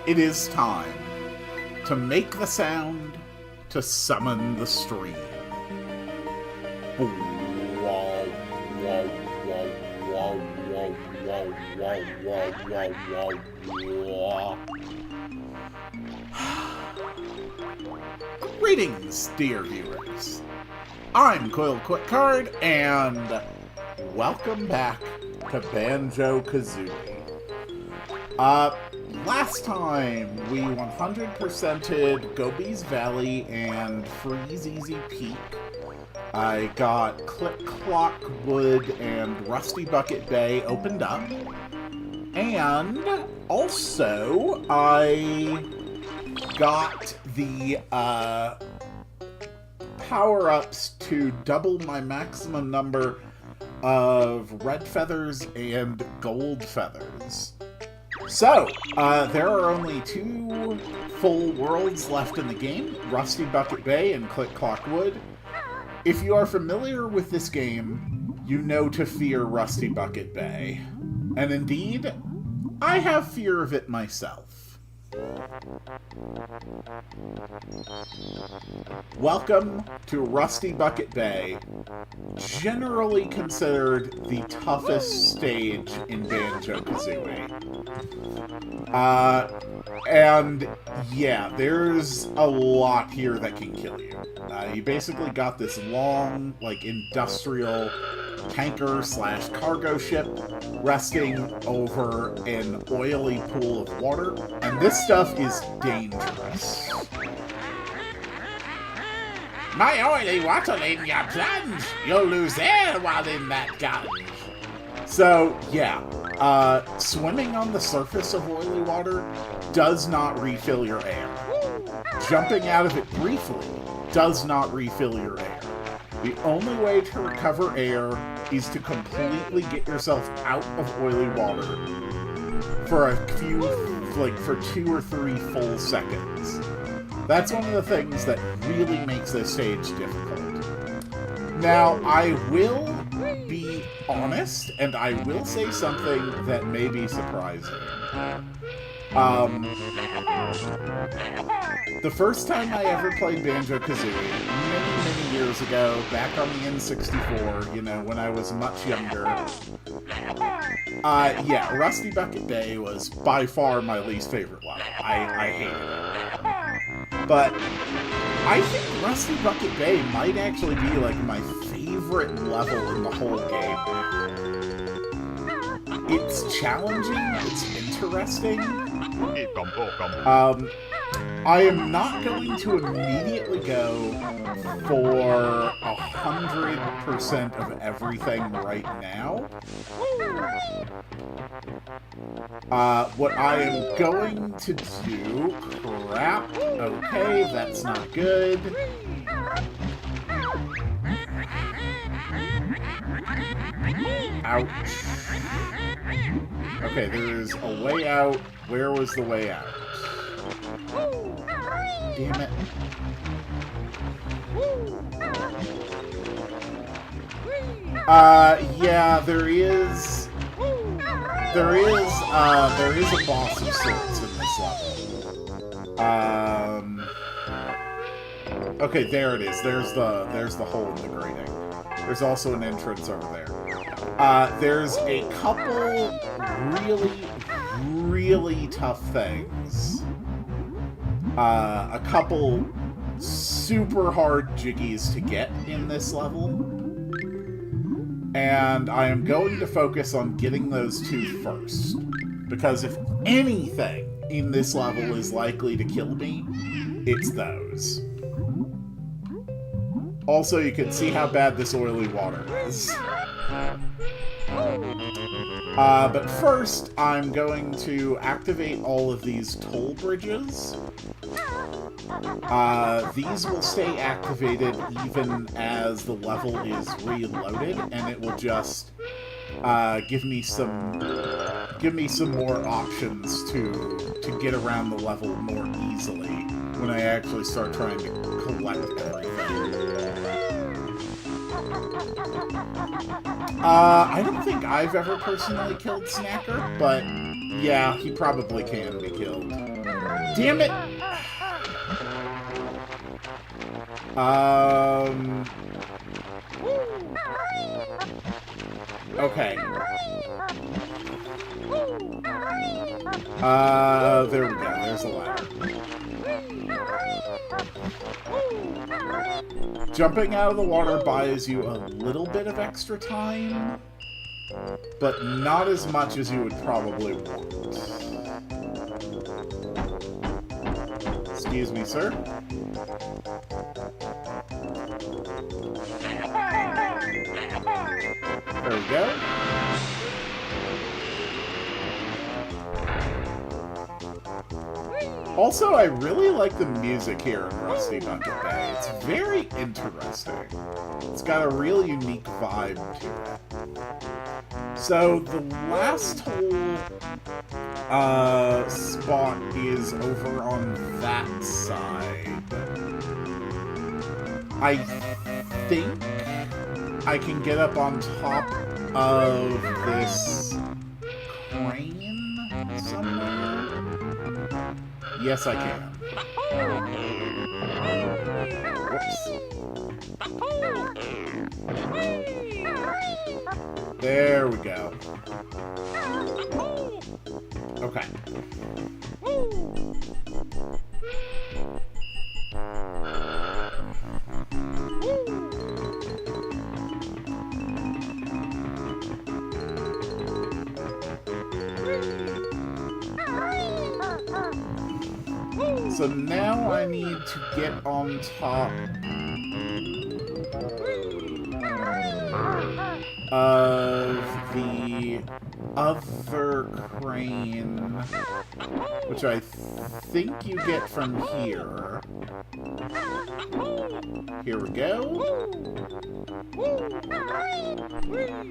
It is time to make the sound, to summon the stream. Greetings, dear viewers. I'm Coil Quickcard, and welcome back to Banjo-Kazooie. Last time we 100%ed Gobi's Valley and Freeze Easy Peak. I got Click Clock Wood and Rusty Bucket Bay opened up. And also I got the power-ups to double my maximum number of red feathers and gold feathers. So, there are only 2 full worlds left in the game, Rusty Bucket Bay and Click Clock Wood. If you are familiar with this game, you know to fear Rusty Bucket Bay. And indeed, I have fear of it myself. Welcome to Rusty Bucket Bay, generally considered the toughest stage in Banjo-Kazooie. And yeah, there's a lot here that can kill you. You basically got this long, like, industrial tanker/cargo ship resting over an oily pool of water, and this stuff is dangerous. My oily water in your plunge! You'll lose air while in that gun! So, yeah, swimming on the surface of oily water does not refill your air. Jumping out of it briefly does not refill your air. The only way to recover air is to completely get yourself out of oily water for a few, like, for 2 or 3 full seconds. That's one of the things that really makes this stage difficult. Now, I will be honest, and I will say something that may be surprising. The first time I ever played Banjo-Kazooie, many years ago, back on the N64, you know, when I was much younger, yeah, Rusty Bucket Bay was by far my least favorite level. I hated it. But I think Rusty Bucket Bay might actually be, like, my favorite level in the whole game. It's challenging, it's interesting. I am not going to immediately go for 100% of everything right now. What I am going to do... Crap. Okay, that's not good. Ouch. Okay, there's a way out. Where was the way out? Damn it. Yeah, there is a boss of sorts in this level. Okay, there it is. There's the hole in the grating. There's also an entrance over there. There's a couple really tough things. A couple super hard jiggies to get in this level. And I am going to focus on getting those 2 first. Because if anything in this level is likely to kill me, it's those. Also, you can see how bad this oily water is. But first, I'm going to activate all of these toll bridges. These will stay activated even as the level is reloaded, and it will just give me some more options to get around the level more easily when I actually start trying to collect everything. I don't think I've ever personally killed Snacker, but yeah, he probably can be killed. Damn it! Okay. There we go. There's a ladder. Jumping out of the water buys you a little bit of extra time, but not as much as you would probably want. Excuse me, sir. There we go. Also, I really like the music here in Rusty Bucket Bay. It's very interesting. It's got a real unique vibe to it. So the last whole spot is over on that side. I think I can get up on top of this crane somewhere. Yes, I can. Whoops. There we go. Okay. So now I need to get on top of the other crane, which I think you get from here. Here we go.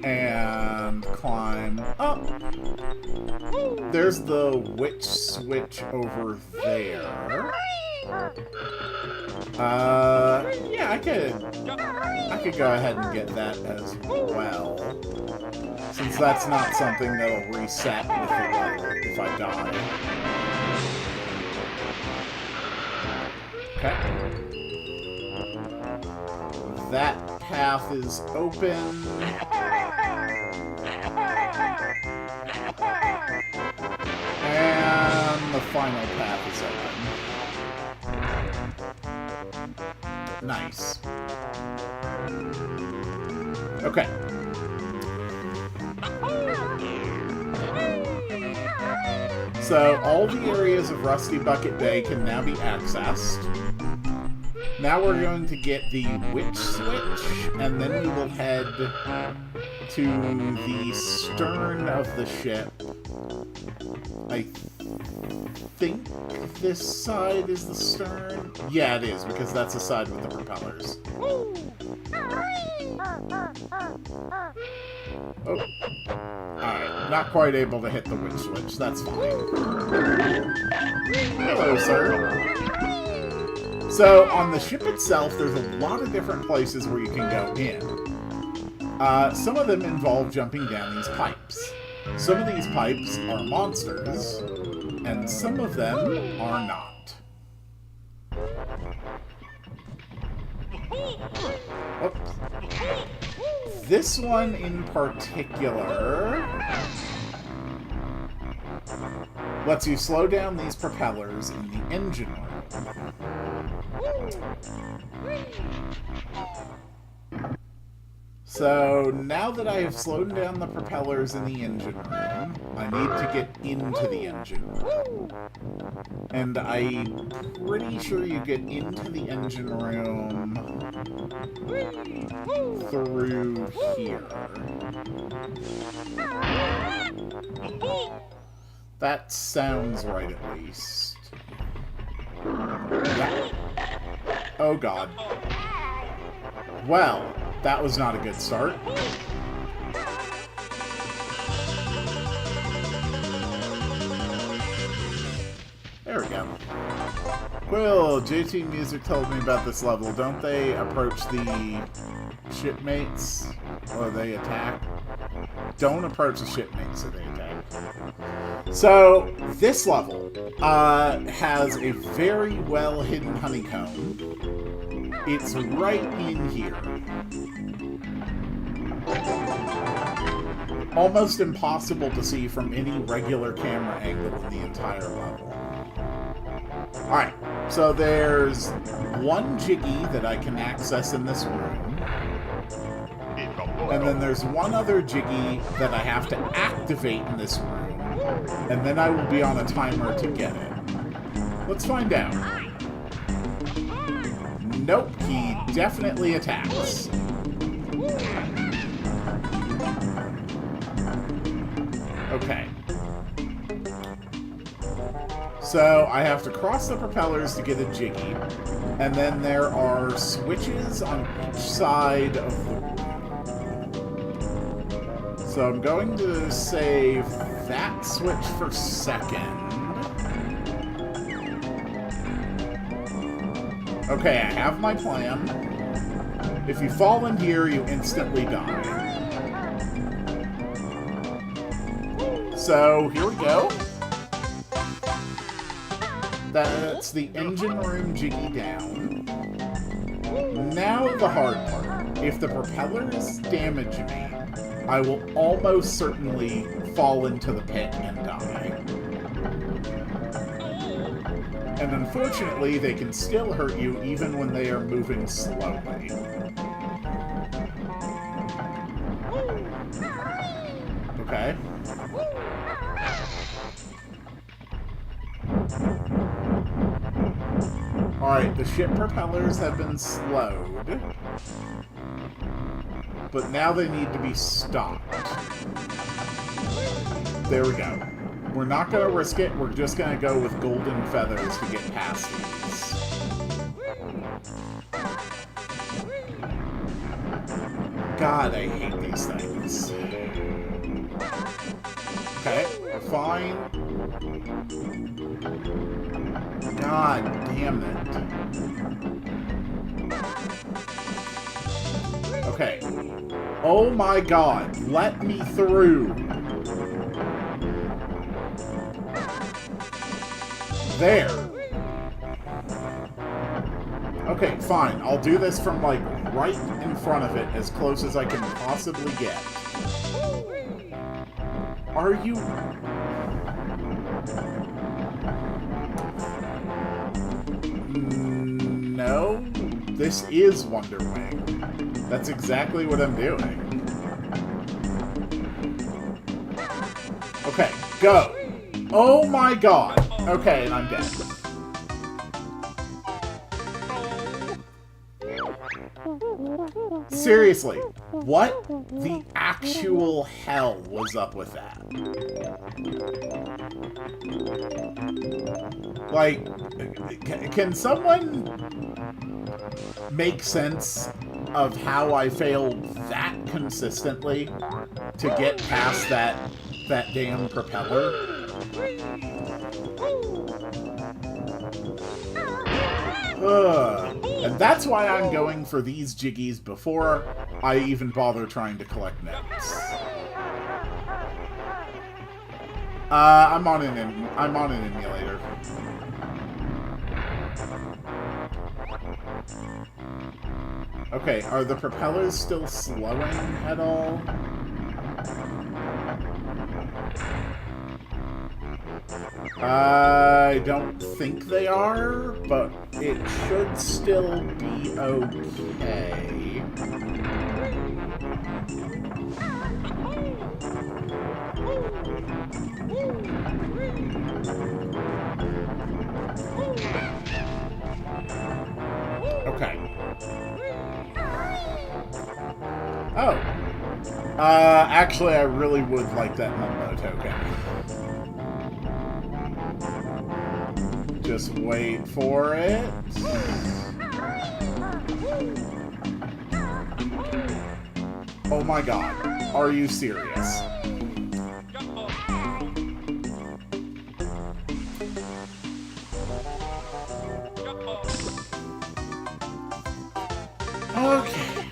And climb up. There's the witch switch over there. Yeah, I could go ahead and get that as well, since that's not something that'll reset with the level if I die. Okay. That path is open. And the final path is open. Nice. Okay. So, all the areas of Rusty Bucket Bay can now be accessed. Now we're going to get the witch switch, and then we will head to the stern of the ship. I think this side is the stern? Yeah, it is, because that's the side with the propellers. Oh. Alright, not quite able to hit the witch switch. That's fine. Hello, sir. So, on the ship itself, there's a lot of different places where you can go in. Some of them involve jumping down these pipes. Some of these pipes are monsters, and some of them are not. Oops. This one in particular lets you slow down these propellers in the engine room. So, now that I have slowed down the propellers in the engine room, I need to get into the engine room. And I'm pretty sure you get into the engine room through here. That sounds right, at least. Yeah. Oh, God. Well, that was not a good start. There we go. Well, JT Music told me about this level. Don't they approach the shipmates or they attack? Don't approach the shipmates or they attack. So, this level has a very well hidden honeycomb. It's right in here. Almost impossible to see from any regular camera angle in the entire level. Alright, so there's one Jiggy that I can access in this room. And then there's one other Jiggy that I have to activate in this room. And then I will be on a timer to get it. Let's find out. Nope, he definitely attacks. Okay. So, I have to cross the propellers to get a Jiggy, and then there are switches on each side of the room. So I'm going to save that switch for second. Okay, I have my plan. If you fall in here, you instantly die. So, here we go. That's the engine room jiggy down. Now the hard part. If the propellers damage me, I will almost certainly fall into the pit and die. And unfortunately, they can still hurt you even when they are moving slowly. Okay. Alright, the ship propellers have been slowed. But now they need to be stopped. There we go. We're not going to risk it. We're just going to go with golden feathers to get past these. God, I hate these things. Okay, we're fine. God damn it. Okay. Oh my god, let me through. There. Okay, fine. I'll do this from, like, right in front of it, as close as I can possibly get. Are you... No? This is Wonder Wing. That's exactly what I'm doing. Okay, go! Oh my god! Okay, and I'm dead. Seriously, what the actual hell was up with that? Like, can someone make sense of how I failed that consistently to get past that damn propeller? And that's why I'm going for these jiggies before I even bother trying to collect notes. I'm on an emulator. Okay, are the propellers still slowing at all? I don't think they are, but it should still be okay. Okay. Oh. Actually, I really would like that Mumbo token. Just wait for it. Oh my god. Are you serious? Okay.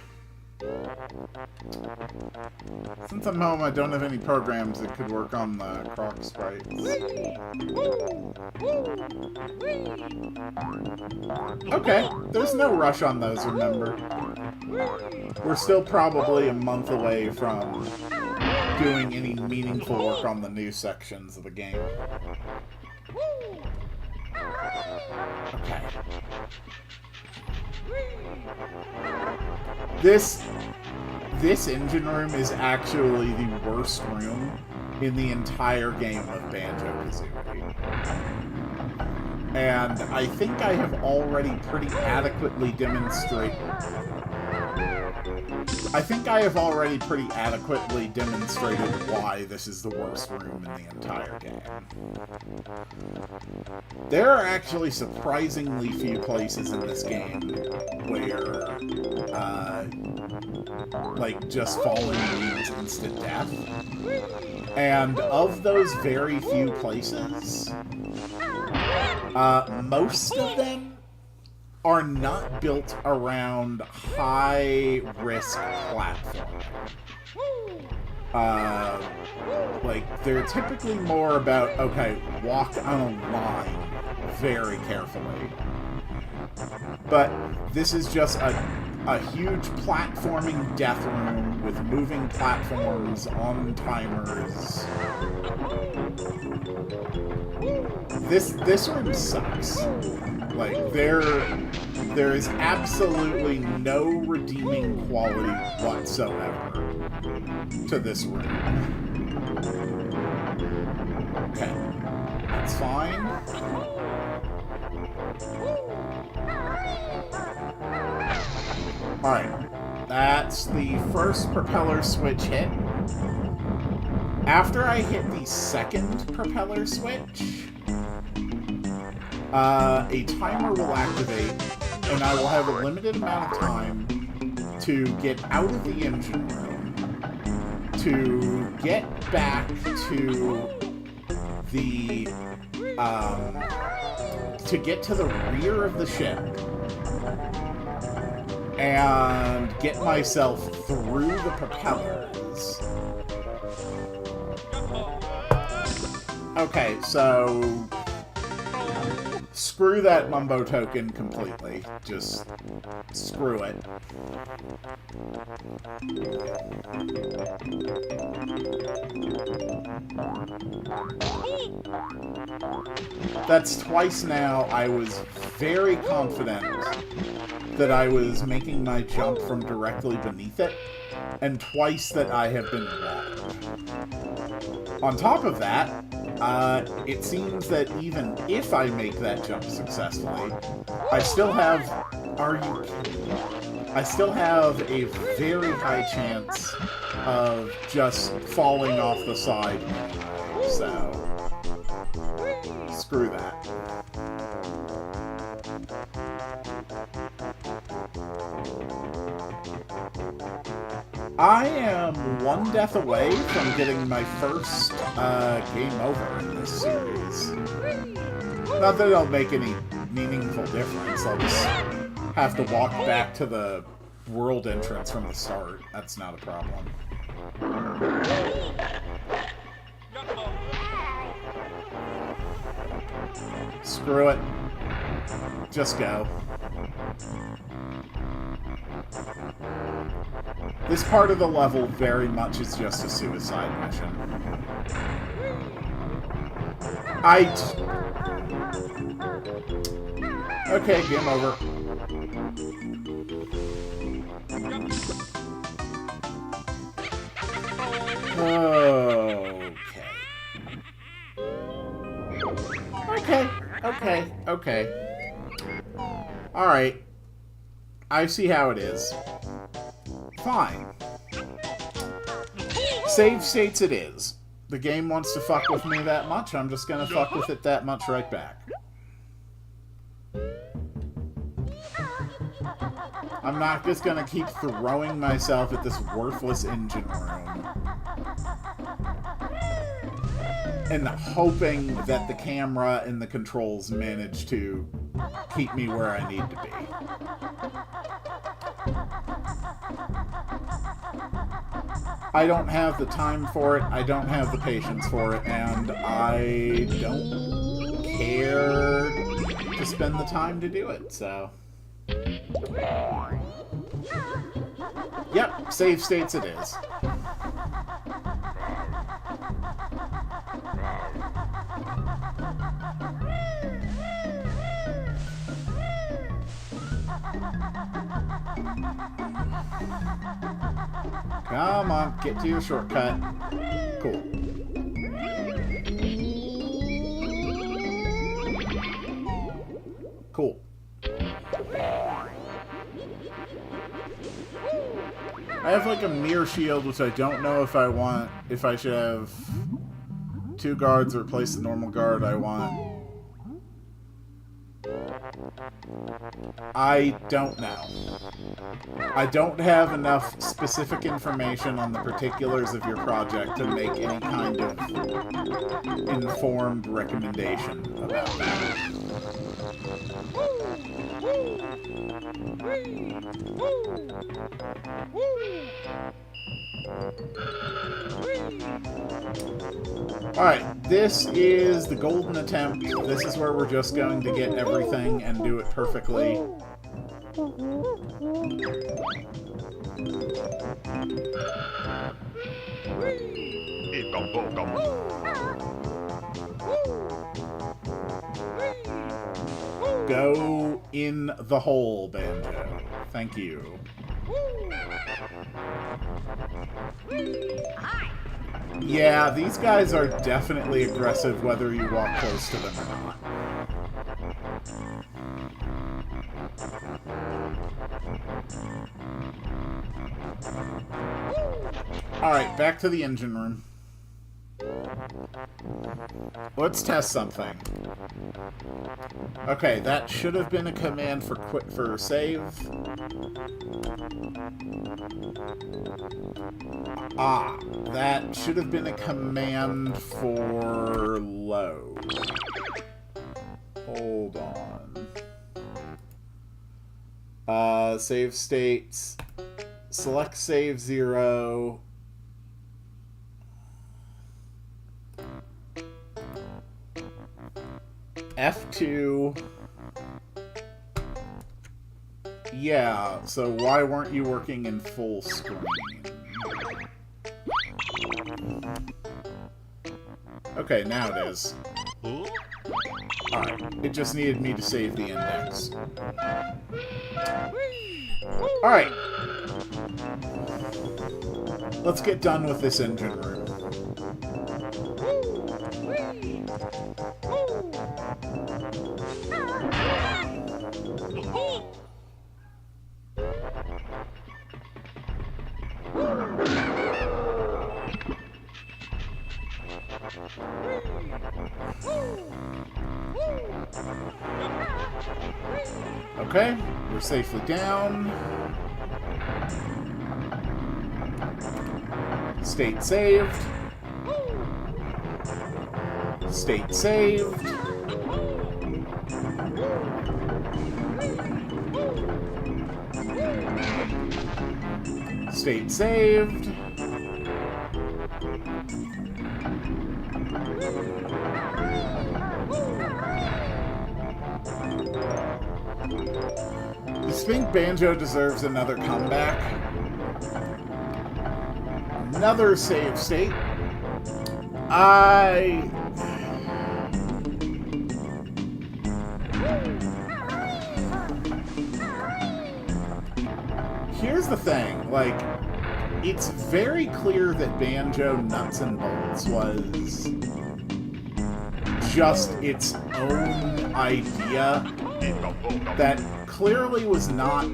Since I'm home, I don't have any programs that could work on the croc sprites. Okay, there's no rush on those, remember. We're still probably a month away from doing any meaningful work on the new sections of the game. Okay. This engine room is actually the worst room in the entire game of Banjo-Kazooie. And I think I have already pretty adequately demonstrated... I think I have already pretty adequately demonstrated why this is the worst room in the entire game. There are actually surprisingly few places in this game where, like, just falling means instant death. And of those very few places, most of them are not built around high-risk platforming. Like, they're typically more about, okay, walk on a line very carefully. But this is just a huge platforming death room with moving platforms on timers. This room sucks. Like, there is absolutely no redeeming quality whatsoever to this room. Okay, that's fine. Alright, that's the first propeller switch hit. After I hit the second propeller switch, a timer will activate, and I will have a limited amount of time to get out of the engine room, to get back to the, to get to the rear of the ship, and get myself through the propellers. Okay, so screw that mumbo token completely. Just screw it. That's twice now. I was very confident that I was making my jump from directly beneath it, and twice that I have been wrong. On top of that, it seems that even if I make that jump successfully, I still have... Are you kidding me? I still have a very high chance of just falling off the side. So, screw that. I am one death away from getting my first game over in this series. Not that it'll make any meaningful difference. I'll just have to walk back to the world entrance from the start. That's not a problem. Screw it. Just go. This part of the level very much is just a suicide mission. Okay, game over. Okay. Alright. I see how it is. Fine. Save states it is. The game wants to fuck with me that much, I'm just gonna fuck with it that much right back. I'm not just gonna keep throwing myself at this worthless engine room and hoping that the camera and the controls manage to keep me where I need to be. I don't have the time for it, I don't have the patience for it, and I don't care to spend the time to do it, so... Yep, save states it is. Come on, get to your shortcut. Cool. Cool. I have like a mirror shield, which I don't know if I should have 2 guards or replace the normal guard. I don't know. I don't have enough specific information on the particulars of your project to make any kind of informed recommendation about that. Alright, this is the golden attempt. This is where we're just going to get everything and do it perfectly. Go in the hole, Banjo. Thank you. Yeah, these guys are definitely aggressive whether you walk close to them or not. Alright, back to the engine room. Let's test something. Okay, that should have been a command for save. Ah, that should have been a command for load. Hold on. Save states. Select save 0. F2. Yeah, so why weren't you working in full screen? Okay, now it is. Alright, it just needed me to save the index. Alright. Let's get done with this engine room. Okay, we're safely down. State saved. State saved. State saved. I think Banjo deserves another comeback. Another save state. Here's the thing, like, it's very clear that Banjo Nuts and Bolts was just its own idea that clearly was not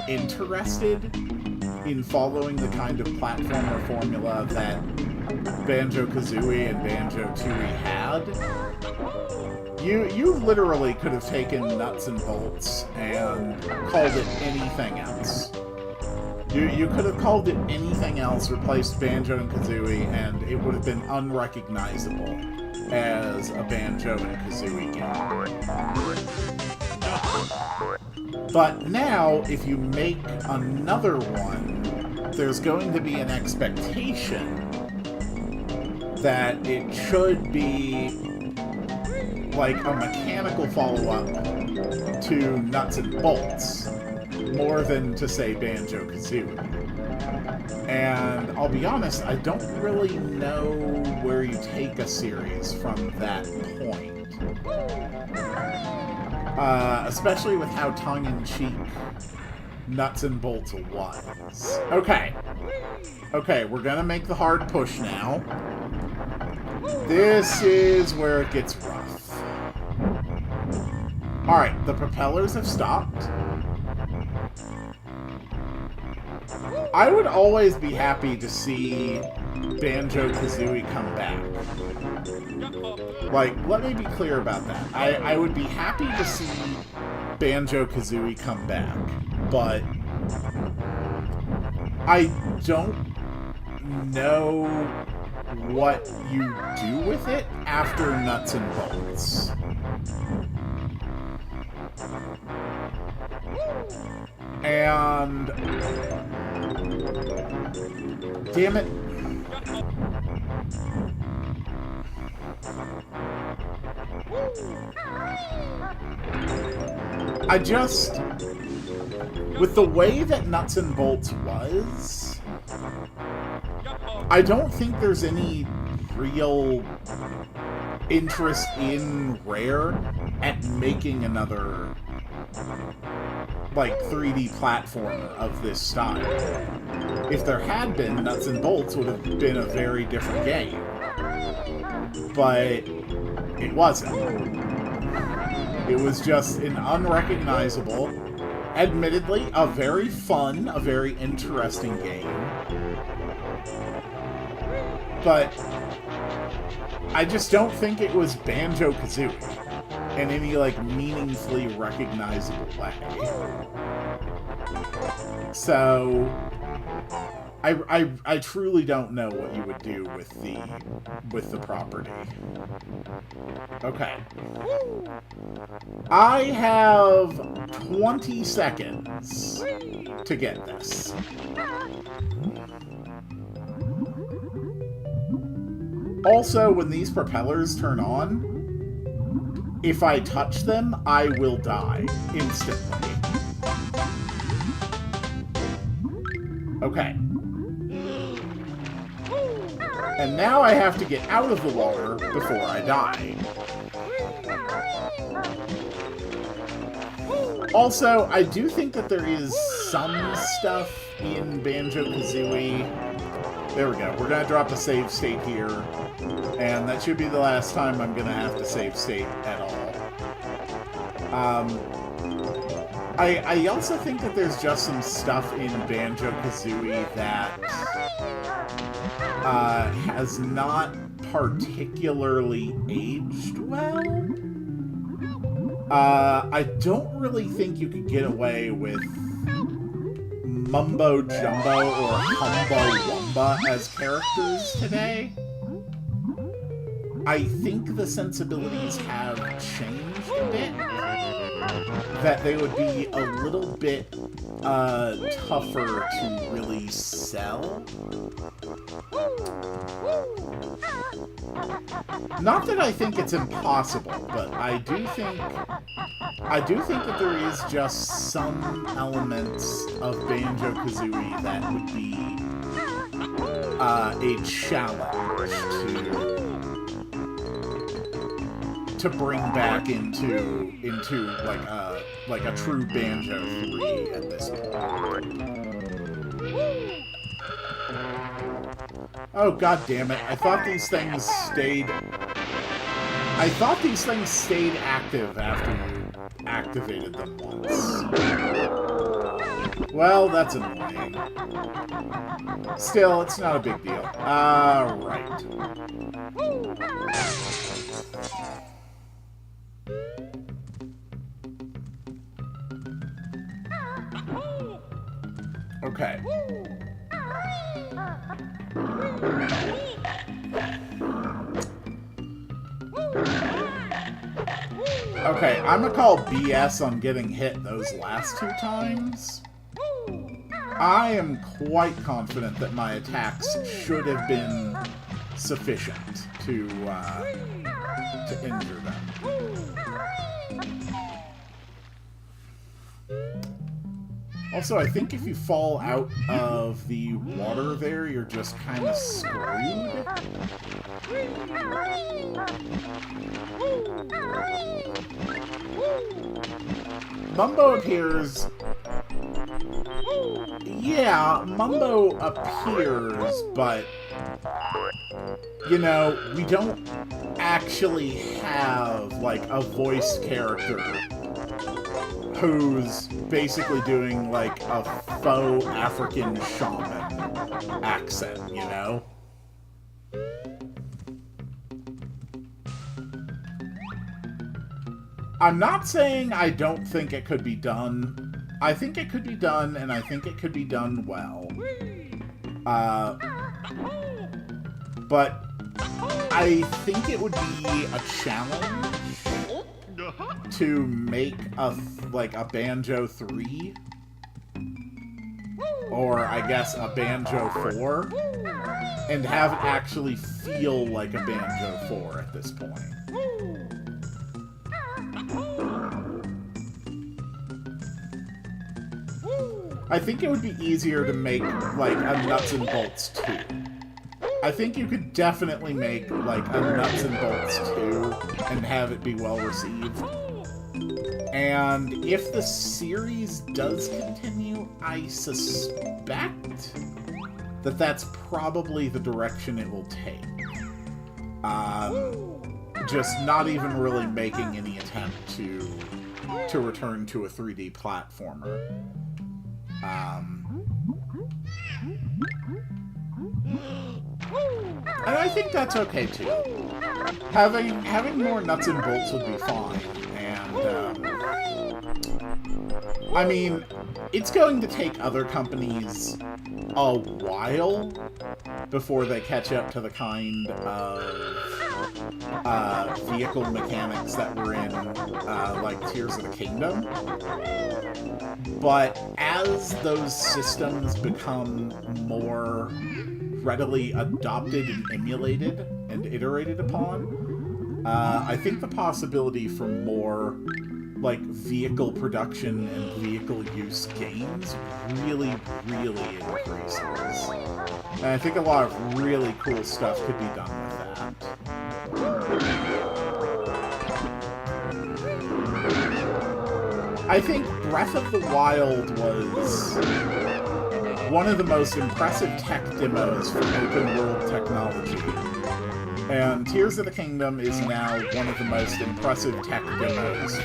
interested in following the kind of platformer formula that Banjo-Kazooie and Banjo-Tooie had. You literally could have taken Nuts and Bolts and called it anything else. You could have called it anything else, replaced Banjo and Kazooie, and it would have been unrecognizable as a Banjo and Kazooie game. But now, if you make another one, there's going to be an expectation that it should be like a mechanical follow-up to Nuts and Bolts, more than to say Banjo-Kazooie. And I'll be honest, I don't really know where you take a series from that point. Especially with how tongue-in-cheek Nuts and Bolts was. Okay. Okay, we're gonna make the hard push now. This is where it gets rough. Alright, the propellers have stopped. I would always be happy to see Banjo-Kazooie come back. Like, let me be clear about that. I would be happy to see Banjo-Kazooie come back, but I don't know what you do with it after Nuts and Bolts. And... damn it. I just... with the way that Nuts and Bolts was, I don't think there's any real interest in Rare at making another, like, 3D platformer of this style. If there had been, Nuts and Bolts would have been a very different game. But it wasn't. It was just an unrecognizable, admittedly, a very fun, a very interesting game. But I just don't think it was Banjo-Kazooie in any, like, meaningfully recognizable way. So I truly don't know what you would do with the property. Okay. I have 20 seconds to get this. Also, when these propellers turn on, if I touch them, I will die instantly. Okay. And now I have to get out of the water before I die. Also, I do think that there is some stuff in Banjo-Kazooie. There we go. We're going to drop a save state here. And that should be the last time I'm going to have to save state at all. I also think that there's just some stuff in Banjo-Kazooie that has not particularly aged well. I don't really think you could get away with Mumbo Jumbo or Humbo Wumba as characters today. I think the sensibilities have changed a bit. That they would be a little bit tougher to really sell. Not that I think it's impossible, but I do think that there is just some elements of Banjo-Kazooie that would be a challenge to bring back into like a true Banjo 3 at this point. Oh, god damn it. I thought these things stayed active after you activated them once. Well, that's annoying. Still, it's not a big deal. Right. Okay. Okay, I'm gonna call BS on getting hit those last 2 times. I am quite confident that my attacks should have been sufficient to injure them. Also, I think if you fall out of the water there, you're just kind of screwed. Mumbo appears... Yeah, Mumbo appears, but... You know, we don't actually have, like, a voice character who's basically doing, like, a faux African shaman accent, you know? I'm not saying I don't think it could be done. I think it could be done, and I think it could be done well. But I think it would be a challenge to make a Banjo 3, or I guess a Banjo 4, and have it actually feel like a Banjo 4 at this point. I think it would be easier to make, like, a Nuts and Bolts 2. I think you could definitely make, like, a Nuts and Bolts 2 and have it be well received. And if the series does continue, I suspect that that's probably the direction it will take. Just not even really making any attempt to return to a 3D platformer. And I think that's okay too. Having more Nuts and Bolts would be fine, and I mean, it's going to take other companies a while before they catch up to the kind of vehicle mechanics that were in like Tears of the Kingdom. But as those systems become more readily adopted and emulated and iterated upon, I think the possibility for more like vehicle production and vehicle use games really, really increases. And I think a lot of really cool stuff could be done with that. I think Breath of the Wild was one of the most impressive tech demos for open world technology. And Tears of the Kingdom is now one of the most impressive tech demos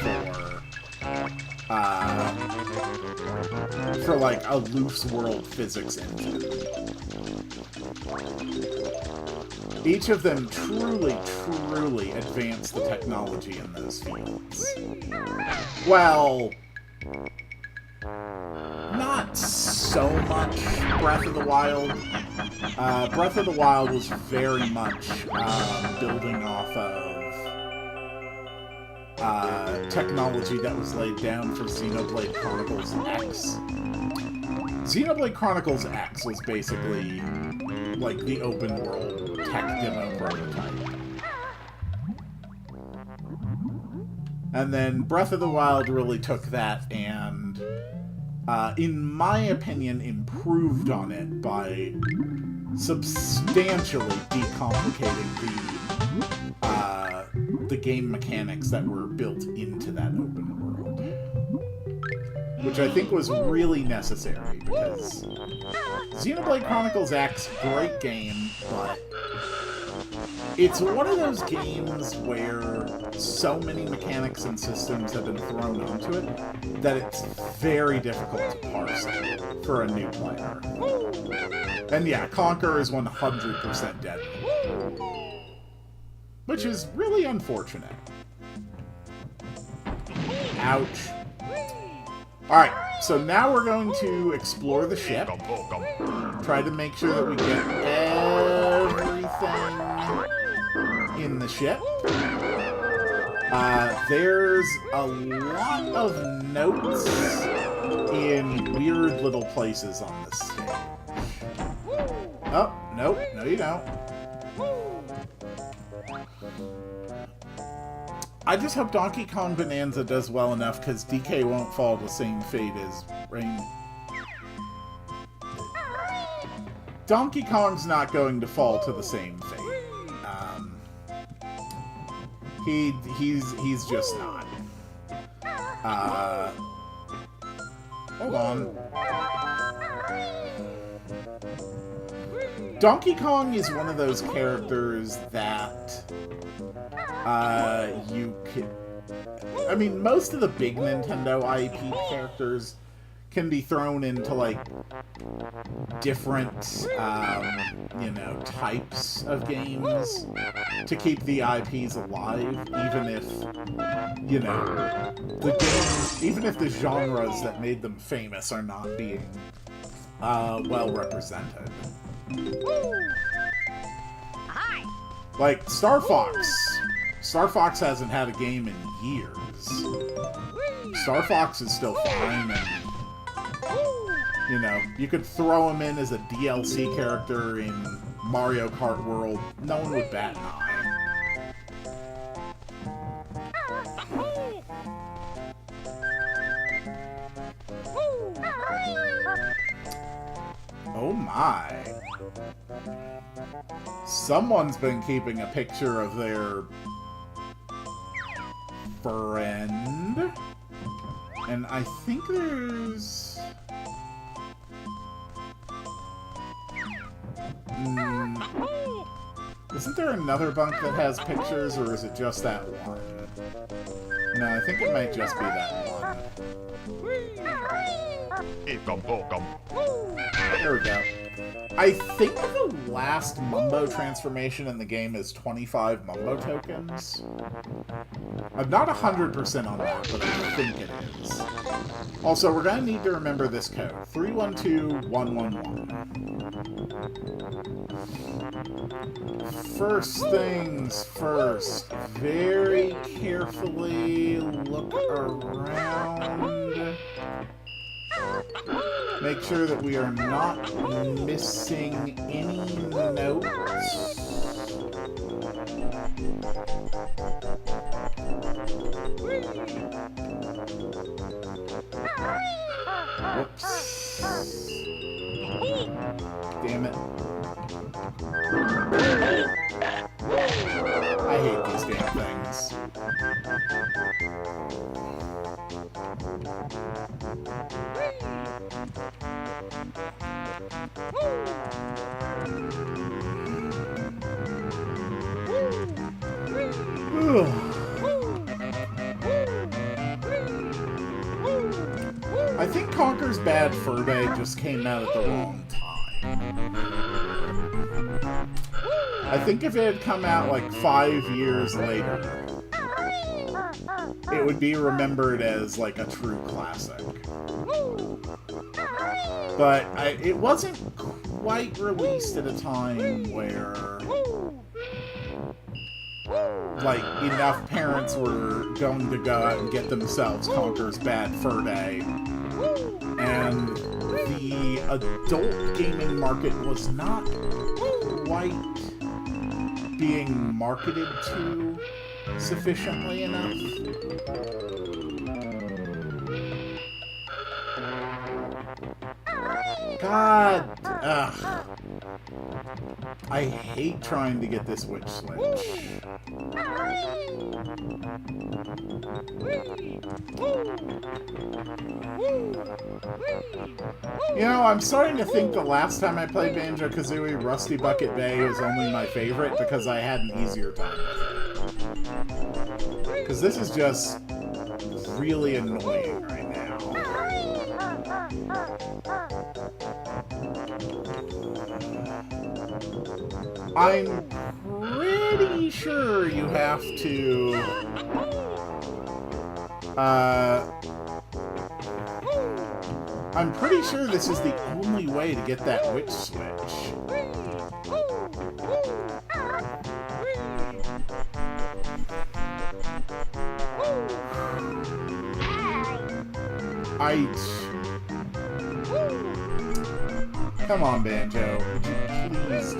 for like a loose world physics engine. Each of them truly, truly advanced the technology in those fields. Well, not so much Breath of the Wild. Breath of the Wild was very much building off of technology that was laid down for Xenoblade Chronicles X. Xenoblade Chronicles X was basically like the open world tech demo prototype. And then Breath of the Wild really took that and, in my opinion, improved on it by substantially decomplicating the game mechanics that were built into that open world. Which I think was really necessary, because Xenoblade Chronicles X, great game, but it's one of those games where so many mechanics and systems have been thrown onto it that it's very difficult to parse for a new player. And yeah, Conquer is 100% dead. Which is really unfortunate. Ouch. Alright, so now we're going to explore the ship. Try to make sure that we get everything in the ship. There's a lot of notes in weird little places on this stage. Oh, nope, no you don't. I just hope Donkey Kong Bonanza does well enough, because DK won't fall the same fate as Rain. Donkey Kong's not going to fall to the same fate. He's just not. Hold on. Donkey Kong is one of those characters that I mean, most of the big Nintendo IP characters can be thrown into, like, different, you know, types of games to keep the IPs alive, even if, you know, the games, even if the genres that made them famous are not being, well represented. Like, Star Fox. Star Fox hasn't had a game in years. Star Fox is still fine, and, you know, you could throw him in as a DLC character in Mario Kart World. No one would bat an eye. Oh my. Someone's been keeping a picture of their friend. And I think there's... Isn't there another bunk that has pictures, or is it just that one? No, I think it might just be that one. There we go. I think the last Mumbo transformation in the game is 25 Mumbo tokens. I'm not 100% on that, but I think it is. Also, we're going to need to remember this code. 312111. First things first. Very carefully look around. Make sure that we are not missing any notes. Whoops. Damn it. I hate these damn things. I think Conker's Bad Fur Day just came out at the wrong time. I think if it had come out like 5 years later, it would be remembered as like a true classic. But it wasn't quite released at a time where like enough parents were going to go out and get themselves Conker's Bad Fur Day, and the adult gaming market was not quite being marketed to sufficiently enough. God, ugh. I hate trying to get this witch switch. You know, I'm starting to think the last time I played Banjo-Kazooie, Rusty Bucket Bay was only my favorite because I had an easier time with it. Because this is just really annoying right now. I'm pretty sure you have to, I'm pretty sure this is the only way to get that witch switch. Come on, Banjo. Would you please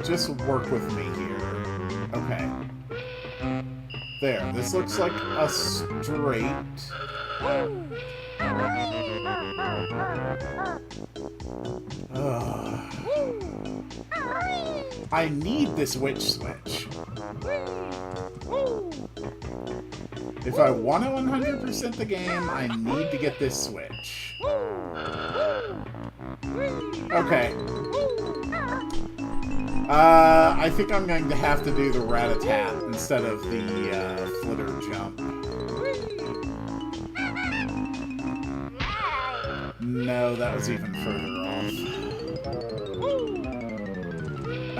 just work with me here. Okay. There. This looks like a straight. I need this witch switch. If I want to 100% the game, I need to get this switch. Okay. I think I'm going to have to do the rat-a-tat instead of the flitter jump. No, that was even further off.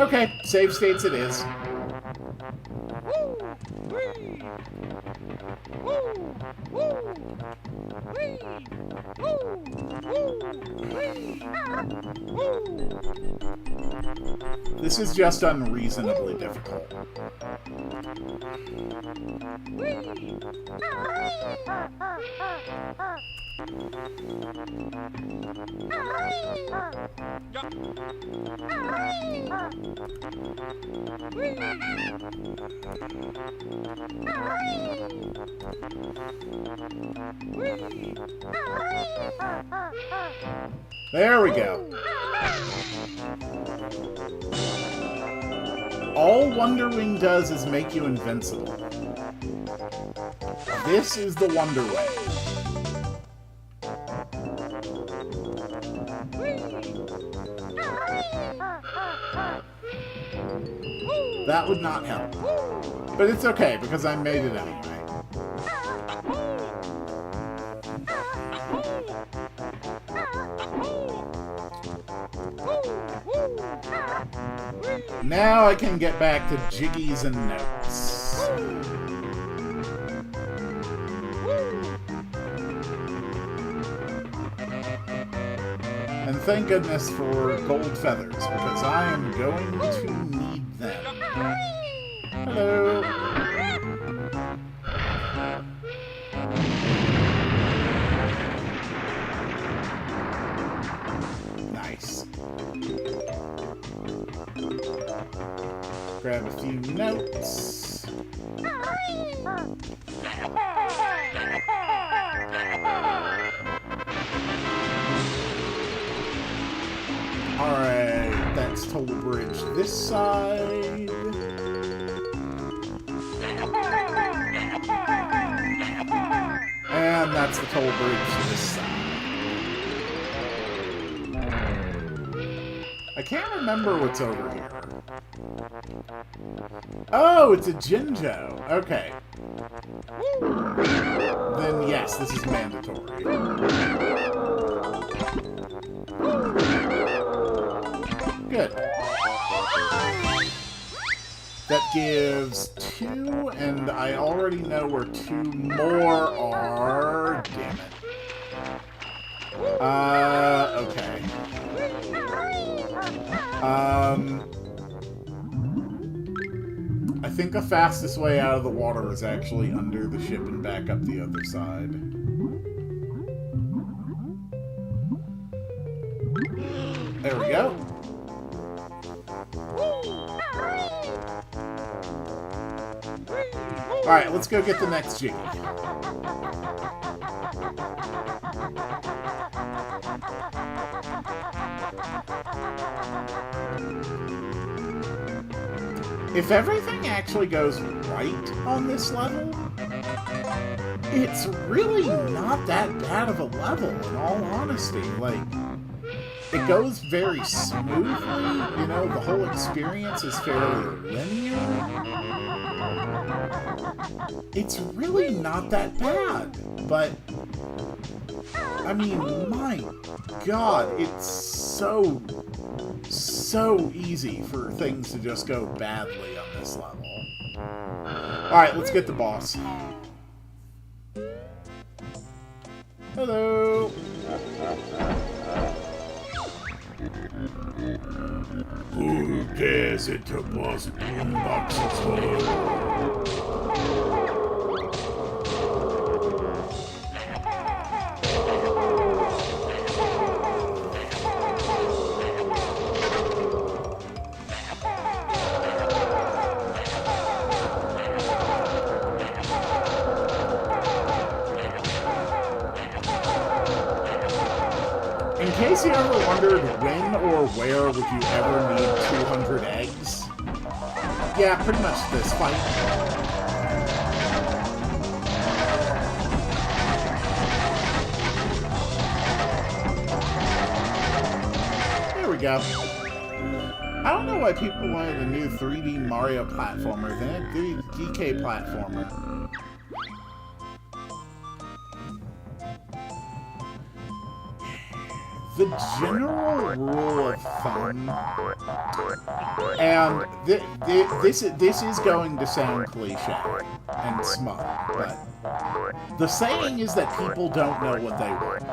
Okay, save states it is. This is just unreasonably difficult. There we go. All Wonder Wing does is make you invincible. This is the Wonder Wing. That would not help. But it's okay, because I made it anyway. Now I can get back to jiggies and notes. And thank goodness for gold feathers, because I am going to need them. Hello. Nice. Grab a few notes. Alright, that's Toll Bridge this side. And that's the Toll Bridge this side. I can't remember what's over here. Oh, it's a Jinjo. Okay. Then yes, this is mandatory. Good. That gives 2, and I already know where 2 more are. Damn it. Okay. I think the fastest way out of the water is actually under the ship and back up the other side. There we go. Alright, let's go get the next jiggy. If everything actually goes right on this level, it's really not that bad of a level, in all honesty. Like, it goes very smoothly, you know, the whole experience is fairly linear. It's really not that bad, but, I mean, my God, it's so easy for things to just go badly on this level. Alright, let's get the boss. Hello! Who dares enter Boss Boombox's home? In case you ever wondered when or where would you ever need 200 eggs, yeah, pretty much this fight. There we go. I don't know why people wanted a new 3D Mario platformer. They had DK platformer. The general rule of thumb, and this is going to sound cliche and smug, but the saying is that people don't know what they want.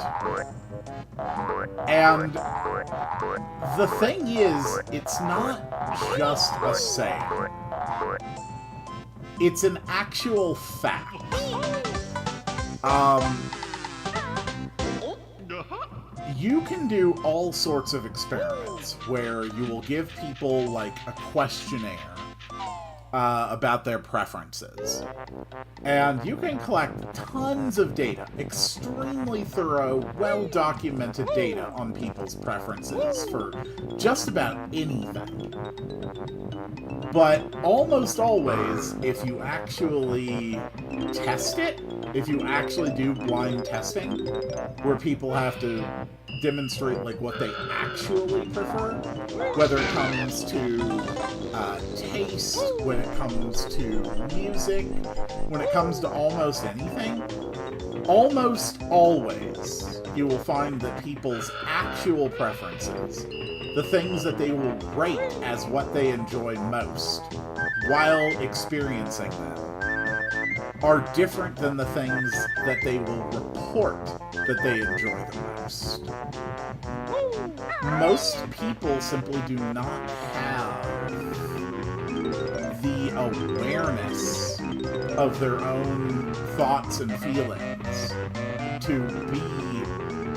And the thing is, it's not just a saying. It's an actual fact. You can do all sorts of experiments where you will give people, like, a questionnaire about their preferences. And you can collect tons of data, extremely thorough, well-documented data on people's preferences for just about anything. But almost always, if you actually test it, if you actually do blind testing, where people have to demonstrate like what they actually prefer, whether it comes to taste, when it comes to music, when it comes to almost anything, almost always you will find that people's actual preferences, the things that they will rate as what they enjoy most while experiencing them, are different than the things that they will report that they enjoy the most. Most people simply do not have the awareness of their own thoughts and feelings to be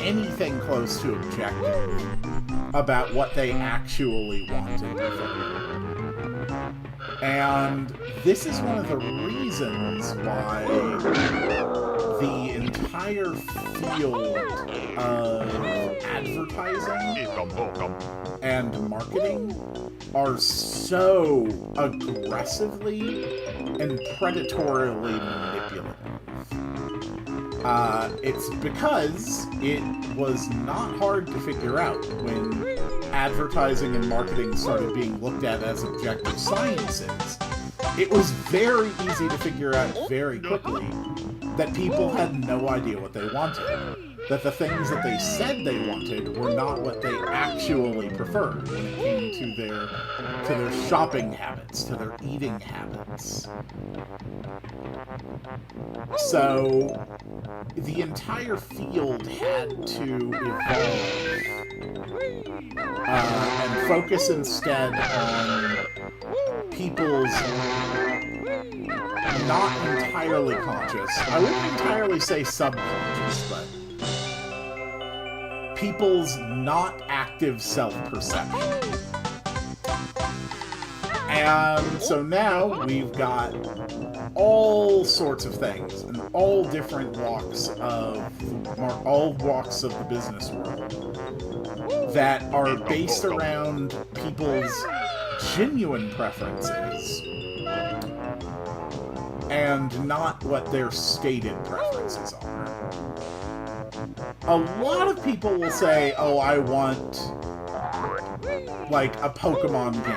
anything close to objective about what they actually want and prefer. And this is one of the reasons why the entire field of advertising and marketing are so aggressively and predatorily manipulative. It's because it was not hard to figure out when advertising and marketing started being looked at as objective sciences. It was very easy to figure out very quickly that people had no idea what they wanted. That the things that they said they wanted were not what they actually preferred when it came to their shopping habits, to their eating habits. So the entire field had to evolve and focus instead on people's not entirely conscious, I wouldn't entirely say subconscious, but people's not active self-perception. And so now we've got all sorts of things in all different walks of the business world that are based around people's genuine preferences and not what their stated preferences are. A lot of people will say, oh, I want like a Pokemon game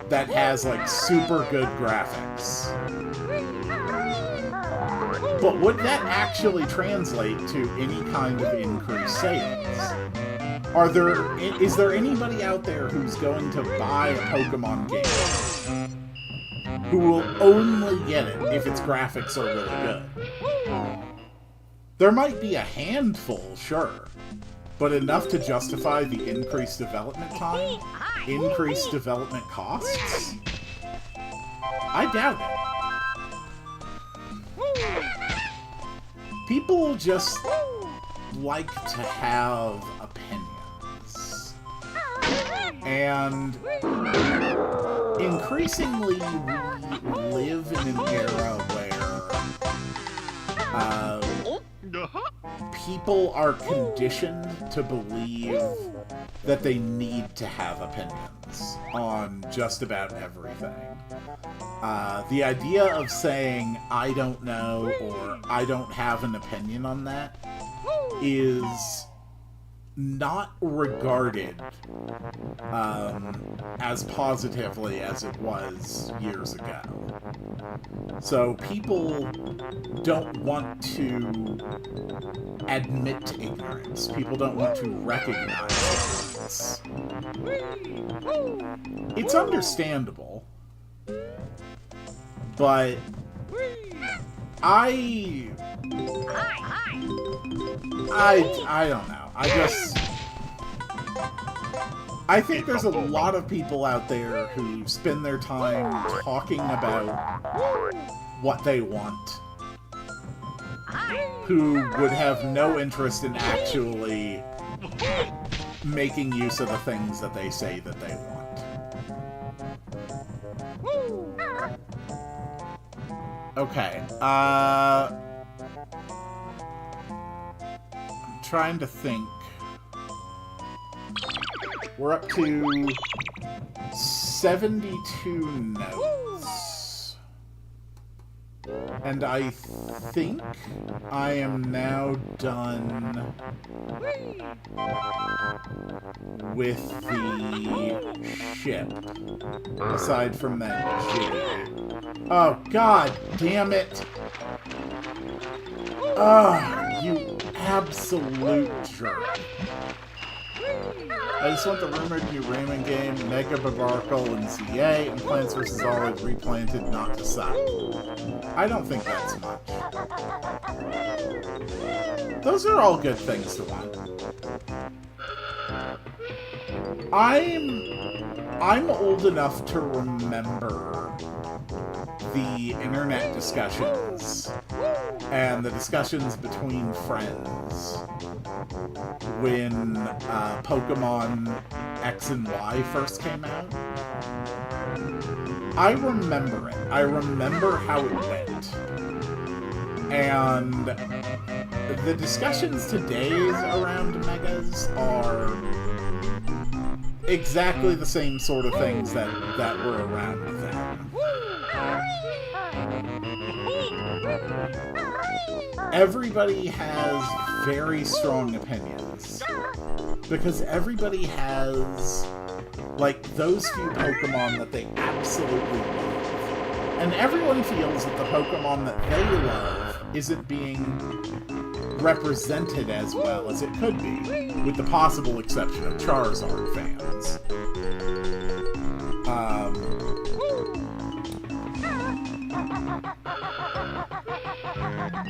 that has like super good graphics. But would that actually translate to any kind of increased sales? Is there anybody out there who's going to buy a Pokemon game who will only get it if its graphics are really good? There might be a handful, sure, but enough to justify the increased development time? Increased development costs? I doubt it. People just like to have opinions. And increasingly we live in an era where people are conditioned to believe that they need to have opinions on just about everything. The idea of saying, I don't know, or I don't have an opinion on that, is not regarded as positively as it was years ago. So people don't want to admit to ignorance. People don't want to recognize ignorance. It's understandable, but I don't know. I think there's a lot of people out there who spend their time talking about what they want, who would have no interest in actually making use of the things that they say that they want. Okay, I'm trying to think. We're up to 72 notes. And I think I am now done with the ship. Aside from that jiggy. Oh, god damn it! Oh, you absolute jerk. I just want the rumored new Rayman game, Mega Barbarcle and ZA, and Plants vs. Olive replanted not to suck. I don't think that's much. Those are all good things to want. I'm old enough to remember the internet discussions and the discussions between friends when Pokemon X and Y first came out. I remember it. I remember how it went. And the discussions today around Megas are exactly the same sort of things that were around then. Everybody has very strong opinions. Because everybody has, like, those few Pokemon that they absolutely love. And everyone feels that the Pokemon that they love isn't being represented as well as it could be, with the possible exception of Charizard fans.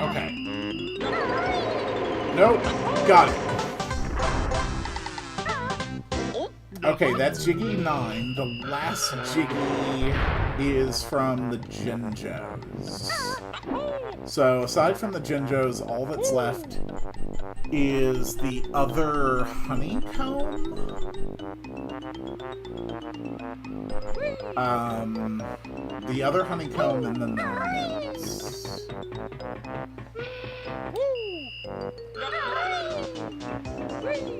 Okay. Nope. Got it. Okay, that's Jiggy 9. The last Jiggy is from the Jinjos. So, aside from the Jinjos, all that's left is the other Honeycomb? The other Honeycomb and then the Notes.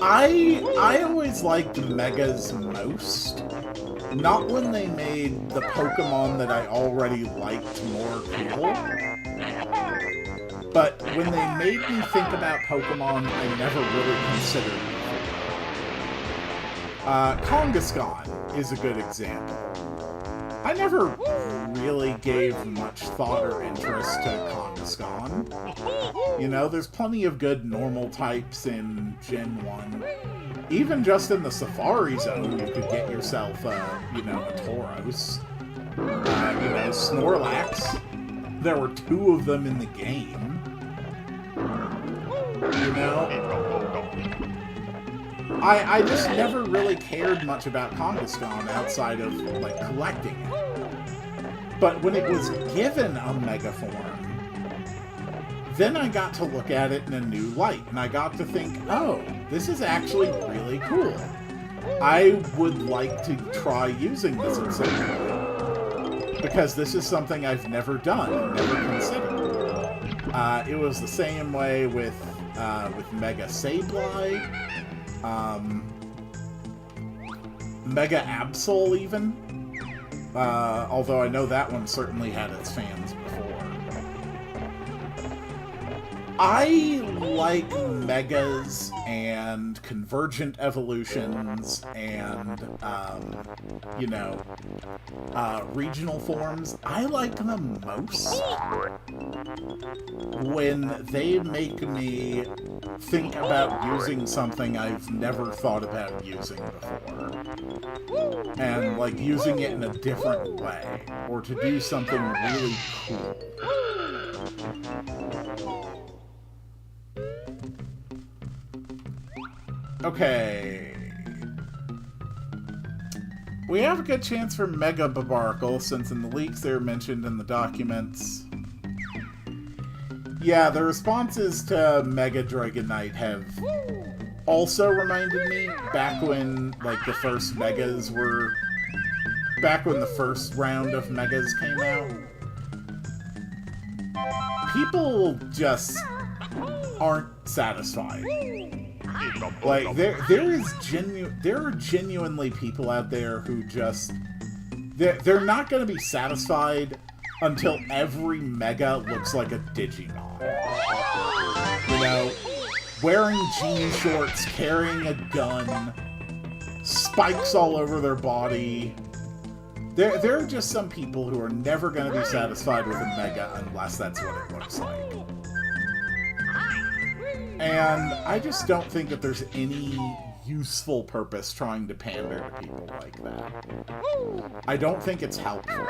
I always liked Megas most. Not when they made the Pokemon that I already liked more cool. But when they made me think about Pokemon I never really considered before. Kangaskhan is a good example. I never really gave much thought or interest to Kangaskhan. You know, there's plenty of good normal types in Gen 1. Even just in the Safari Zone, you could get yourself, you know, a Tauros. You know, Snorlax. There were 2 of them in the game. You know? I just never really cared much about Kangaskhan outside of, like, collecting it. But when it was given a Mega form, then I got to look at it in a new light, and I got to think, oh, this is actually really cool. I would like to try using this at some point, because this is something I've never done and never considered. It was the same way with Mega Sableye, Mega Absol even, although I know that one certainly had its fans before. I like megas and convergent evolutions and, you know, regional forms. I like them most when they make me think about using something I've never thought about using before. And, like, using it in a different way. Or to do something really cool. Okay. We have a good chance for Mega Babarkle, since in the leaks they're mentioned in the documents. Yeah, the responses to Mega Dragonite have also reminded me, back when, like, the first Megas were... Back when the first round of Megas came out. People just aren't satisfied. Like, there are genuinely people out there who just... They're not going to be satisfied until every Mega looks like a Digimon. You know, wearing jean shorts, carrying a gun, spikes all over their body. There are just some people who are never going to be satisfied with a Mega unless that's what it looks like. And I just don't think that there's any useful purpose trying to pander to people like that. I don't think it's helpful.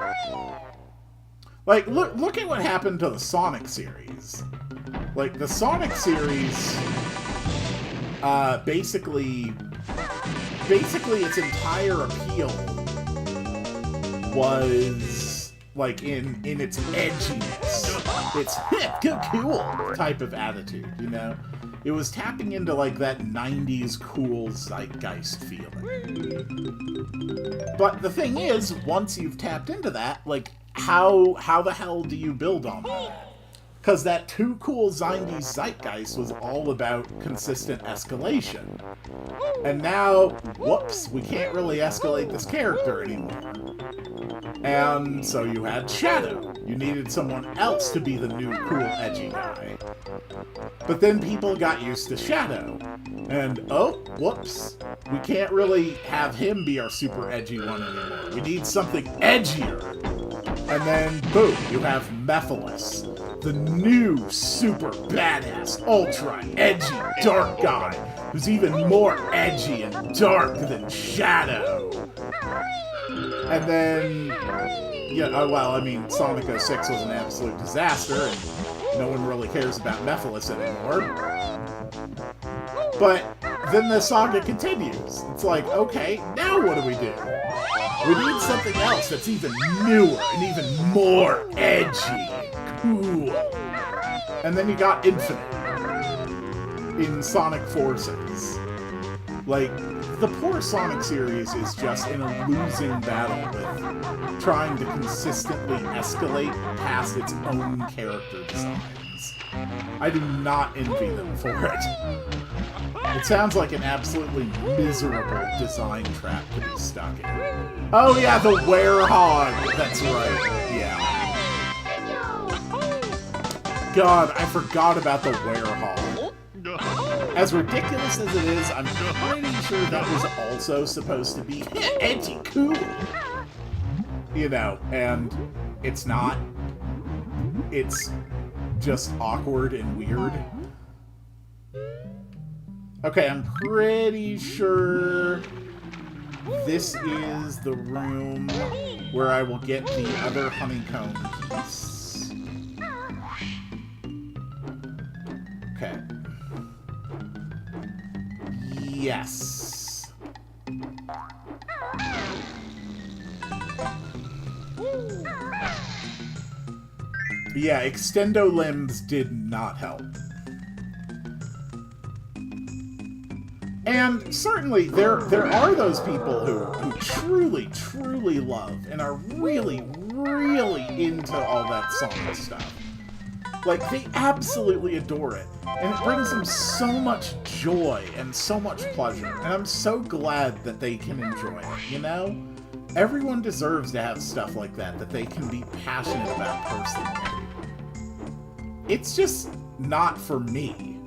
Like, look at what happened to the Sonic series. Like, the Sonic series, basically its entire appeal was, like, in its edginess. Its hip, cool type of attitude, you know? It was tapping into, like, that 90s cool zeitgeist feeling. But the thing is, once you've tapped into that, like, how the hell do you build on that? Because that too cool 90s zeitgeist was all about consistent escalation. And now, whoops, we can't really escalate this character anymore. And so you had Shadow. You needed someone else to be the new cool edgy guy. But then people got used to Shadow. And, oh, whoops, we can't really have him be our super edgy one anymore. We need something edgier. And then, boom, you have Mephiles, the new super badass, ultra edgy dark guy, who's even more edgy and dark than Shadow. And then, yeah, well, I mean, Sonic 06 was an absolute disaster, and no one really cares about Mephiles anymore. But then the saga continues. It's like, okay, now what do? We need something else that's even newer and even more edgy. Cool. And then you got Infinite in Sonic Forces. Like, the poor Sonic series is just in a losing battle with trying to consistently escalate past its own character designs. I do not envy them for it. It sounds like an absolutely miserable design trap to be stuck in. Oh yeah, the Werehog! That's right, yeah. God, I forgot about the Werehog. As ridiculous as it is, I'm pretty sure that was also supposed to be edgy cool. You know, and it's not. It's just awkward and weird. Okay, I'm pretty sure this is the room where I will get the other honeycomb piece. Okay. Yes. Yeah, extendo limbs did not help. And certainly, there are those people who truly love and are really into all that Sonic stuff. Like, they absolutely adore it. And it brings them so much joy and so much pleasure. And I'm so glad that they can enjoy it, you know? Everyone deserves to have stuff like that they can be passionate about personally. It's just not for me,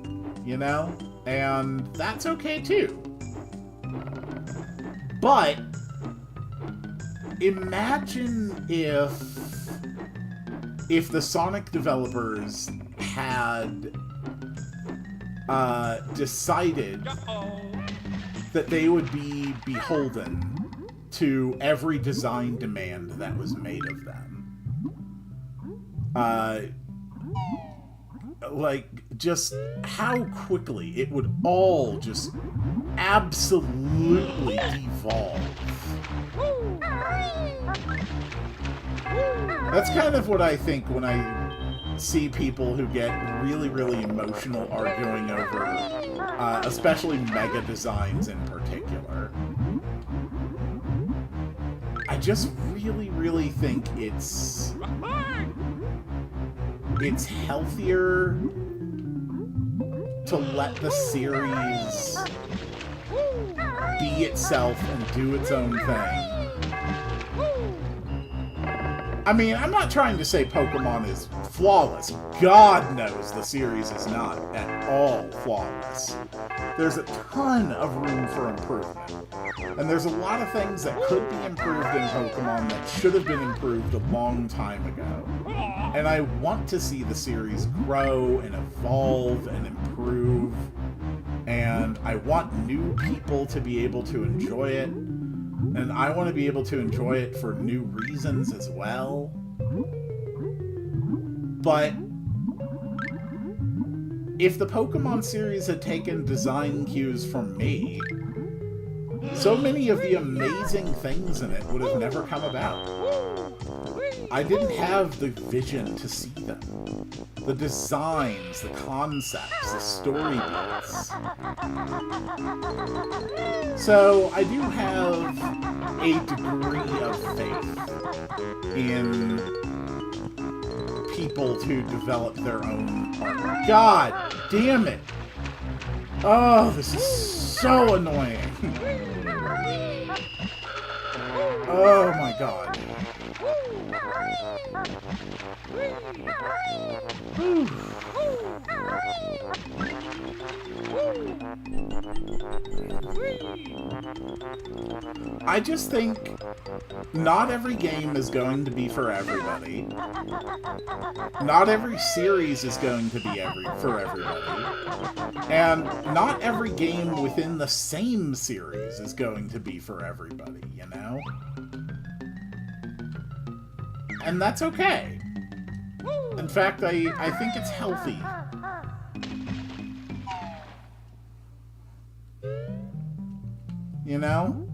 you know? And that's okay too. But imagine if the Sonic developers had decided that they would be beholden to every design demand that was made of them. Like, just how quickly it would all just absolutely devolve. That's kind of what I think when I see people who get really, really emotional arguing over, especially mega designs in particular. I just really, really think it's healthier to let the series be itself and do its own thing. I mean, I'm not trying to say Pokemon is flawless. God knows the series is not at all flawless. There's a ton of room for improvement. And there's a lot of things that could be improved in Pokemon that should have been improved a long time ago. And I want to see the series grow and evolve and improve. And I want new people to be able to enjoy it. And I want to be able to enjoy it for new reasons as well. But if the Pokemon series had taken design cues from me, so many of the amazing things in it would have never come about. I didn't have the vision to see them. The designs, the concepts, the story beats. So I do have a degree of faith in people to develop their own art. God damn it! Oh, this is so annoying. Oh my god. Whew. I just think not every game is going to be for everybody. Not every series is going to be for everybody. And not every game within the same series is going to be for everybody, you know? And that's okay. In fact, I think it's healthy. You know?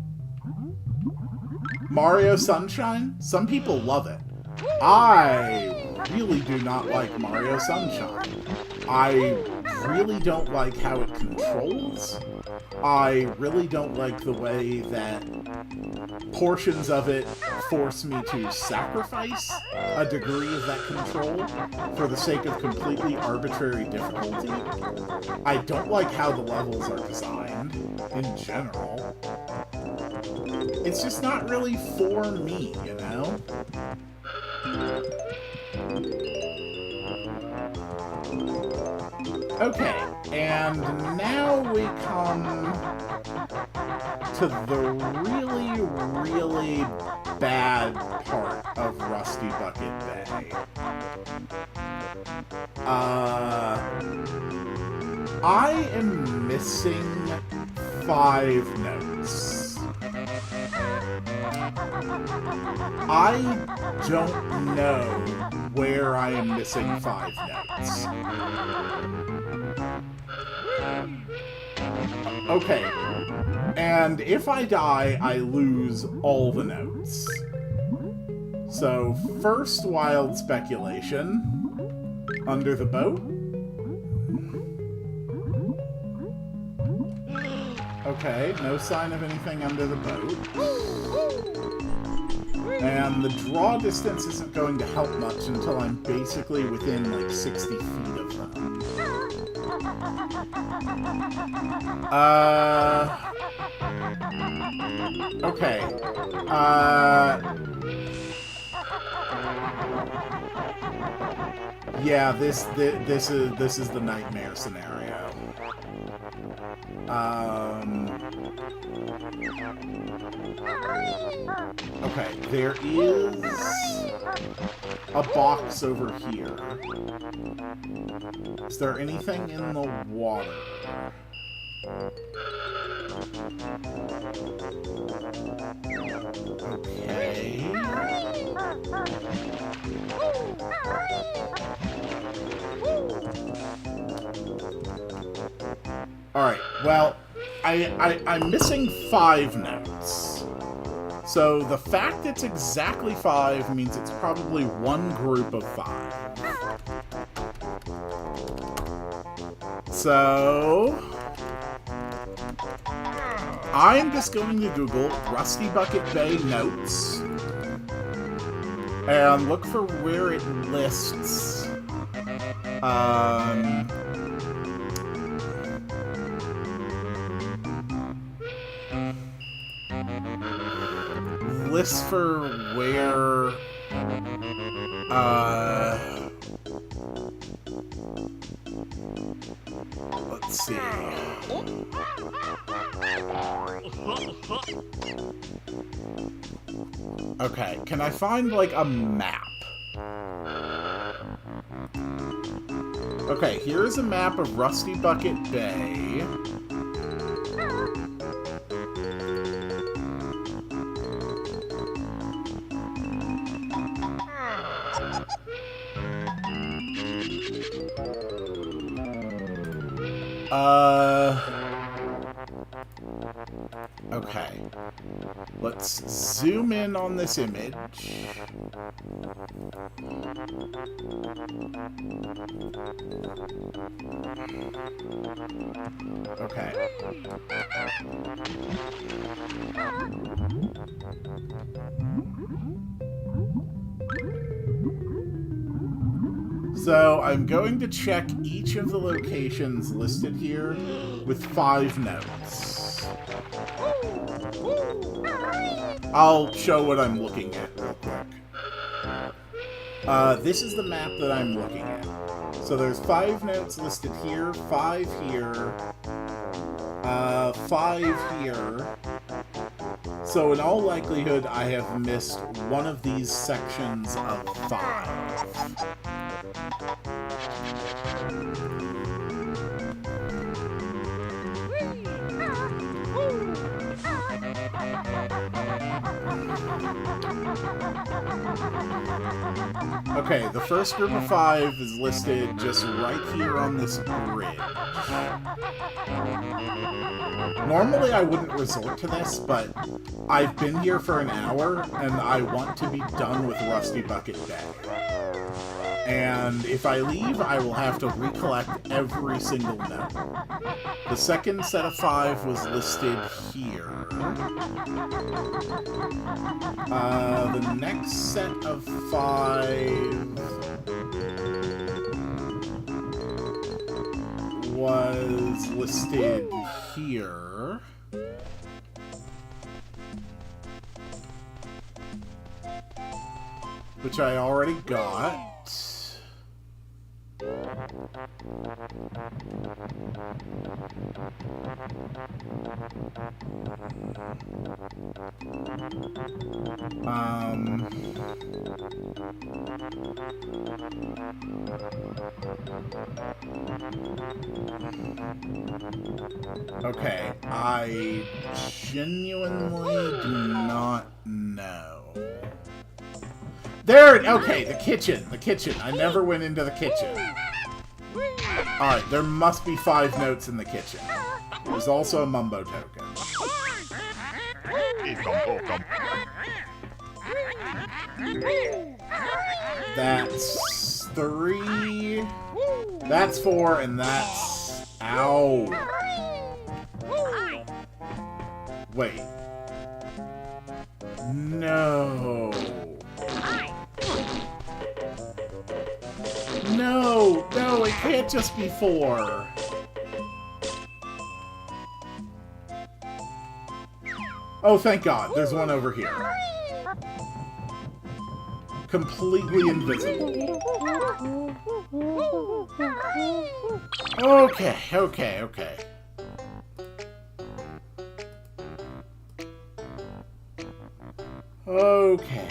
Mario Sunshine? Some people love it. I really do not like Mario Sunshine. I really don't like how it controls. I really don't like the way that portions of it force me to sacrifice a degree of that control for the sake of completely arbitrary difficulty. I don't like how the levels are designed, in general. It's just not really for me, you know? Okay, and now we come to the really, really bad part of Rusty Bucket Bay. I am missing 5 notes. I don't know where I am missing 5 notes. Okay, and if I die, I lose all the notes. So, first wild speculation. Under the boat? Okay, no sign of anything under the boat. And the draw distance isn't going to help much until I'm basically within, like, 60 feet of them. Okay. Yeah, this is the nightmare scenario. Okay, there is a box over here. Is there anything in the water? Okay. Alright, well, I'm missing 5 notes. So the fact it's exactly 5 means it's probably one group of 5. So I'm just going to Google Rusty Bucket Bay notes and look for where it lists lists for where let's see. Okay, can I find, like, a map? Okay, here's a map of Rusty Bucket Bay. Okay. Let's zoom in on this image. Okay. So I'm going to check each of the locations listed here with 5 notes. I'll show what I'm looking at real quick. This is the map that I'm looking at. So there's 5 notes listed here, 5 here, 5 here. So in all likelihood, I have missed one of these sections of 5. Okay, the first group of 5 is listed just right here on this bridge. Normally I wouldn't resort to this, but I've been here for an hour, and I want to be done with Rusty Bucket Bay. And if I leave, I will have to recollect every single note. The second set of 5 was listed here. The next set of 5 was listed here. Which I already got. Okay, I genuinely do not know. There, okay, the kitchen. I never went into the kitchen. Alright, there must be 5 notes in the kitchen. There's also a mumbo token. That's 3. That's 4, and that's... Ow. Wait. No. No, it can't just be 4. Oh, thank God, there's one over here. completely invisible. Okay, okay, okay. Okay.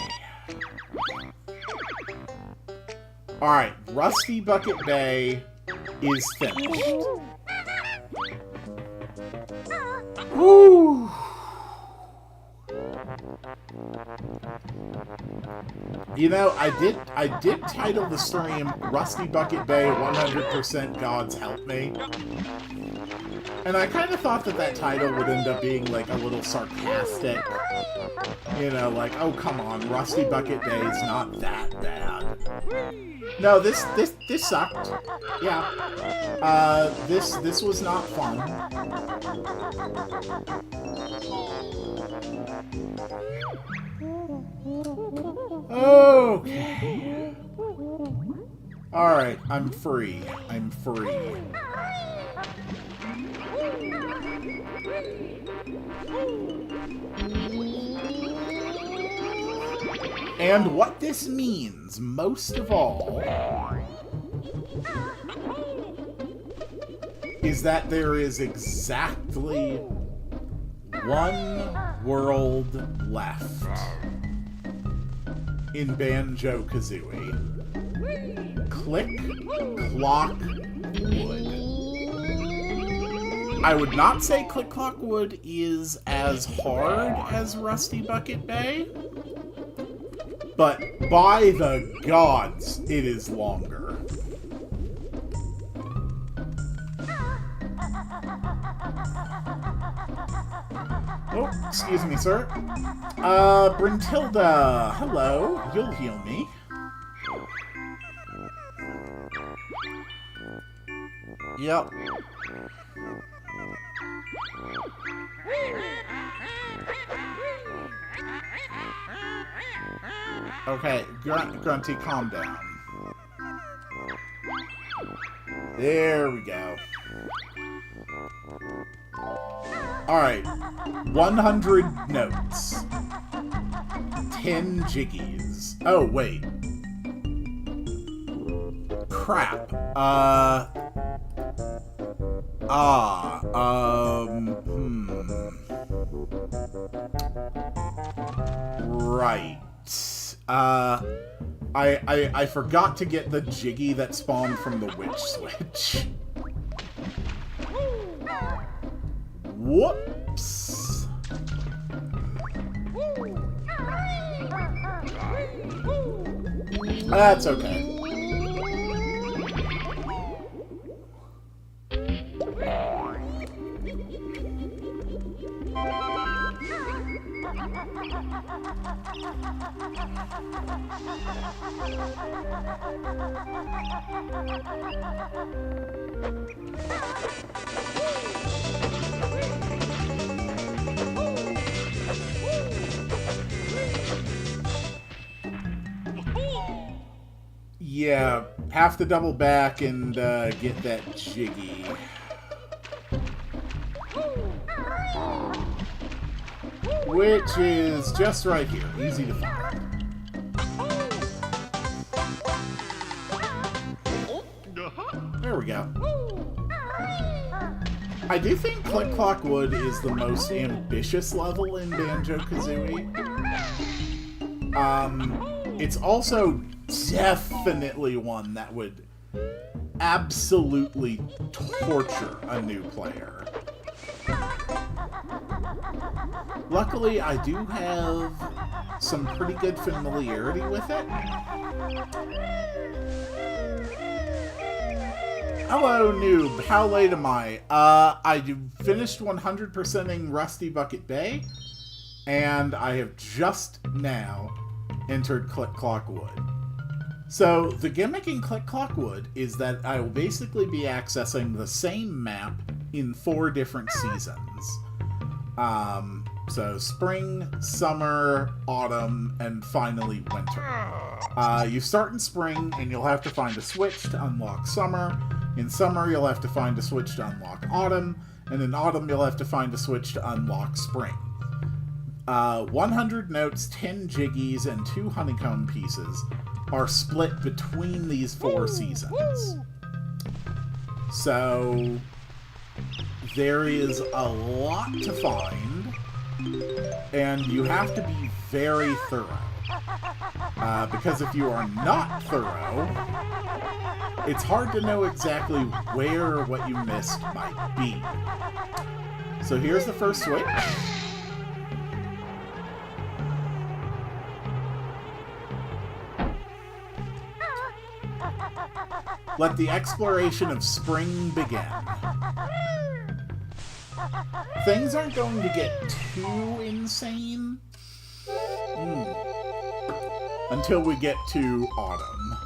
Alright, Rusty Bucket Bay is finished. Woo! You know, I did title the stream Rusty Bucket Bay 100% Gods Help Me. And I kind of thought that that title would end up being, like, a little sarcastic. You know, like, oh, come on, Rusty Bucket Bay is not that bad. No, this sucked. Yeah. This was not fun. Okay. Alright, I'm free. I'm free. And what this means, most of all, is that there is exactly one world left in Banjo-Kazooie. Click, Clock, Wood. I would not say Click, Clock, Wood is as hard as Rusty Bucket Bay, but by the gods, it is longer. Oh, excuse me, sir. Brintilda, hello. You'll heal me. Yep. Okay, Grunty, calm down. There we go. Alright, 100 notes. 10 jiggies. Oh, wait. Crap. Right. I forgot to get the jiggy that spawned from the witch switch. Whoops. That's okay. Yeah, have to double back and get that jiggy. Which is just right here. Easy to find. There we go. I do think Click Clock Wood is the most ambitious level in Banjo-Kazooie. It's also definitely one that would absolutely torture a new player. Luckily, I do have some pretty good familiarity with it. Hello, noob. How late am I? I finished 100%ing Rusty Bucket Bay, and I have just now entered Click Clock Wood. So, the gimmick in Click Clock Wood is that I will basically be accessing the same map in 4 different seasons. So spring, summer, autumn, and finally winter. You start in spring, and you'll have to find a switch to unlock summer. In summer, you'll have to find a switch to unlock autumn. And in autumn, you'll have to find a switch to unlock spring. 100 notes, 10 jiggies, and 2 honeycomb pieces are split between these 4 seasons. So there is a lot to find, and you have to be very thorough. Because if you are not thorough, it's hard to know exactly where what you missed might be. So here's the first switch. Let the exploration of spring begin. Things aren't going to get too insane until we get to autumn.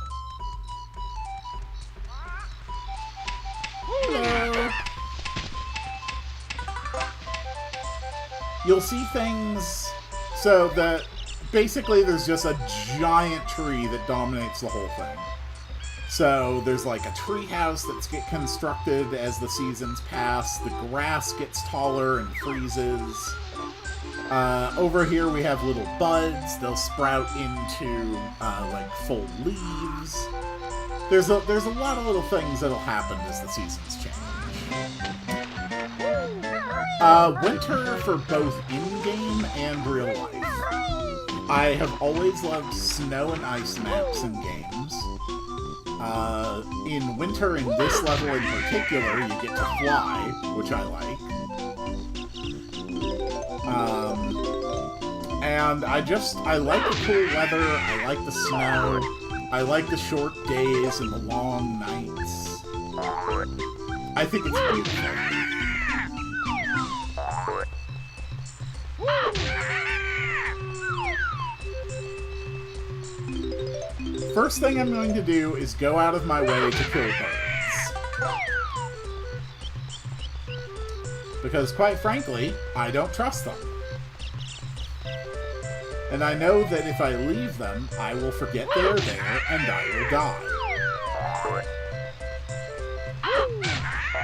Hello. You'll see things. So that basically there's just a giant tree that dominates the whole thing. So there's like a tree house that's get constructed as the seasons pass. The grass gets taller and freezes. Over here we have little buds. They'll sprout into like full leaves. There's a lot of little things that'll happen as the seasons change. Winter for both in-game and real life. I have always loved snow and ice maps in games. In winter, in this level in particular, you get to fly, which I like. And I like the cool weather, I like the snow, I like the short days and the long nights. I think it's beautiful. First thing I'm going to do is go out of my way to kill birds. Because, quite frankly, I don't trust them. And I know that if I leave them, I will forget they're there and I will die.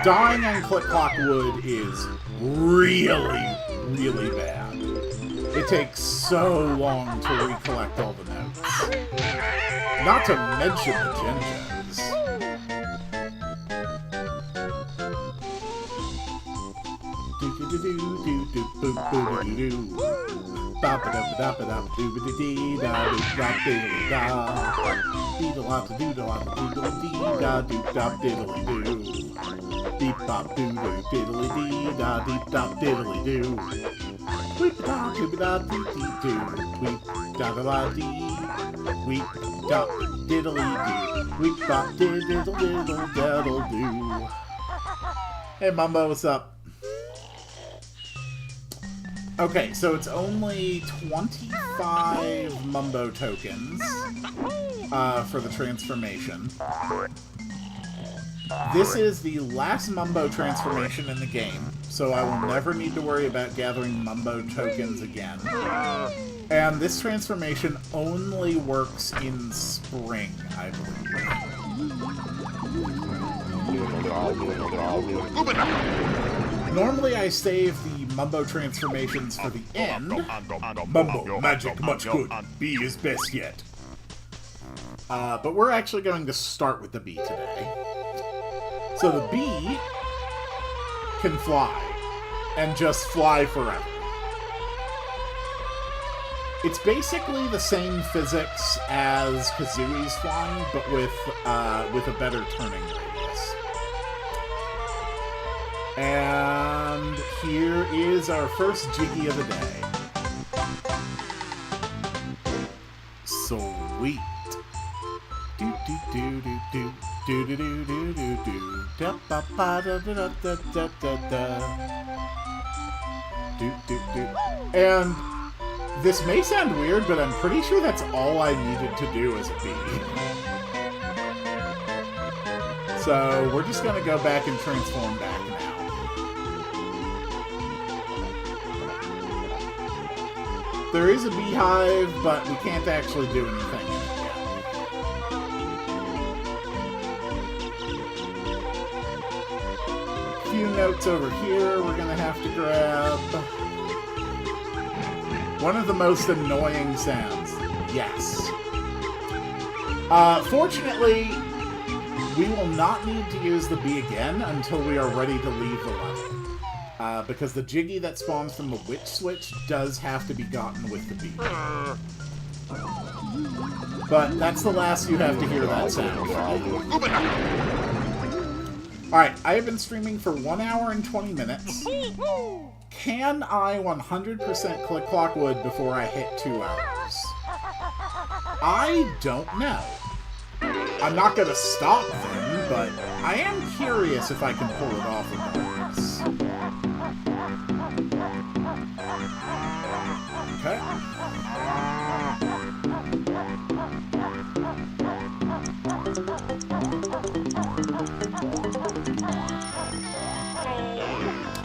Dying on Click Clock Wood is really, really bad. It takes so long to recollect all the notes. Not to mention the Genjos. Hey Mumbo, what's up? Okay, so it's only 25 Mumbo tokens for the transformation. This is the last Mumbo transformation in the game, so I will never need to worry about gathering Mumbo tokens again. And this transformation only works in spring, I believe. Normally I save the Mumbo transformations for the end. Mumbo, magic, much good. B is best yet. But we're actually going to start with the bee today. So the bee can fly, and just fly forever. It's basically the same physics as Kazooie's flying, but with a better turning radius. And here is our first Jiggy of the day. Sweet. Do do do do do. Do do do do do do da ba ba da da da da da da. Do do do. And this may sound weird, but I'm pretty sure that's all I needed to do as a bee. So we're just gonna go back and transform back now. There is a beehive, but we can't actually do anything in it yet. Few notes over here we're gonna have to grab. One of the most annoying sounds. Yes. Fortunately, we will not need to use the bee again until we are ready to leave the level. Because the Jiggy that spawns from the witch switch does have to be gotten with the bee. But that's the last you have to hear that sound. Alright, I have been streaming for 1 hour and 20 minutes. Can I 100% click clock wood before I hit 2 hours? I don't know. I'm not going to stop them, but I am curious if I can pull it off regardless. Okay.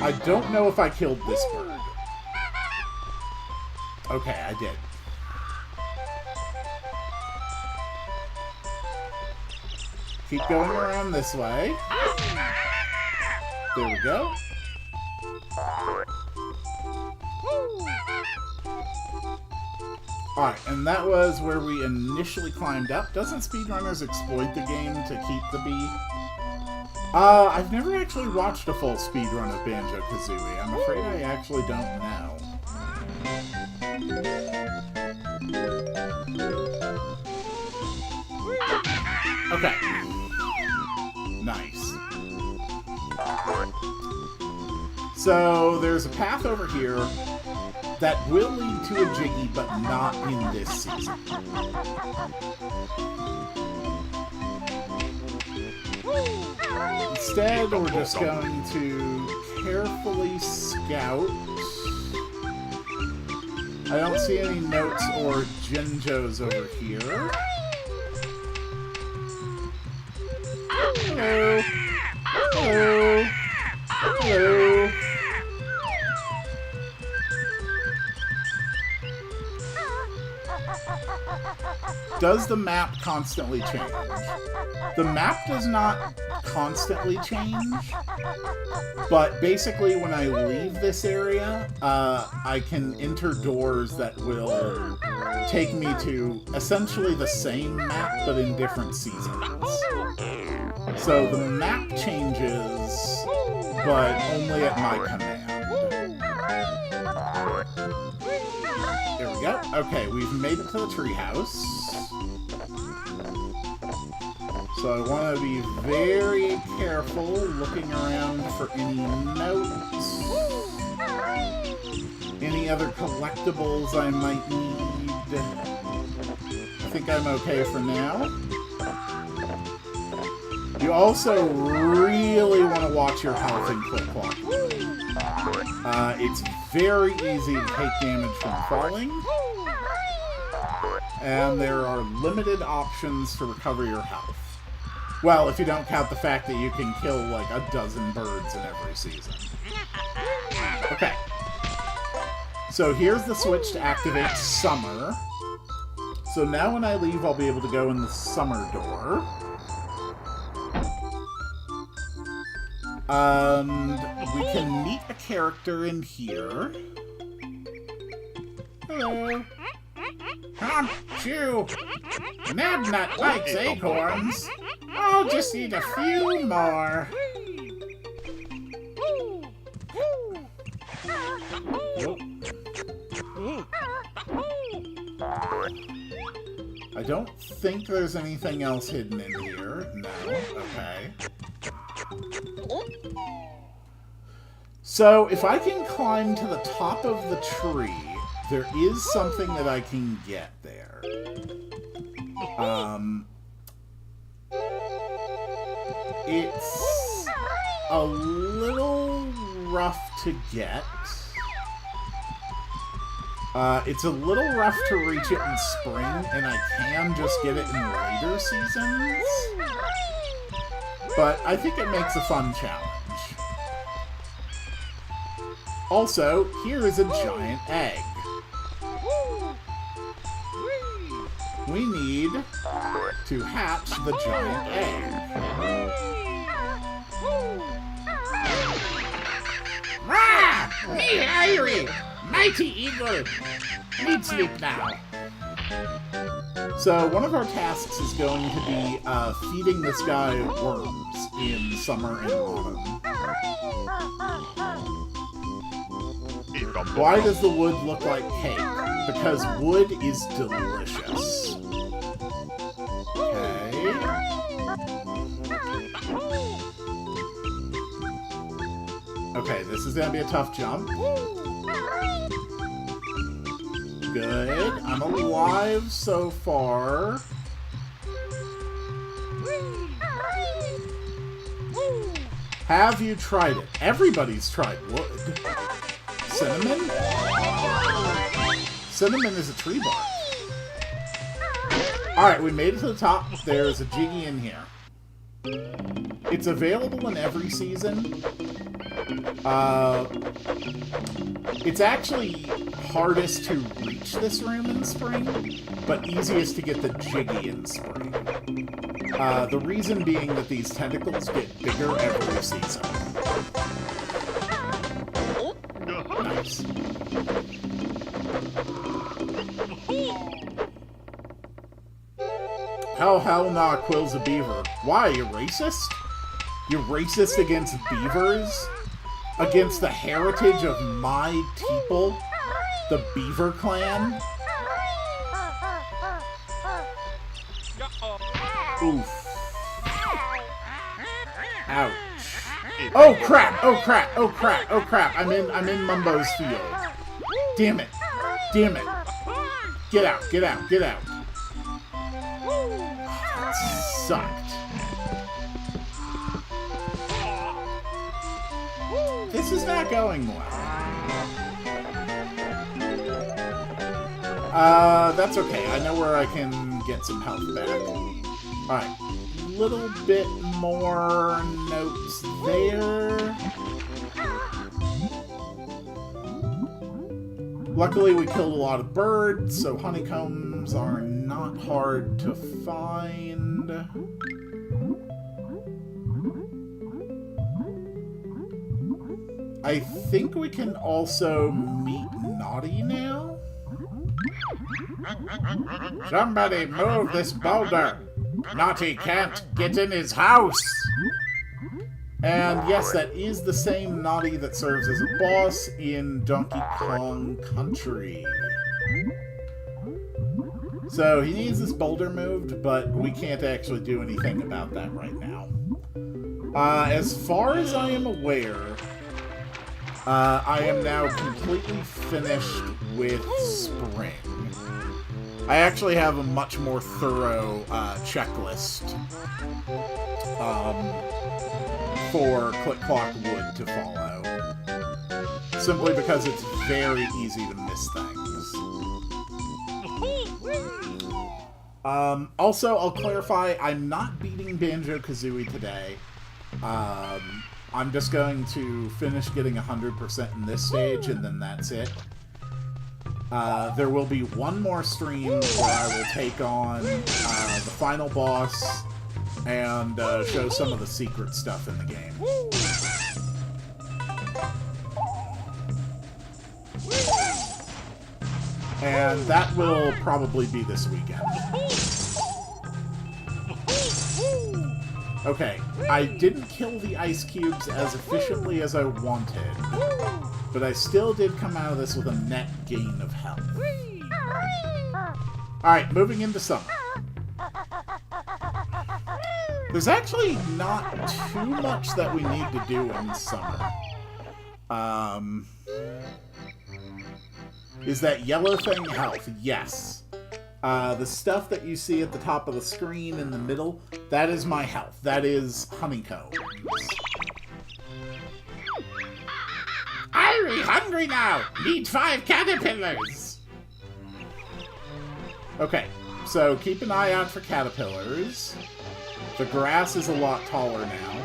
I don't know if I killed this bird. Okay, I did. Keep going around this way. There we go. Alright, and that was where we initially climbed up. Doesn't speedrunners exploit the game to keep the bee? I've never actually watched a full speedrun of Banjo-Kazooie. I'm afraid I actually don't know. Okay. Nice. So, there's a path over here that will lead to a Jiggy, but not in this season. Instead, we're just going to carefully scout. I don't see any notes or Jinjos over here. Hello. Hello. Hello. Does the map constantly change? The map does not constantly change, but basically when I leave this area, I can enter doors that will take me to essentially the same map, but in different seasons. So the map changes, but only at my command. There we go. Okay, we've made it to the treehouse. So I want to be very careful looking around for any notes, any other collectibles I might need. I think I'm okay for now. You also really want to watch your health in click clock. It's very easy to take damage from falling, and there are limited options to recover your health. Well, if you don't count the fact that you can kill like a dozen birds in every season. Okay. So here's the switch to activate summer. So now when I leave, I'll be able to go in the summer door. We can meet a character in here. Hello. Chew! Nabnut likes acorns. I'll just eat a few more. I don't think there's anything else hidden in here. No. Okay. So, if I can climb to the top of the tree, there is something that I can get there. It's a little rough to get. It's a little rough to reach it in spring, and I can just get it in later seasons. But I think it makes a fun challenge. Also, here is a giant egg. We need to hatch the giant egg. Rah! Me hungry! Mighty eagle! Need sleep now. So one of our tasks is going to be feeding this guy worms in summer and autumn. Why does the wood look like cake? Because wood is delicious. Okay. Okay, this is gonna be a tough jump. Good. I'm alive so far. Have you tried it? Everybody's tried wood. Cinnamon? Cinnamon is a tree bark. Alright, we made it to the top. There's a Jiggy in here. It's available in every season. It's actually hardest to reach this room in spring, but easiest to get the Jiggy in spring. The reason being that these tentacles get bigger every season. Nice. Hell nah, Quill's a beaver. Why, you racist? You're racist against beavers? Against the heritage of my people? The Beaver Clan? Oof. Ouch. Oh crap! Oh crap! Oh crap! Oh crap! I'm in Mumbo's field. Damn it! Damn it! Get out! Get out! Get out! That sucked. This is not going well. That's okay. I know where I can get some health back. Alright. Little bit more notes there. Luckily, we killed a lot of birds, so honeycombs are not hard to find. I think we can also meet Naughty now. Somebody move this boulder! Naughty can't get in his house! And yes, that is the same Naughty that serves as a boss in Donkey Kong Country. So he needs this boulder moved, but we can't actually do anything about that right now. As far as I am aware, I am now completely finished with Spring. I actually have a much more thorough checklist for Click Clock Wood to follow. Simply because it's very easy to miss things. Also, I'll clarify, I'm not beating Banjo-Kazooie today. I'm just going to finish getting 100% in this stage, and then that's it. There will be one more stream where I will take on the final boss and show some of the secret stuff in the game. And that will probably be this weekend. Okay, I didn't kill the ice cubes as efficiently as I wanted, but I still did come out of this with a net gain of health. Alright, moving into summer. There's actually not too much that we need to do in summer. Is that yellow thing health? Yes. The stuff that you see at the top of the screen in the middle, that is my health. That is honeycombs. I'm hungry now! Need 5 caterpillars! Okay, so keep an eye out for caterpillars. The grass is a lot taller now.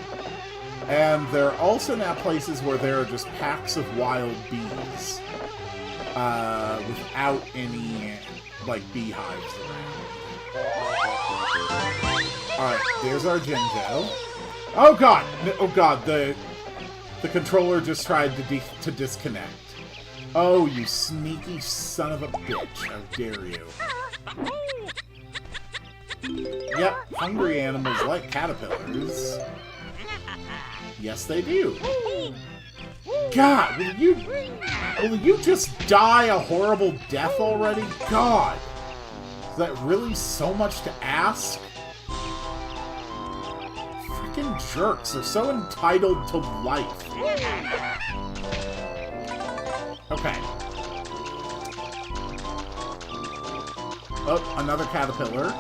And there are also now places where there are just packs of wild bees. Without any, like, beehives around. Alright, there's our Jinjo. Oh god! Oh god, the controller just tried to disconnect. Oh, you sneaky son of a bitch. How dare you. Yep, hungry animals like caterpillars. Yes, they do. God, will you just die a horrible death already? God! Is that really so much to ask? Freaking jerks, they're so entitled to life. Okay. Oh, another caterpillar.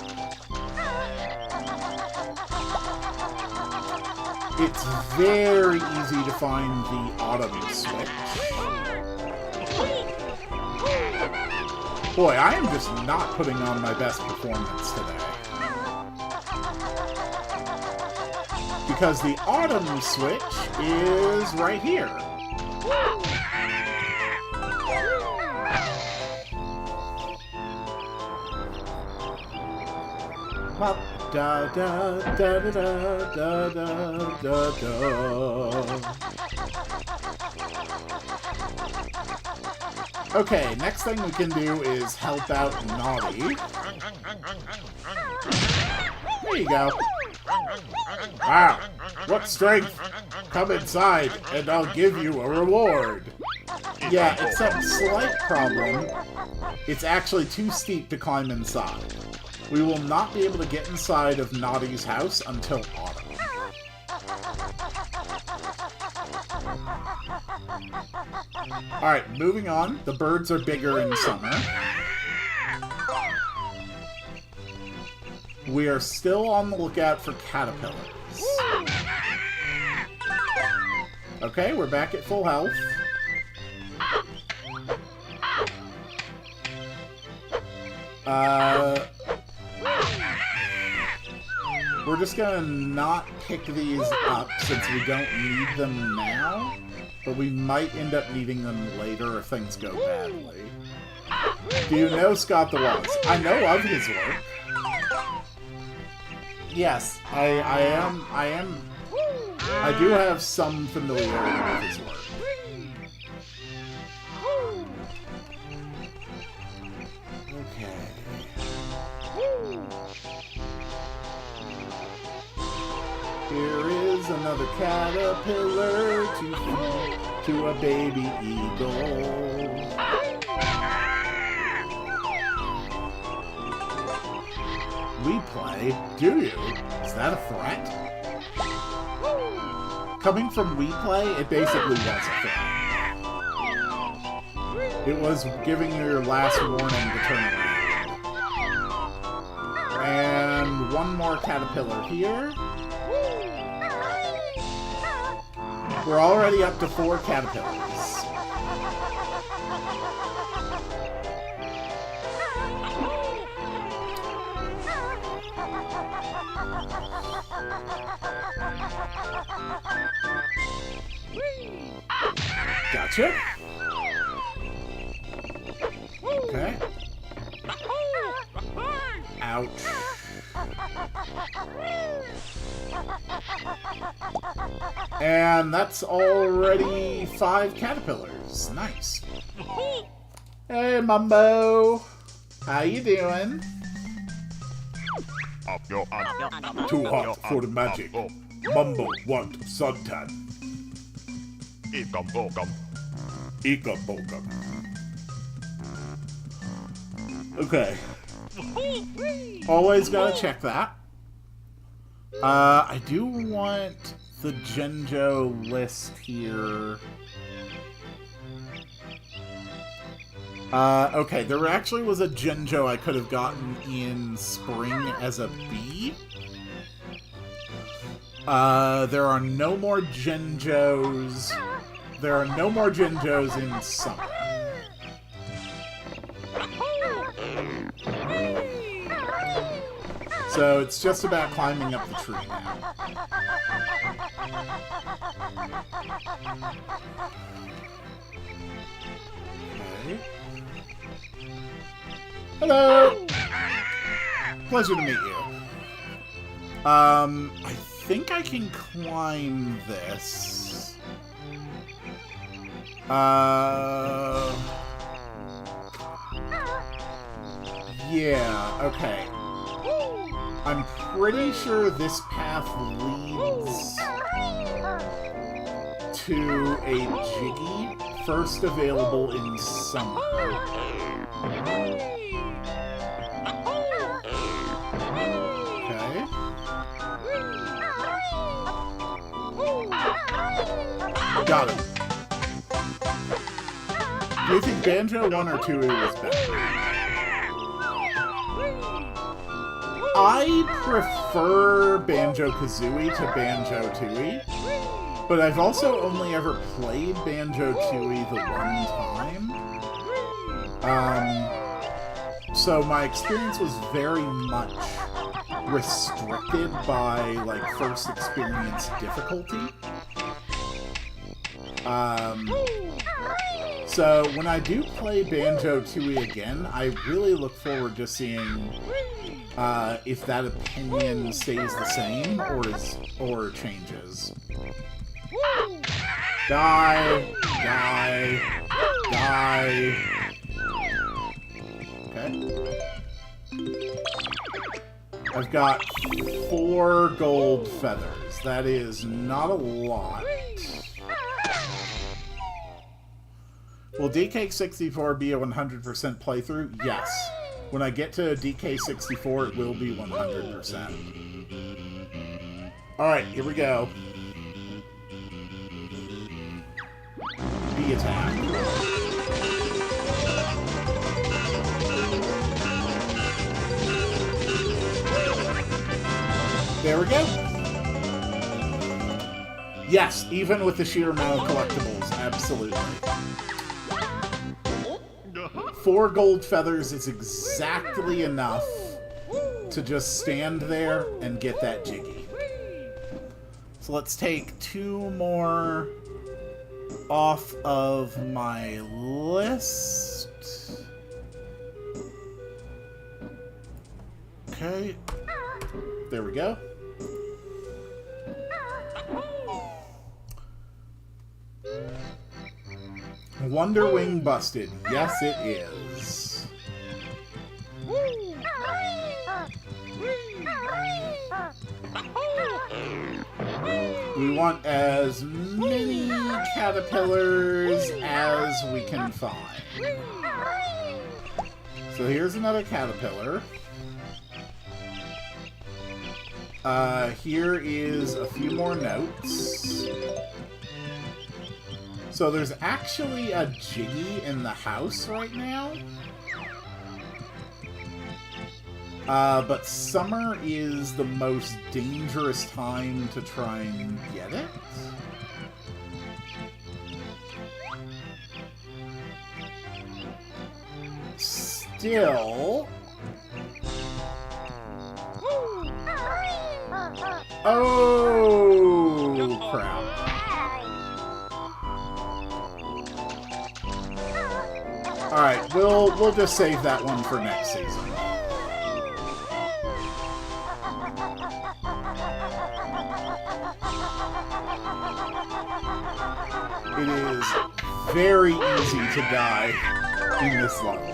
It's very easy to find the autumn switch. Boy, I am just not putting on my best performance today. Because the autumn switch is right here. Pop, da da da da da da da da. Okay, next thing we can do is help out Naughty. There you go. Wow, what strength! Come inside, and I'll give you a reward. Yeah, except slight problem. It's actually too steep to climb inside. We will not be able to get inside of Naughty's house until autumn. Alright, moving on. The birds are bigger in summer. We are still on the lookout for caterpillars. Okay, we're back at full health. We're just gonna not pick these up since we don't need them now, but we might end up needing them later if things go badly. Do you know Scott the Woz? I know of his work. Yes, I do have some familiarity with his work. Okay. Here is another caterpillar to a baby eagle. We play? Do you? Is that a threat? Coming from We Play, it basically was a threat. It was giving you your last warning to turn around. And one more caterpillar here. We're already up to 4 caterpillars. Gotcha. Okay. Ouch. And that's already 5 caterpillars. Nice. Hey, Mumbo. How you doing? Too hot for the magic. Mumbo want suntan. Eekam-bokum. Okay. Always gotta check that. I do want the Genjo list here. Okay, there actually was a Genjo I could have gotten in spring as a bee. There are no more Genjos. There are no more Genjos in summer. So it's just about climbing up the tree now. Okay. Hello! Pleasure to meet you. I think I can climb this. Yeah, okay. I'm pretty sure this path leads to a Jiggy, first available in summer. Okay. Got it. Do you think Banjo 1 or 2 was better? I prefer Banjo-Kazooie to Banjo-Tooie, but I've also only ever played Banjo-Tooie the one time. So my experience was very much restricted by, like, first experience difficulty. So when I do play Banjo-Tooie again, I really look forward to seeing if that opinion stays the same or changes. Die, die, die. Okay. I've got 4 gold feathers. That is not a lot. Will DK64 be a 100% playthrough? Yes. When I get to DK64, it will be 100%. Alright, here we go. B attack. There we go. Yes, even with the sheer amount of collectibles, absolutely. 4 gold feathers is exactly enough to just stand there and get that Jiggy. So let's take 2 more off of my list. Okay. There we go. Wonder Wing busted. Yes, it is. We want as many caterpillars as we can find. So here's another caterpillar. Here is a few more notes. So there's actually a Jiggy in the house right now. But summer is the most dangerous time to try and get it. Still... Oh, crap. Alright, we'll just save that one for next season. It is very easy to die in this level.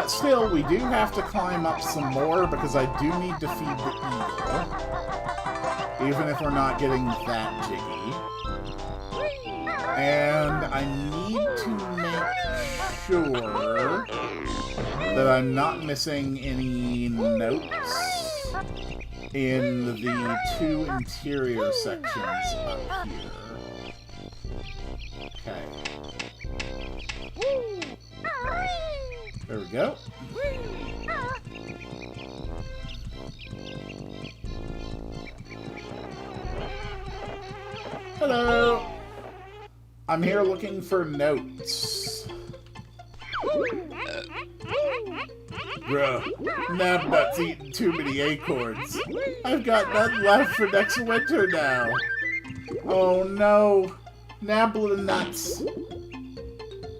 Still, we do have to climb up some more because I do need to feed the eagle. Even if we're not getting that Jiggy. And I need to make sure that I'm not missing any notes in the 2 interior sections up here. Okay. There we go. Hello! I'm here looking for notes. Bruh, Nabnut's eaten too many acorns. I've got none left for next winter now. Oh no, Nabnuts.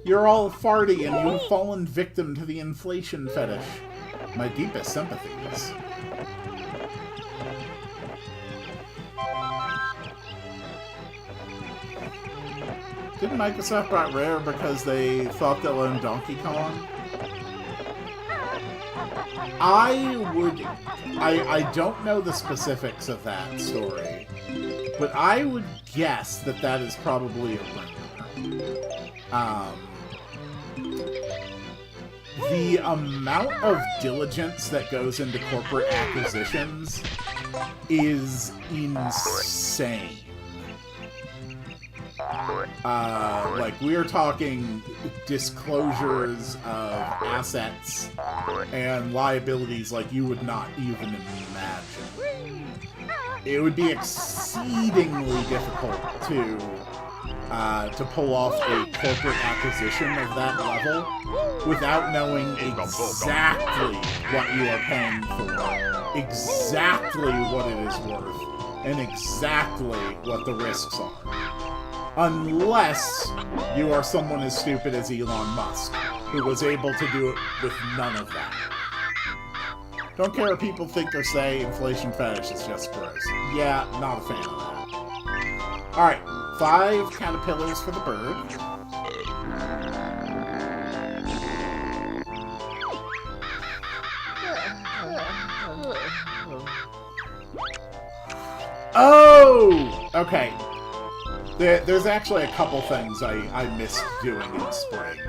You're all farty and you've fallen victim to the inflation fetish. My deepest sympathies. Didn't Microsoft buy Rare because they thought they'll own Donkey Kong? I don't know the specifics of that story, but I would guess that that is probably a rumor. The amount of diligence that goes into corporate acquisitions is insane. Like, we're talking disclosures of assets and liabilities like you would not even imagine. It would be exceedingly difficult to pull off a corporate acquisition of that level without knowing exactly what you are paying for, exactly what it is worth, and exactly what the risks are. Unless you are someone as stupid as Elon Musk, who was able to do it with none of that. Don't care what people think or say, inflation fetish is just gross. Yeah, not a fan of that. Alright, 5 caterpillars for the bird. Oh! Okay. There's actually a couple things I missed doing in spring.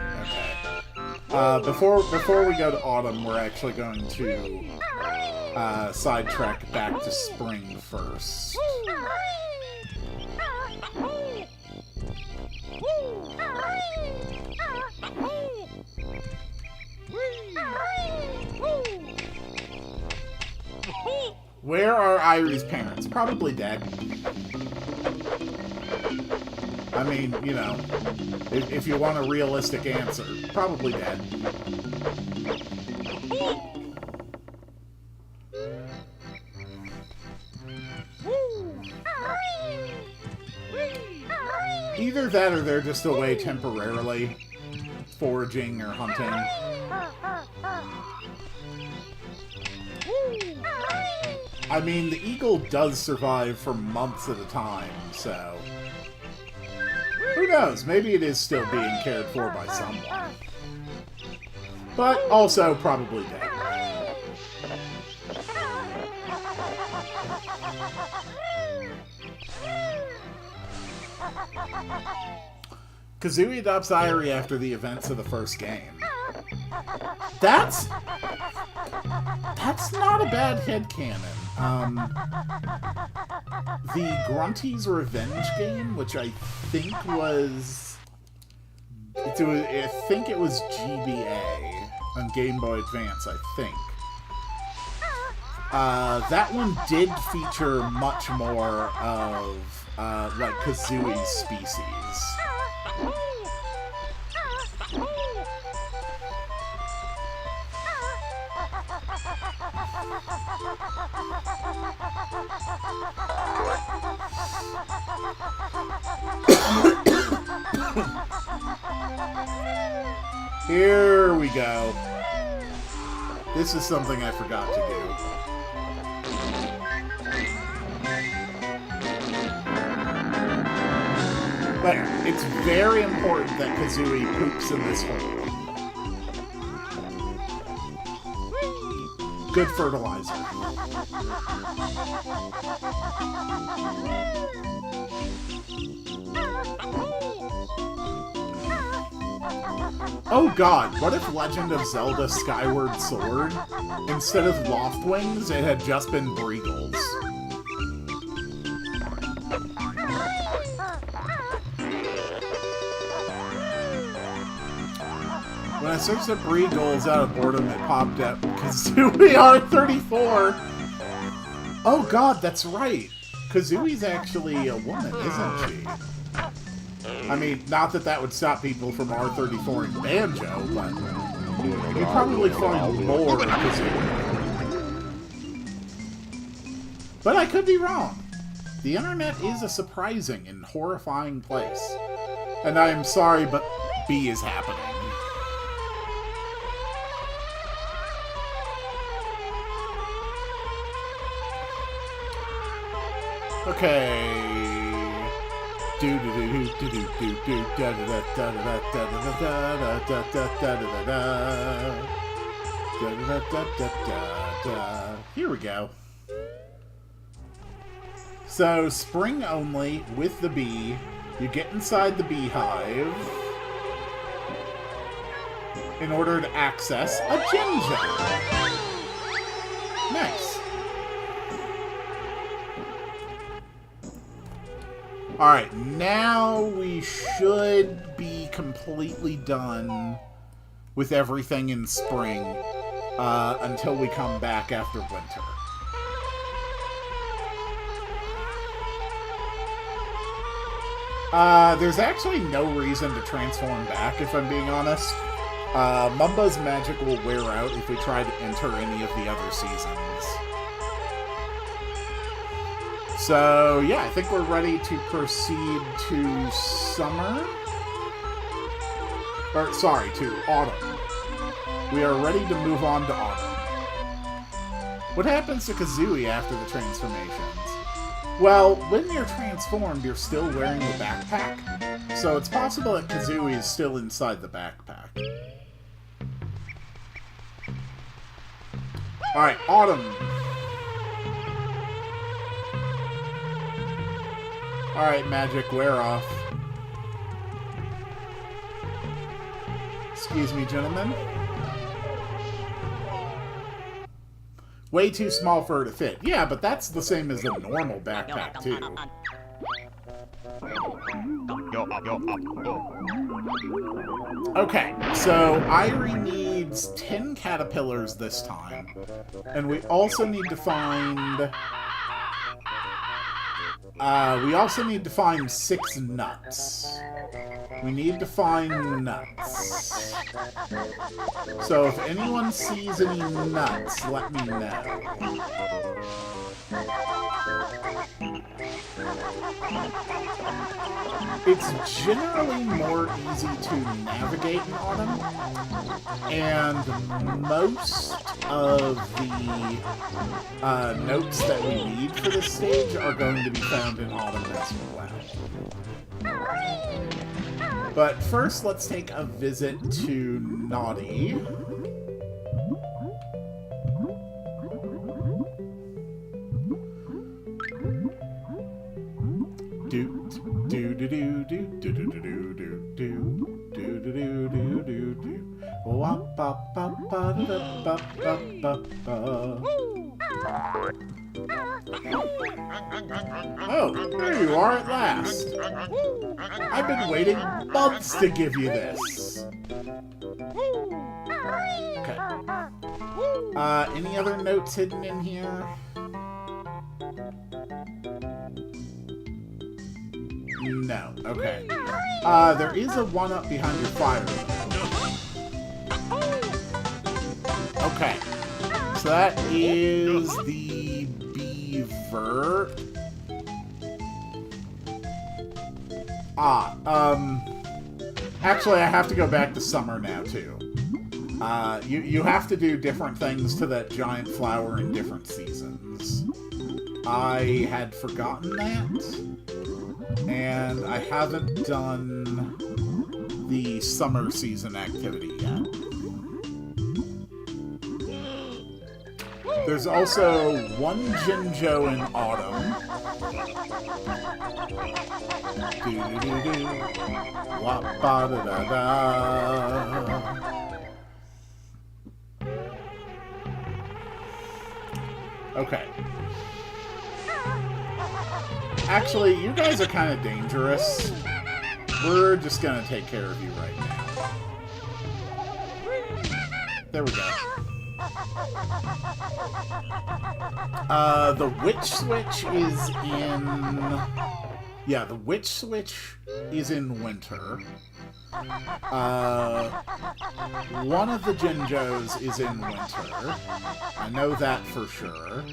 Okay. Before we go to autumn, we're actually going to sidetrack back to spring first. Where are Irie's parents? Probably dead. I mean, you know, if you want a realistic answer, probably dead. Either that or they're just away temporarily, foraging or hunting. I mean, the eagle does survive for months at a time, so... who knows? Maybe it is still being cared for by someone. But also probably dead. Kazooie adopts Irie after the events of the first game. That's not a bad headcanon. The Grunty's Revenge game, which I think was... I think it was GBA on Game Boy Advance, I think. That one did feature much more of, like, Kazooie's species. Here we go. This is something I forgot to do. But it's very important that Kazooie poops in this hole. Good fertilizer. Oh god, what if Legend of Zelda Skyward Sword, instead of Loftwings, it had just been Breegles? When I searched up Breegles out of boredom, it popped up Kazooie R34! Oh god, that's right! Kazooie's actually a woman, isn't she? I mean, not that that would stop people from R34 and Banjo, but you'd probably find more in Kazooie. But I could be wrong. The internet is a surprising and horrifying place. And I am sorry, but B is happening. Okay. Do do do do do do do da da da da da da da da da da da da. Here we go. So, spring only with the bee. You get inside the beehive in order to access a Jinjo. Nice. Alright, now we should be completely done with everything in spring until we come back after winter. There's actually no reason to transform back, if I'm being honest. Mumba's magic will wear out if we try to enter any of the other seasons. So, yeah, I think we're ready to proceed to summer. Or, sorry, to autumn. We are ready to move on to autumn. What happens to Kazooie after the transformations? Well, when you're transformed, you're still wearing the backpack, so it's possible that Kazooie is still inside the backpack. Alright, autumn. Alright, magic, wear off. Excuse me, gentlemen. Way too small for her to fit. Yeah, but that's the same as a normal backpack, too. Okay, so Irie needs 10 caterpillars this time. And we also need to find... we also need to find 6 nuts. We need to find nuts. So if anyone sees any nuts, let me know. It's generally more easy to navigate in autumn, and most of the notes that we need for this stage are going to be found in autumn as well. But first, let's take a visit to Naughty. Oh, there you are at last. I've been waiting months to give you this. Okay. Any other notes hidden in here? No. Okay. There is a one-up behind your fire. Okay. So that is the beaver. Actually, I have to go back to summer now, too. You have to do different things to that giant flower in different seasons. I had forgotten that, and I haven't done the summer season activity yet. There's also one Jinjo in autumn. Do-do-do-do. Wop-ba-da-da-da. Okay. Actually, you guys are kind of dangerous. We're just gonna take care of you right now. There we go. The Witch Switch is in... Yeah, the Witch Switch is in winter. One of the Jinjos is in winter. I know that for sure.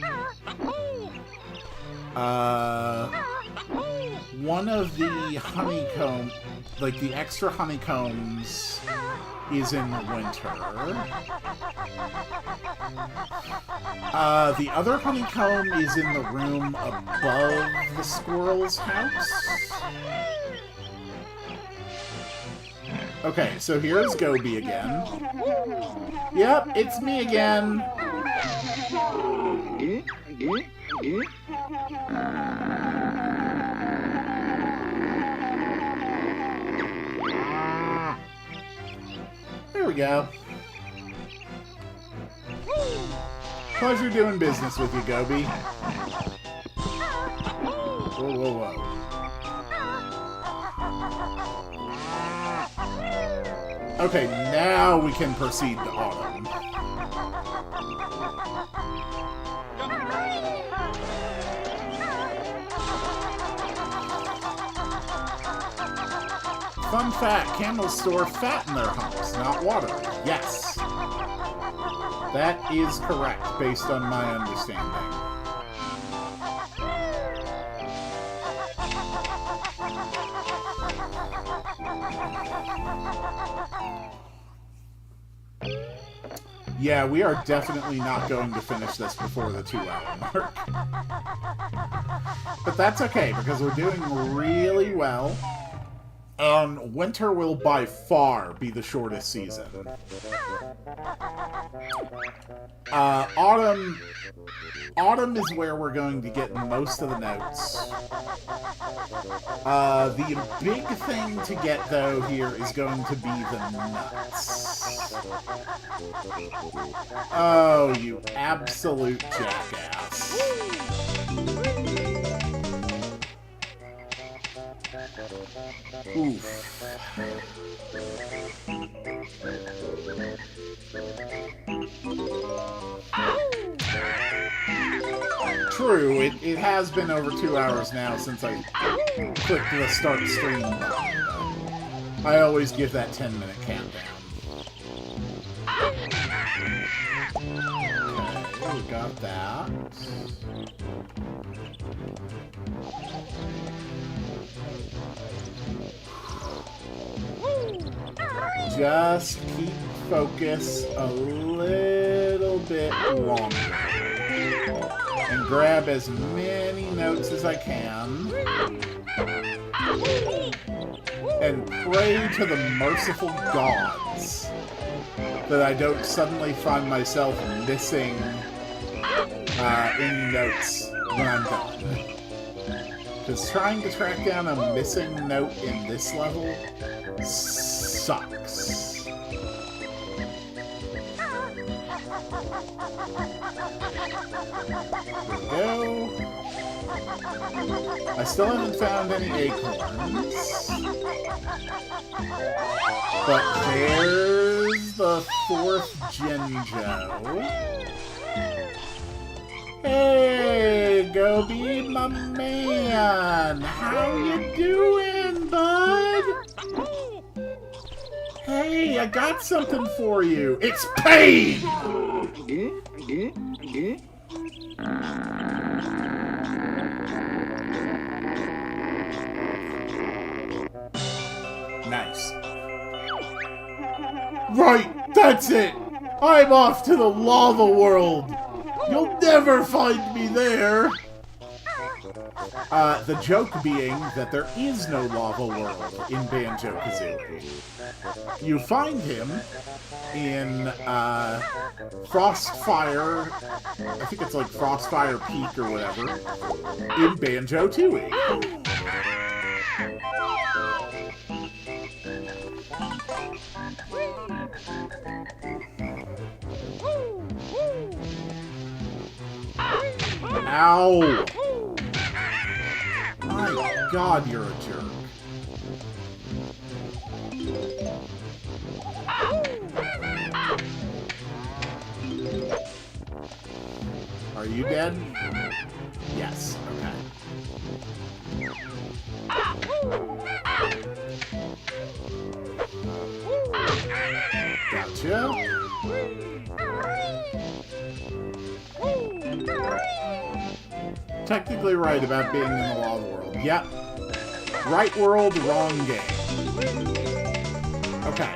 One of the honeycomb... Like, the extra honeycombs is in winter. The other honeycomb is in the room above the squirrel's house. Okay, so here's Gobi again. Yep, it's me again. There we go. Pleasure doing business with you, Gobi. Whoa, whoa, whoa. Okay, now we can proceed to Autumn. Fun fact, camels store fat in their humps, not water. Yes. That is correct, based on my understanding. Yeah, we are definitely not going to finish this before the 2-hour mark. But that's okay, because we're doing really well. And winter will by far be the shortest season. Autumn is where we're going to get most of the notes. The big thing to get, though, here is going to be the nuts. Oh, you absolute jackass. Oof. True, it has been over 2 hours now since I clicked the start stream button. I always give that 10-minute countdown. Okay, we got that. Just keep focus a little bit longer. And grab as many notes as I can. And pray to the merciful gods that I don't suddenly find myself missing any notes when I'm done. Because trying to track down a missing note in this level sucks. There we go. I still haven't found any acorns. But there's the 4th Genjo. Hey, Gobi, my man! How you doing, bud? Hey, I got something for you. It's pain! Nice. Right, that's it! I'm off to the lava world! You'll never find me there! The joke being that there is no lava world in Banjo-Kazooie. You find him in, Frostfire, I think it's like Frostfire Peak or whatever, in Banjo-Tooie. Ow! My God, you're a jerk. Are you dead? Yes, okay. Gotcha. Technically right about being in the lava world. Yep. Right world, wrong game. Okay.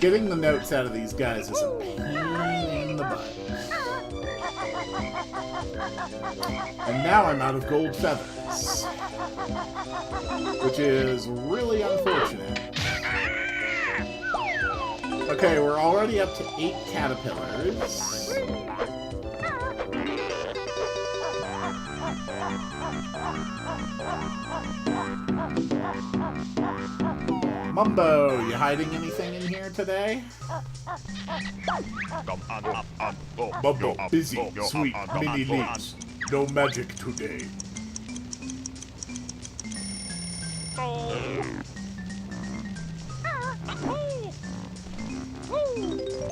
Getting the notes out of these guys is a pain in the butt. And now I'm out of gold feathers. Which is really unfortunate. Okay, we're already up to 8 caterpillars. Mumbo, you hiding anything in here today? Mumbo, busy, sweet, mini leaves. No magic today.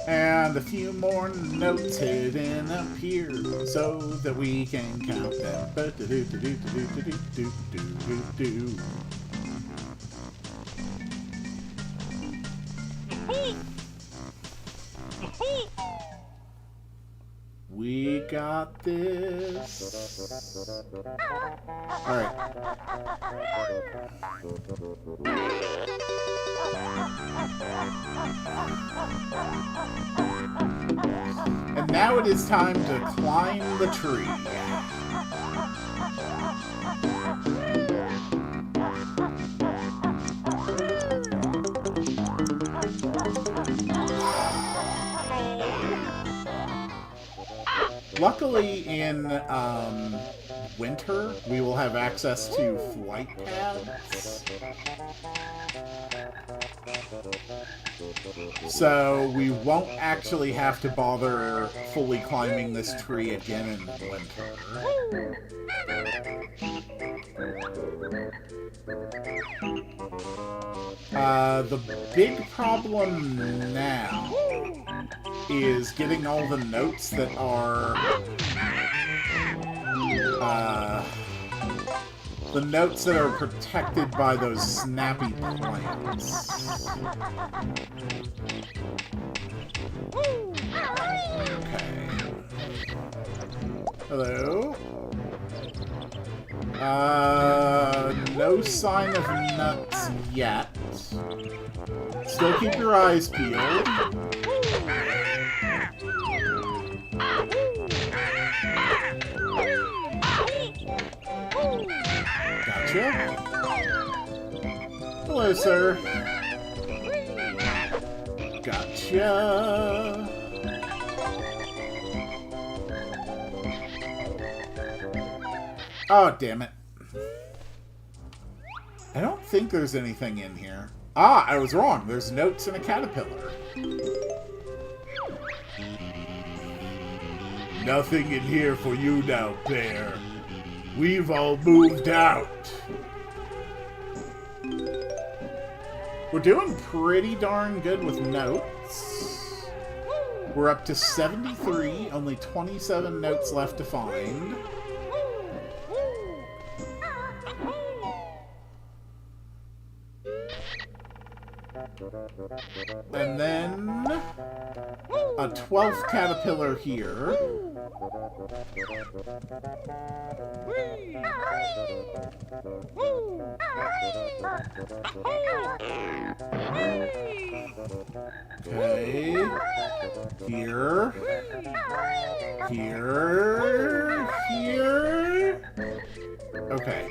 And a few more notes hidden up here so that we can count them. We got this. Alright. And now it is time to climb the tree. Luckily, in winter, we will have access to flight paths. So we won't actually have to bother fully climbing this tree again in winter. The big problem now is getting all the notes that are the notes that are protected by those snappy plants. Okay. Hello? No sign of nuts yet. Still keep your eyes peeled. Gotcha. Hello, sir. Gotcha. Oh, damn it. I don't think there's anything in here. Ah, I was wrong. There's notes in a caterpillar. Nothing in here for you now, bear. We've all moved out. We're doing pretty darn good with notes. We're up to 73, only 27 notes left to find. And then a 12th caterpillar here. Okay. Here. Here. Here. Okay.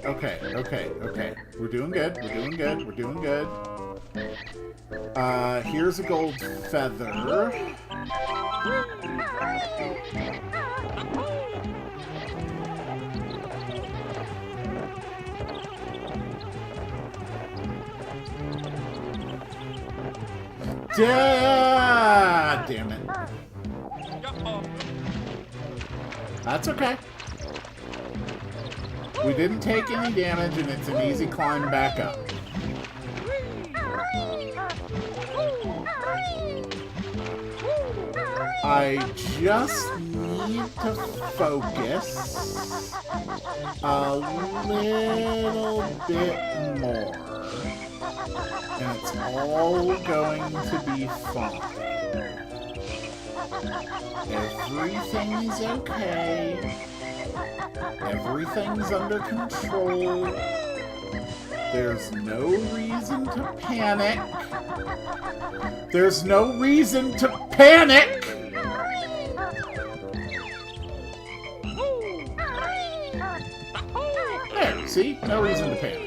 Okay. Okay. Okay. We're doing good. We're doing good. We're doing good. Here's a gold feather. Damn it. That's okay. We didn't take any damage, and it's an easy climb back up. I just need to focus a little bit more. And it's all going to be fine. Everything's okay. Everything's under control. There's no reason to panic. There's no reason to panic! There, see? No reason to panic.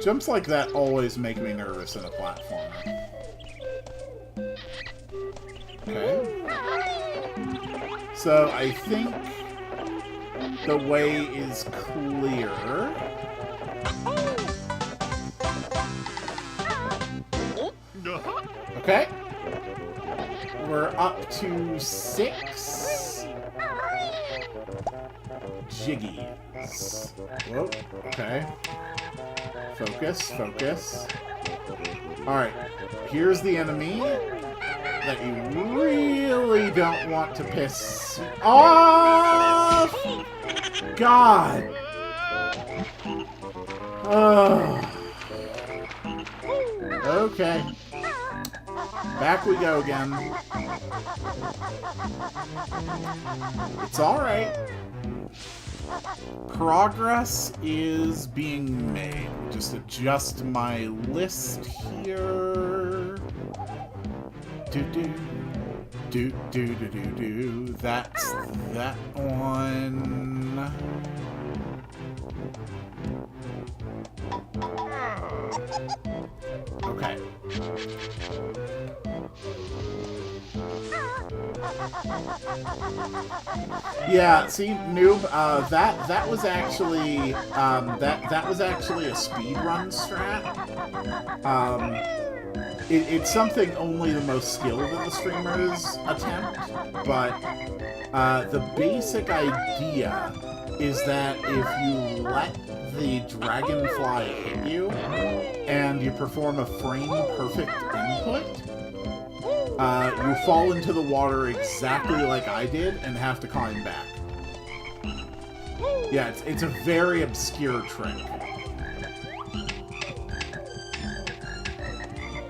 Jumps like that always make me nervous in a platformer. Okay. So, I think the way is clear. Okay. We're up to 6 jiggies. Whoa, okay. Focus, focus. Alright, here's the enemy that you really don't want to piss off! God! Oh. Okay. Back we go again. It's alright. Progress is being made. Just adjust my list here. Do. That's that one. Okay. Yeah, see, noob, that was actually that was actually a speedrun strat. It's something only the most skilled of the streamers attempt, but the basic idea is that if you let the dragonfly hit you and you perform a frame-perfect input, you fall into the water exactly like I did and have to climb back. Yeah, it's a very obscure trick.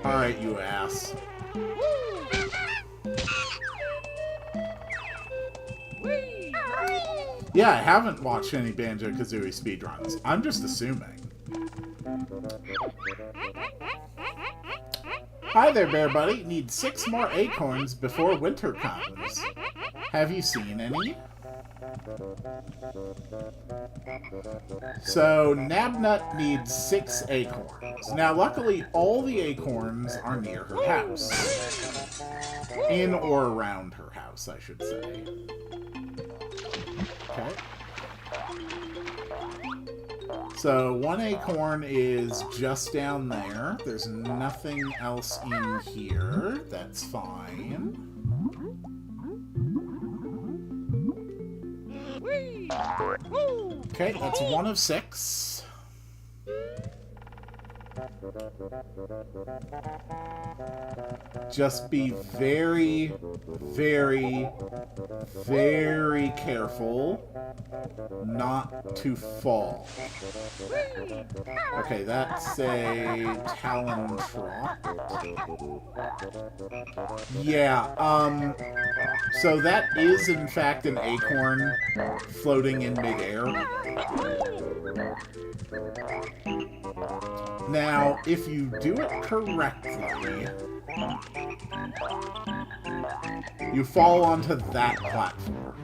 Alright, you ass. Yeah, I haven't watched any Banjo-Kazooie speedruns. I'm just assuming. Hi there, Bear Buddy. Need 6 more acorns before winter comes. Have you seen any? So, Nabnut needs 6 acorns. Now, luckily, all the acorns are near her house. In or around her house, I should say. Okay. So, 1 acorn is just down there. There's nothing else in here. That's fine. Okay, that's 1 of 6. Just be very, very, very careful not to fall. Okay, that's a Talon Trot. Yeah, so that is in fact an acorn floating in midair. Now, if you do it correctly, you fall onto that platform.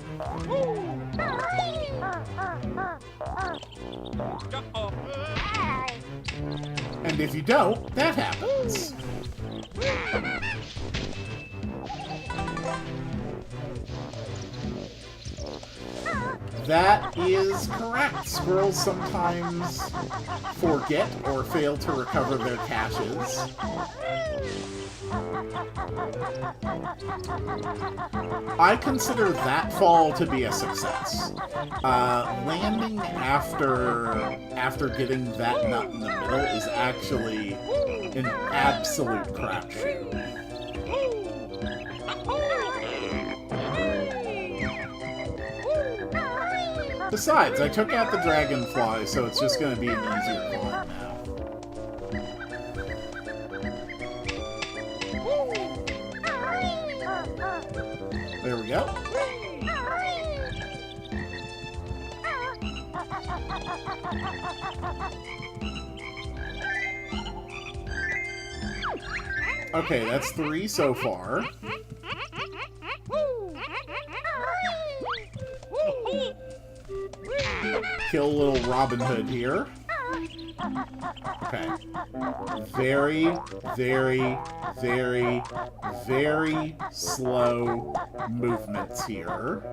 And if you don't, that happens. That is correct. Squirrels sometimes forget or fail to recover their caches. I consider that fall to be a success. Landing after getting that nut in the middle is actually an absolute crapshoot. Besides, I took out the dragonfly, so it's just going to be an easier climb now. There we go. Okay, that's 3 so far. Kill little Robin Hood here. Okay. Very, very, very, very slow movements here.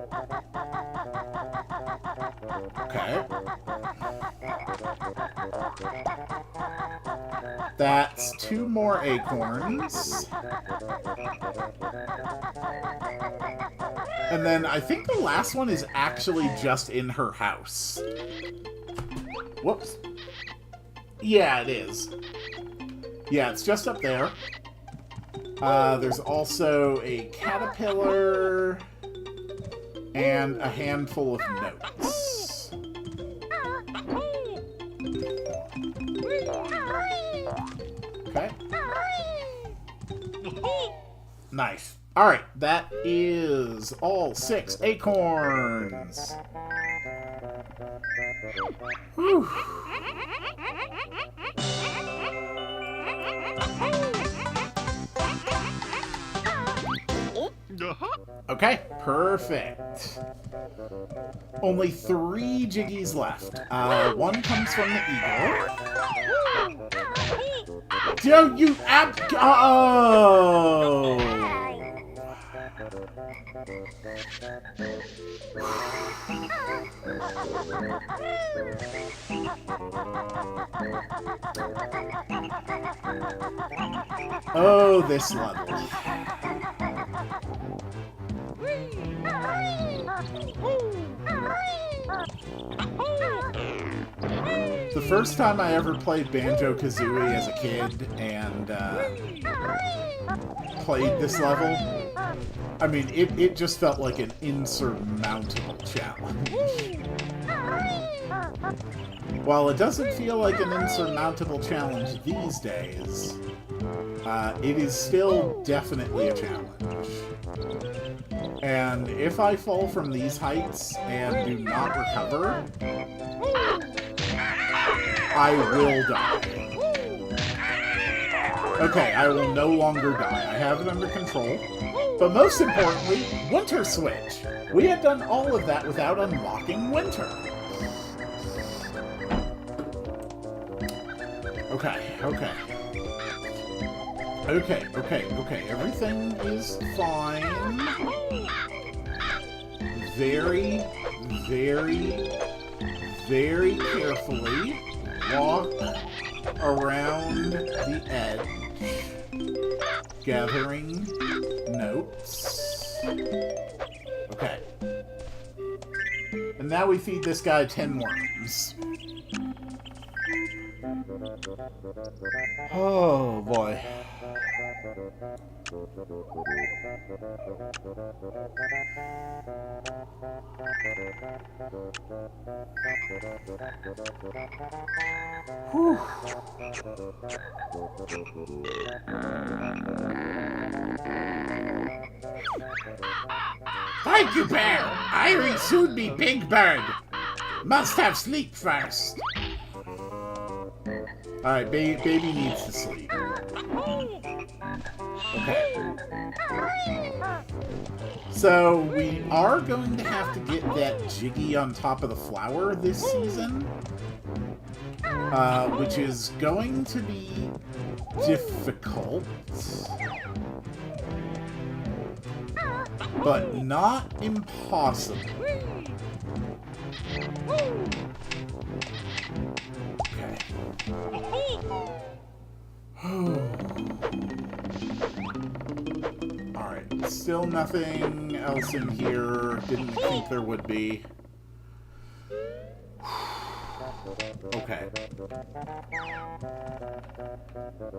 Okay. That's 2 more acorns. And then I think the last one is actually just in her house. Whoops. Yeah, it is. Yeah, it's just up there. There's also a caterpillar and a handful of notes. Okay. Nice. Alright, that is all 6 acorns. Whew. Okay, perfect. Only 3 jiggies left. 1 comes from the eagle. Don't you oh! Oh, this level. The first time I ever played Banjo-Kazooie as a kid and played this level, I mean, it just felt like an insurmountable challenge. While it doesn't feel like an insurmountable challenge these days, it is still definitely a challenge. And if I fall from these heights and do not recover, I will die. Okay, I will no longer die. I have it under control. But most importantly, Winter Switch. We had done all of that without unlocking Winter. Okay. Everything is fine. Very, very, very carefully walk around the edge, gathering notes. Okay. And now we feed this guy 10 worms. Oh, boy. Whew. Thank you, Bear! Irie soon be Big Bird! Must have sleep first. Alright, baby needs to sleep. Okay. So, we are going to have to get that Jiggy on top of the flower this season. Which is going to be difficult. But not impossible. Okay. Alright, still nothing else in here. Didn't think there would be. Okay.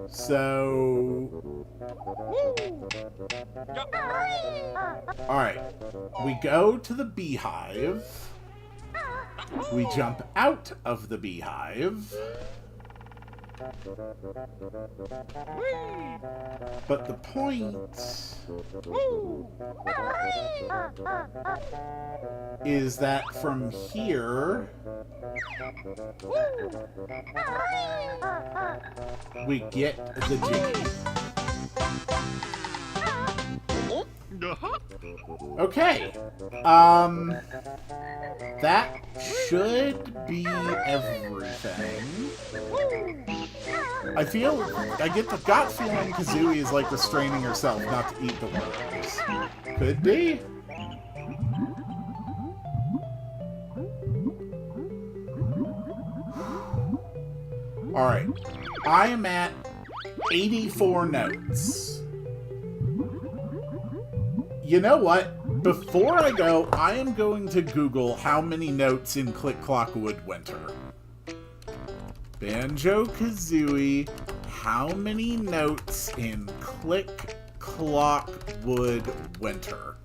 So... Alright. We go to the beehive. We jump out of the beehive. But the point is that from here we get the Jiggy. Okay. That should be everything. I get the gut feeling Kazooie is like restraining herself not to eat the worms. Could be? Alright. I am at 84 notes. You know what? Before I go, I am going to Google how many notes in Click Clock Woodwinter. Banjo-Kazooie, how many notes in Click Clock Woodwinter?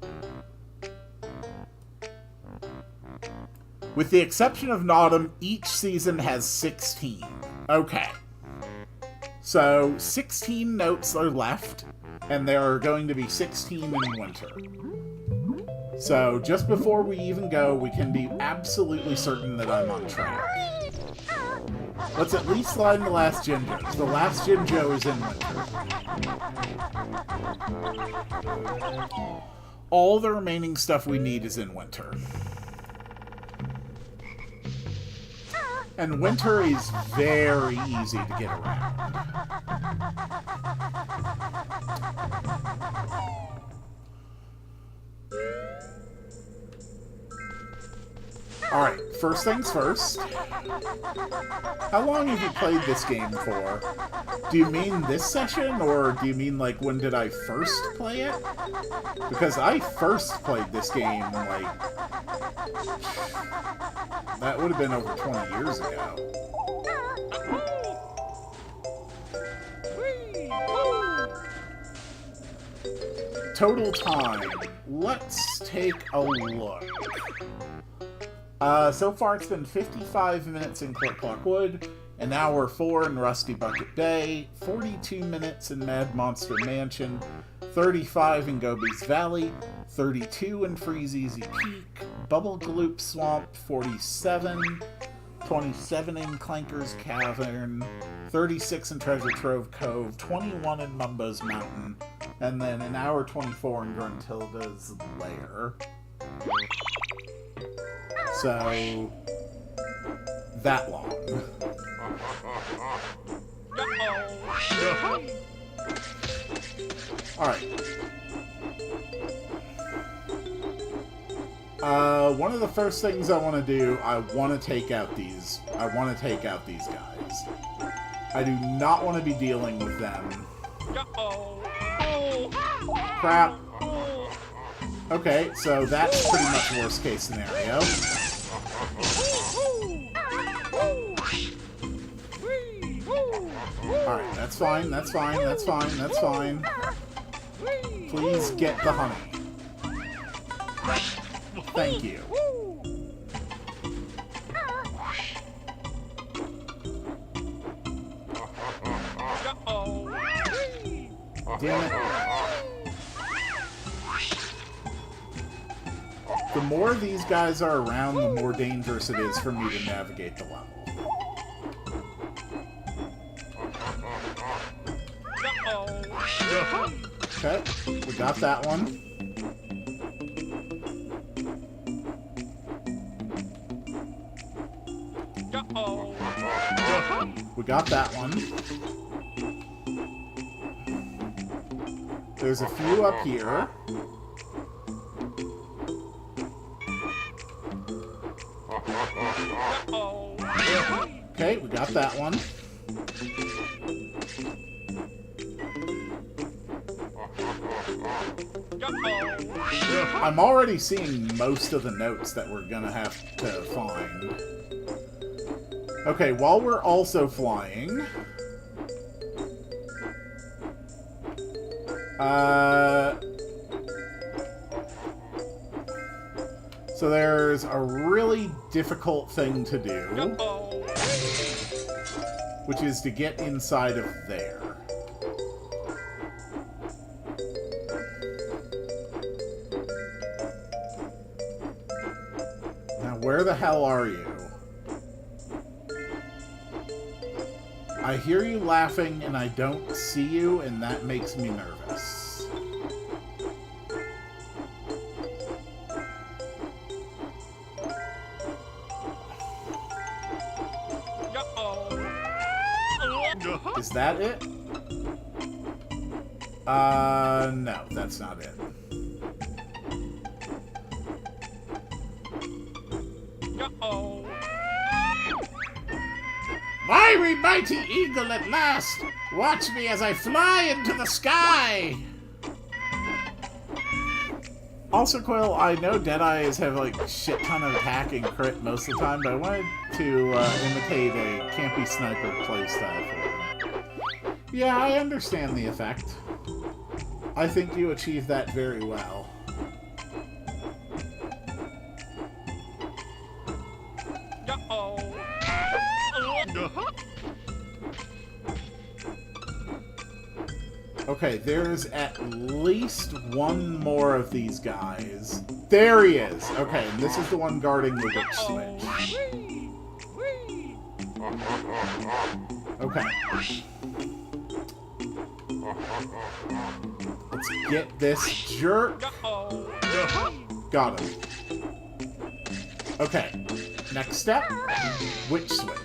With the exception of Autumn, each season has 16. Okay. So, 16 notes are left, and there are going to be 16 in winter. So, just before we even go, we can be absolutely certain that I'm on track. Let's at least line the last Jinjo. The last Jinjo is in winter. All the remaining stuff we need is in winter. And winter is very easy to get around. Alright, first things first. How long have you played this game for? Do you mean this session, or do you mean, like, when did I first play it? Because I first played this game, like... that would have been over 20 years ago. Total time. Let's take a look. So far it's been 55 minutes in Click Clock Wood, an hour 4 in Rusty Bucket Bay, 42 minutes in Mad Monster Mansion, 35 in Gobi's Valley, 32 in Freeze Easy Peak, Bubble Gloop Swamp, 47, 27 in Clanker's Cavern, 36 in Treasure Trove Cove, 21 in Mumbo's Mountain, and then an hour 24 in Gruntilda's Lair. So, that long. Alright. One of the first things I want to do, I want to take out these guys. I do not want to be dealing with them. Crap. Okay, so that's pretty much worst case scenario. Alright, that's fine, that's fine, that's fine, that's fine. Please get the honey. Thank you. Damn it. The more these guys are around, the more dangerous it is for me to navigate the level. Okay, we got that one. We got that one. There's a few up here. Okay, we got that one. I'm already seeing most of the notes that we're gonna have to find. Okay, while we're also flying... so there's a really difficult thing to do. which is to get inside of there. Now, where the hell are you? I hear you laughing, and I don't see you, and that makes me nervous. Is that it? No, that's not it. Mighty, mighty eagle at last! Watch me as I fly into the sky! Also, Quill, I know Deadeyes have, like, shit ton of attack and crit most of the time, but I wanted to imitate a campy sniper playstyle for him. Yeah, I understand the effect. I think you achieved that very well. Okay, there's at least one more of these guys. There he is! Okay, and this is the one guarding the witch switch. Okay. Let's get this jerk. Got him. Okay. Next step, witch switch.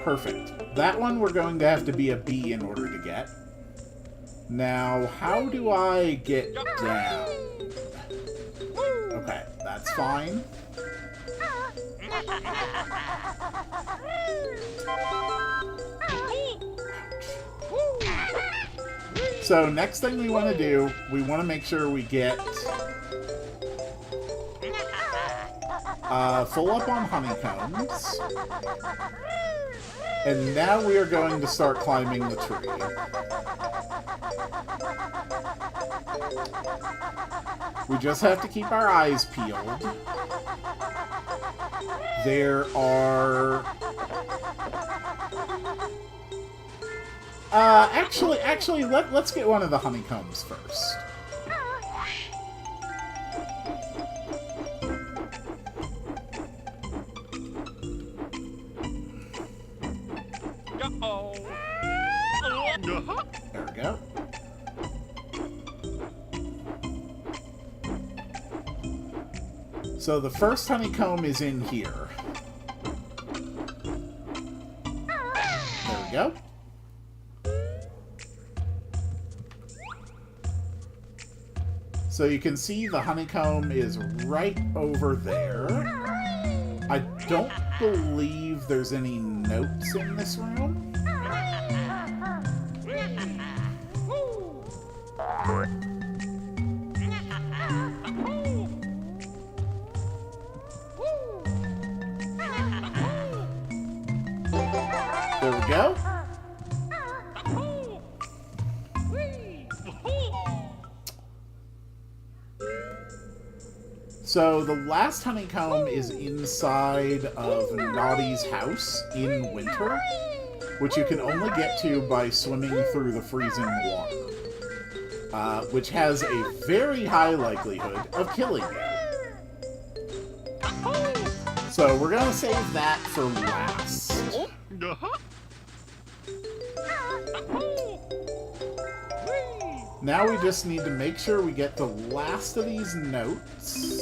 Perfect. That one we're going to have to be a bee in order to get. Now, how do I get down? Okay, that's fine. So, next thing we want to do, we want to make sure we get full up on honeycombs. And now we are going to start climbing the tree. We just have to keep our eyes peeled. There are... Actually, let's get one of the honeycombs first. There we go. So the first honeycomb is in here. There we go. So you can see the honeycomb is right over there. I don't believe there's any notes in this room. There we go. So the last honeycomb is inside of Naughty's house in winter, which you can only get to by swimming through the freezing water, which has a very high likelihood of killing you. So we're going to save that for last. Now we just need to make sure we get the last of these notes.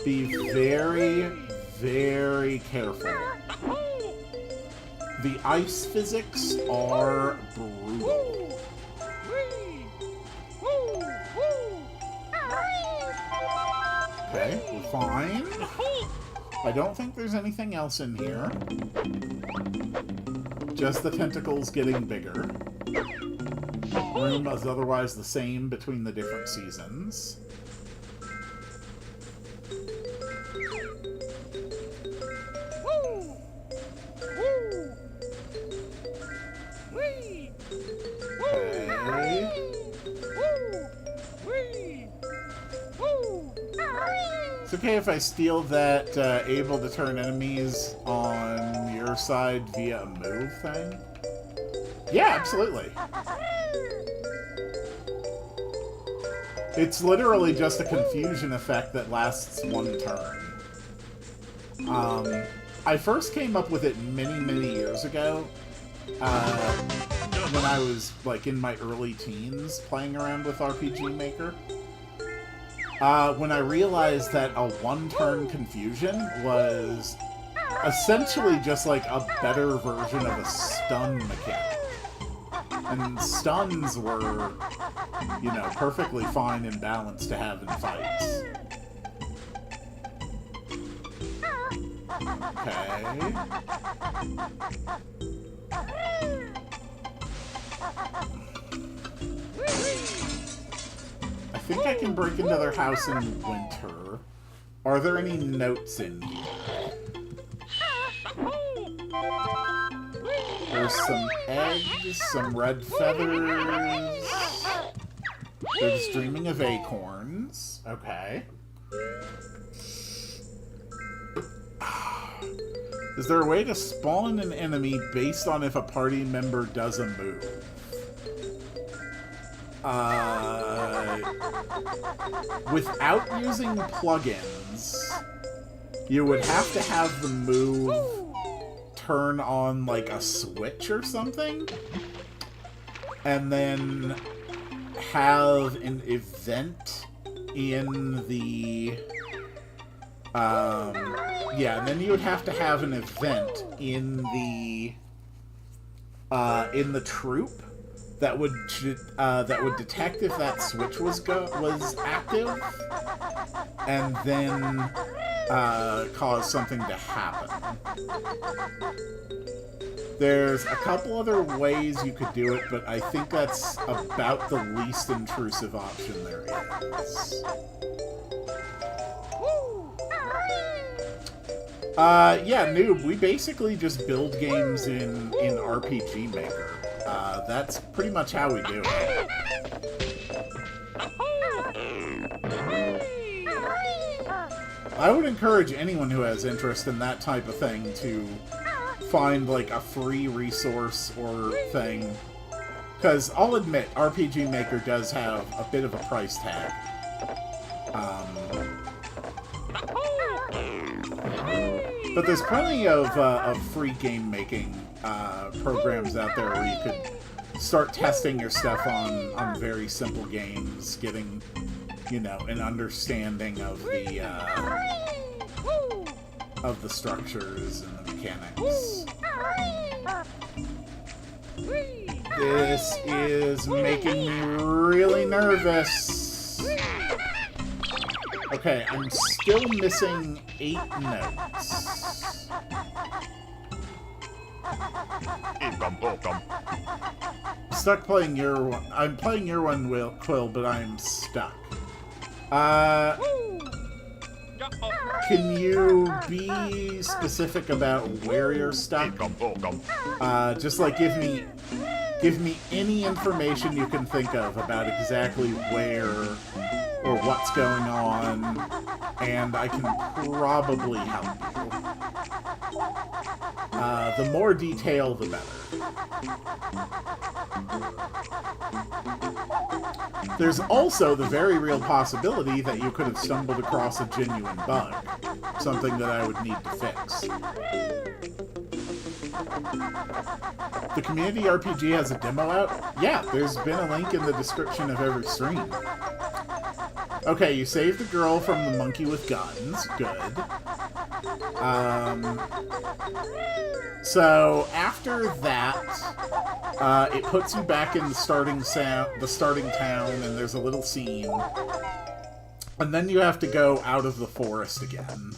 Be very, very careful. The ice physics are brutal. Okay, we're fine. I don't think there's anything else in here. Just the tentacles getting bigger. Room is otherwise the same between the different seasons. okay if I steal that able to turn enemies on your side via a move thing? Yeah, absolutely. It's literally just a confusion effect that lasts one turn. I first came up with it many, many years ago, when I was, like, in my early teens playing around with RPG Maker. When I realized that a one-turn confusion was essentially just, like, a better version of a stun mechanic. And stuns were, you know, perfectly fine and balanced to have in fights. Okay. I think I can break into their house in winter. Are there any notes in here? There's some eggs, some red feathers. They're just dreaming of acorns. Okay. Is there a way to spawn an enemy based on if a party member does a move? Without using plugins, you would have to have the move turn on, like, a switch or something, and then have an event in the... yeah, and then you would have to have an event in the troop that would detect if that switch was active, and then cause something to happen. There's a couple other ways you could do it, but I think that's about the least intrusive option there is. Yeah, Noob, we basically just build games in RPG Maker. That's pretty much how we do it. I would encourage anyone who has interest in that type of thing to find, like, a free resource or thing. Because I'll admit, RPG Maker does have a bit of a price tag. But there's plenty of free game-making programs out there where you could start testing your stuff on very simple games, getting, you know, an understanding of the structures and the mechanics. This is making me really nervous. Okay, I'm still missing 8 notes. Stuck playing your one. I'm playing your one, Quill, but I'm stuck. Can you be specific about where you're stuck? Just like give me any information you can think of about exactly where or what's going on, and I can probably help you. The more detail, the better. There's also the very real possibility that you could have stumbled across a genuine bug, something that I would need to fix. The Community RPG has a demo out? Yeah, there's been a link in the description of every stream. Okay, you saved the girl from the monkey with guns. Good. So after that, it puts you back in the starting town, and there's a little scene. And then you have to go out of the forest again.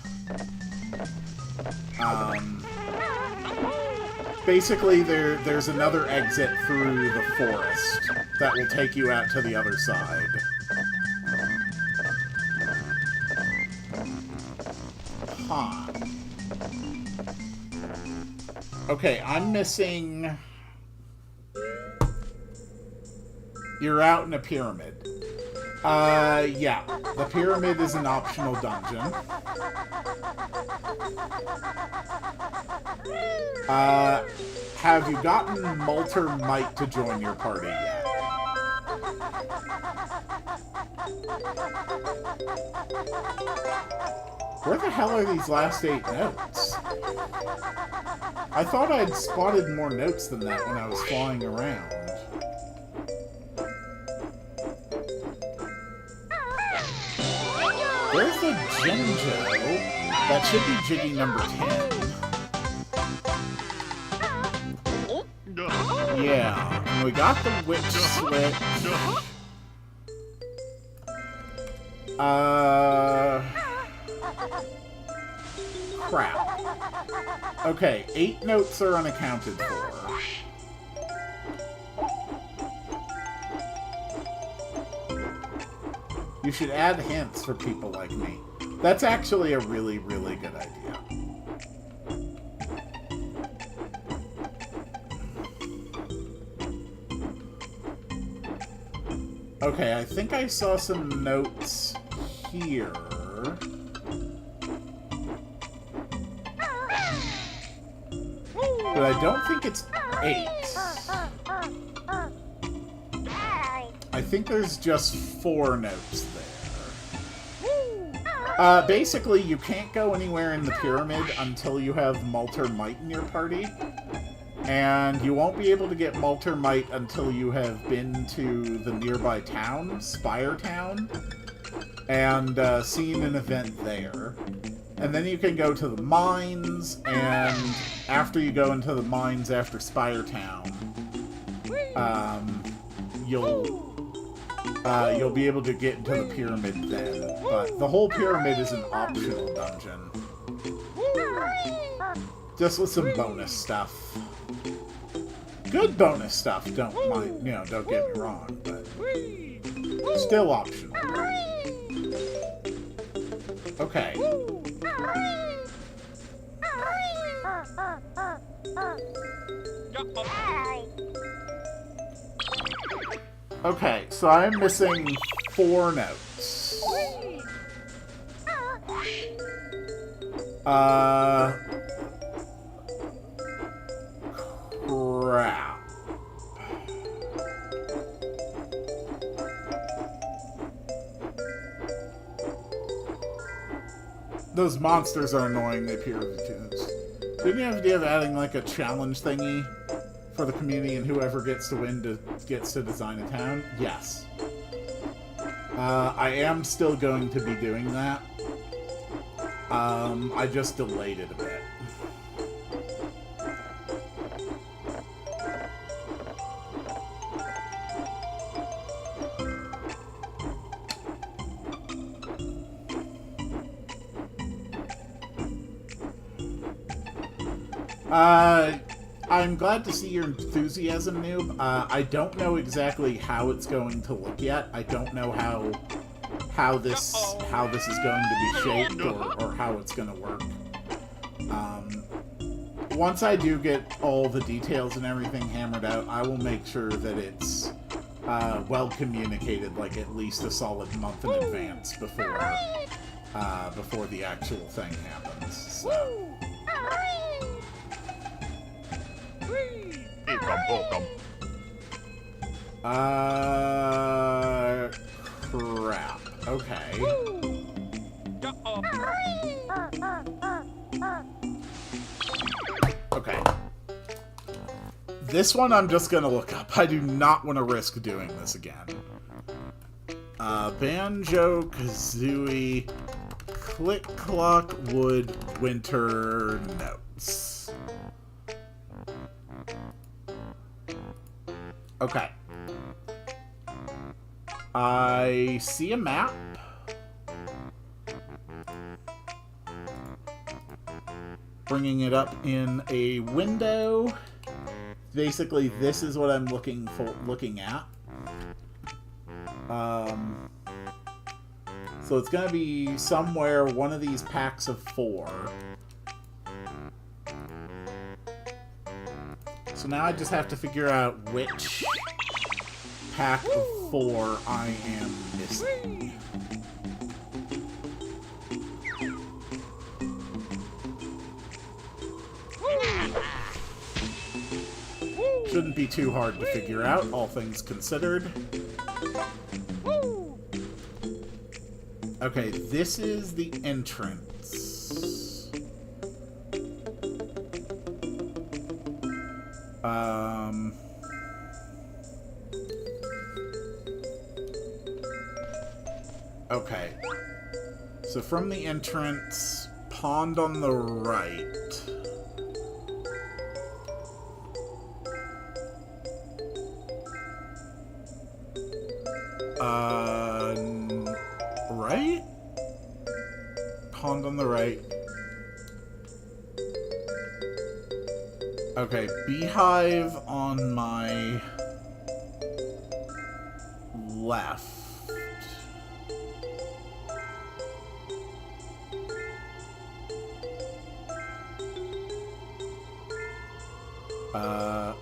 Basically, there's another exit through the forest that will take you out to the other side. Huh. Okay, I'm missing... You're out in a pyramid. Yeah. The pyramid is an optional dungeon. Have you gotten Malter Might to join your party yet? Where the hell are these last 8 notes? I thought I'd spotted more notes than that when I was flying around. Where's the Genjo? That should be Jiggy number 10. Yeah, and we got the Witch Switch. Crap. Okay, 8 notes are unaccounted for. You should add hints for people like me. That's actually a really, really good idea. Okay, I think I saw some notes here. But I don't think it's 8. I think there's just 4 notes there. Basically, you can't go anywhere in the pyramid until you have Malter Might in your party. And you won't be able to get Malter Might until you have been to the nearby town, Spire Town, and seen an event there. And then you can go to the mines, and after you go into the mines after Spire Town, you'll be able to get into the pyramid then. But the whole pyramid is an optional dungeon. Just with some bonus stuff. Good bonus stuff, don't get me wrong, but still optional. Okay. Okay, so I'm missing 4 notes. Crap. Those monsters are annoying, they appear with the tunes. Didn't you have the idea of adding like a challenge thingy for the community and whoever gets to win gets to design a town? Yes. I am still going to be doing that. I just delayed it a bit. I'm glad to see your enthusiasm, Noob. I don't know exactly how it's going to look yet. I don't know how this is going to be shaped or how it's going to work. Once I do get all the details and everything hammered out, I will make sure that it's well communicated, like at least a solid month in advance before the actual thing happens. So. Crap. Okay. Okay. This one I'm just gonna look up. I do not want to risk doing this again. Banjo-Kazooie Click Clock Wood Winter Notes. Okay. I see a map. Bringing it up in a window. Basically, this is what I'm looking at. So it's gonna be somewhere one of these packs of 4. So now I just have to figure out which pack of 4 I am missing. Shouldn't be too hard to figure out, all things considered. Okay, this is the entrance. Okay. So from the entrance, pond on the right. Right? Pond on the right. Okay, beehive on my left.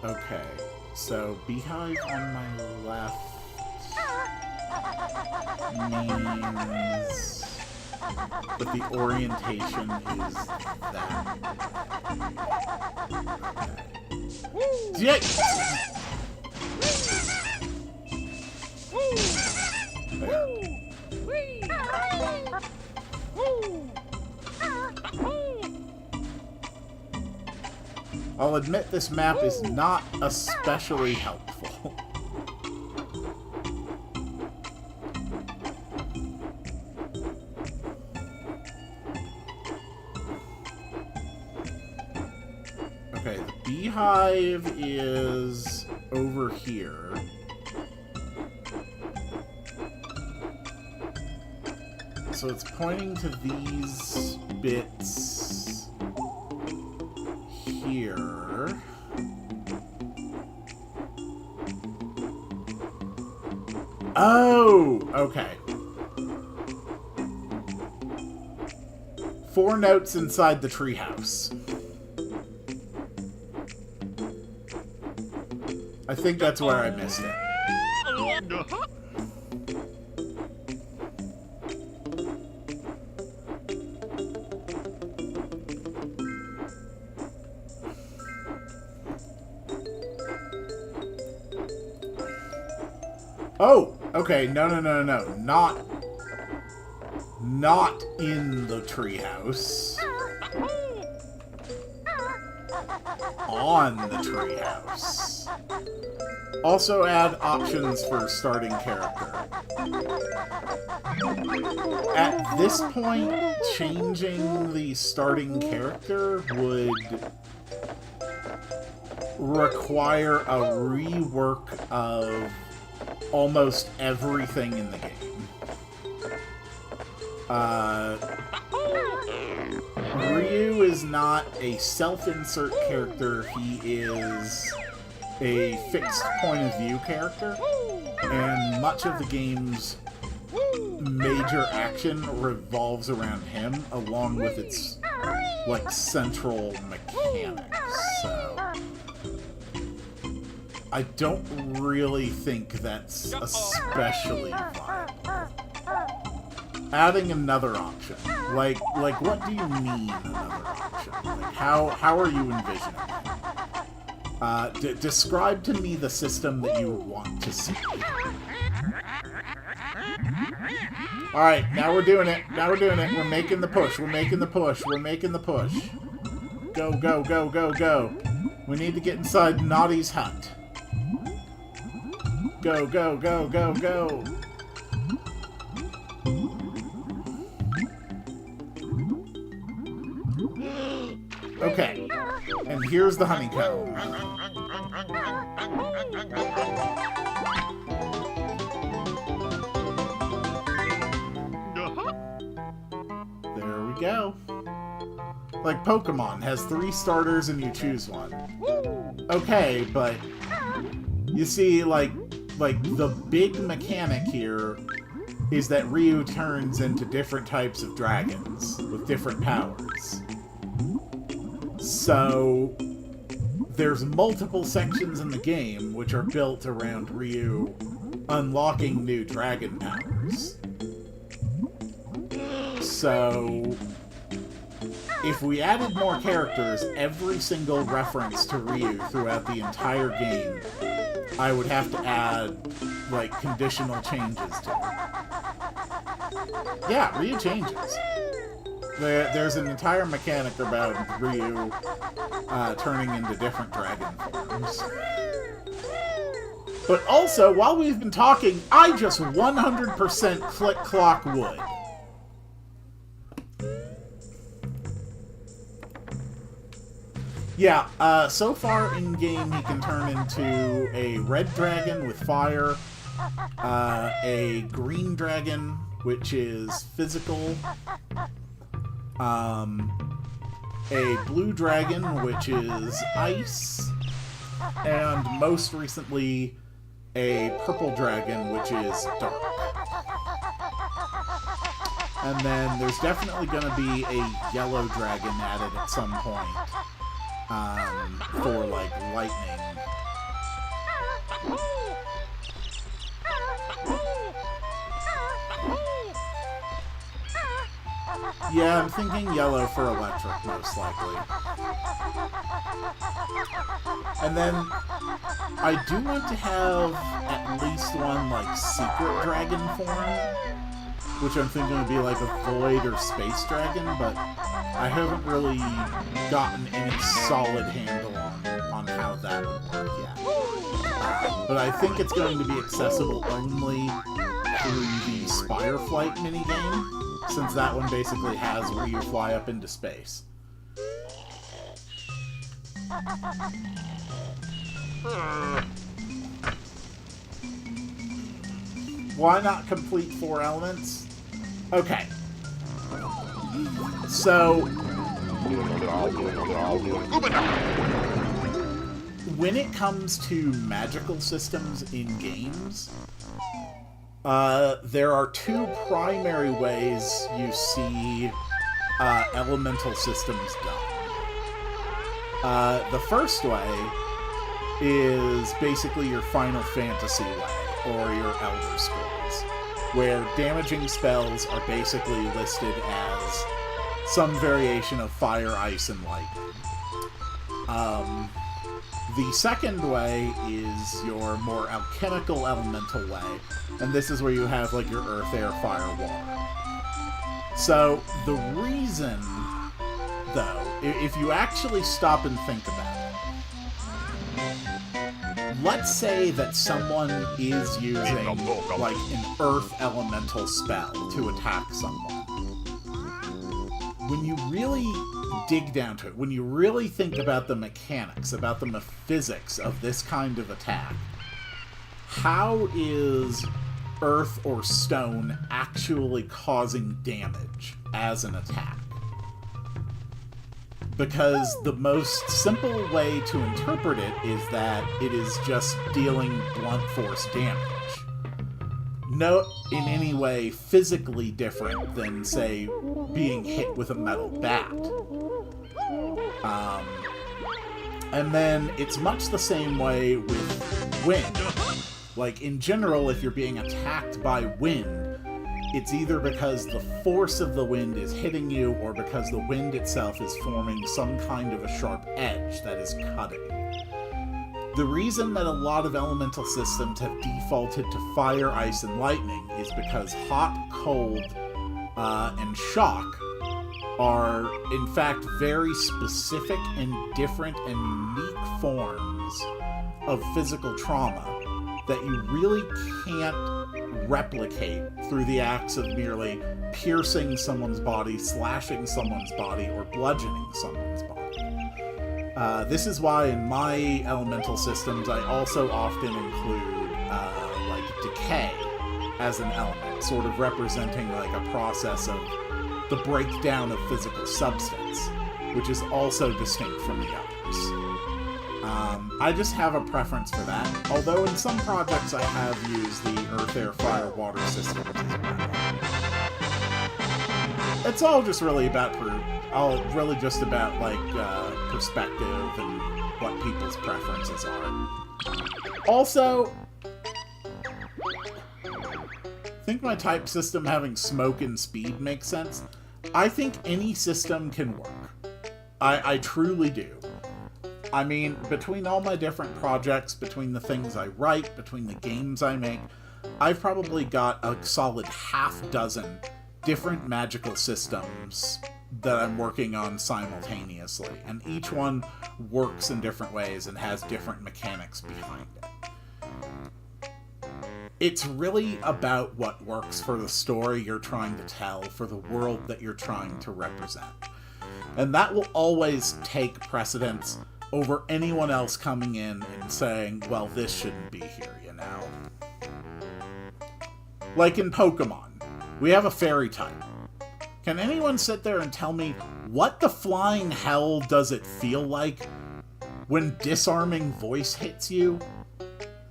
Okay. So, beehive on my left means that the orientation is that. Okay. Yeah. I'll admit this map is not especially helpful. Okay, the beehive is over here. So it's pointing to these bits here. Oh, okay. 4 notes inside the treehouse. I think that's where I missed it. Oh, okay. No. Not in the treehouse. On the treehouse. Also add options for starting character. At this point, changing the starting character would require a rework of almost everything in the game. Ryu is not a self-insert character, he is a fixed point of view character, and much of the game's major action revolves around him, along with its, like, central mechanics, so I don't really think that's especially viable. Adding another option. Like what do you mean another option? Like, how are you envisioning it? Describe to me the system that you want to see. Alright, now we're doing it. We're making the push. We're making the push. Go. We need to get inside Naughty's hut. Go. Okay, and here's the honeycomb. There we go. Like Pokemon has 3 starters and you choose one. Okay, but you see, like the big mechanic here is that Ryu turns into different types of dragons with different powers. So there's multiple sections in the game which are built around Ryu unlocking new dragon powers. So, if we added more characters, every single reference to Ryu throughout the entire game, I would have to add, like, conditional changes to it. Yeah, Ryu changes. There's an entire mechanic about Ryu turning into different dragon forms. But also, while we've been talking, I just 100% click-clock wood. Yeah, so far in-game he can turn into a red dragon with fire, a green dragon, which is physical, a blue dragon, which is ice, and most recently, a purple dragon, which is dark. And then there's definitely going to be a yellow dragon added at some point. For, like, lightning. Yeah, I'm thinking yellow for electric, most likely. And then, I do want to have at least one, like, secret dragon form, which I'm thinking would be like a void or space dragon, but I haven't really gotten any solid handle on how that would work yet. But I think it's going to be accessible only through the Spire Flight minigame, since that one basically has where you fly up into space. Why not complete 4 elements? Okay. So, when it comes to magical systems in games, there are 2 primary ways you see elemental systems done. The first way is basically your Final Fantasy way, or your Elder Scrolls, where damaging spells are basically listed as some variation of fire, ice, and lightning. The second way is your more alchemical elemental way, and this is where you have like your earth, air, fire, water. So, the reason, though, if you actually stop and think about it, let's say that someone is using, like, an earth elemental spell to attack someone. When you really dig down to it, when you really think about the mechanics, about the physics of this kind of attack, how is earth or stone actually causing damage as an attack? Because the most simple way to interpret it is that it is just dealing blunt force damage. Not in any way physically different than, say, being hit with a metal bat. And then it's much the same way with wind. Like, in general, if you're being attacked by wind, it's either because the force of the wind is hitting you, or because the wind itself is forming some kind of a sharp edge that is cutting. The reason that a lot of elemental systems have defaulted to fire, ice, and lightning is because hot, cold, and shock are, in fact, very specific and different and unique forms of physical trauma that you really can't replicate through the acts of merely piercing someone's body, slashing someone's body, or bludgeoning someone's body. This is why in my elemental systems I also often include, like, decay as an element, sort of representing, like, a process of the breakdown of physical substance, which is also distinct from the others. I just have a preference for that, although in some projects I have used the earth, air, fire, water systems as well. It's all just really about like, perspective and what people's preferences are. Also, think my type system having smoke and speed makes sense. I think any system can work. I truly do. I mean, between all my different projects, between the things I write, between the games I make, I've probably got a solid half dozen different magical systems that I'm working on simultaneously, and each one works in different ways and has different mechanics behind it. It's really about what works for the story you're trying to tell, for the world that you're trying to represent. And that will always take precedence over anyone else coming in and saying, well, this shouldn't be here, you know? Like in Pokemon, we have a fairy type. Can anyone sit there and tell me what the flying hell does it feel like when disarming voice hits you?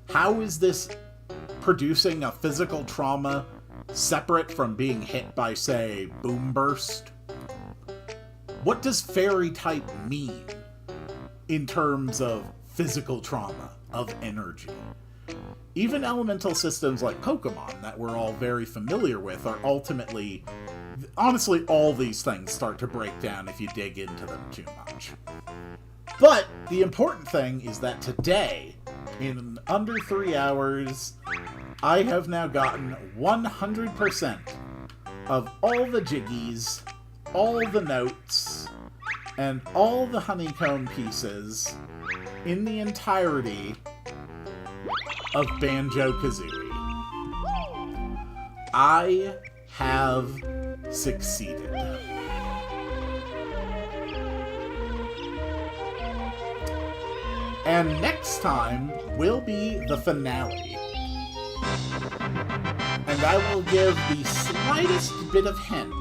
How is this producing a physical trauma separate from being hit by, say, boom burst? What does fairy type mean in terms of physical trauma, of energy? Even elemental systems like Pokemon that we're all very familiar with are ultimately... Honestly, all these things start to break down if you dig into them too much. But the important thing is that today, in under 3 hours, I have now gotten 100% of all the jiggies, all the notes, and all the honeycomb pieces in the entirety of Banjo-Kazooie. I have succeeded. And next time will be the finale. And I will give the slightest bit of hint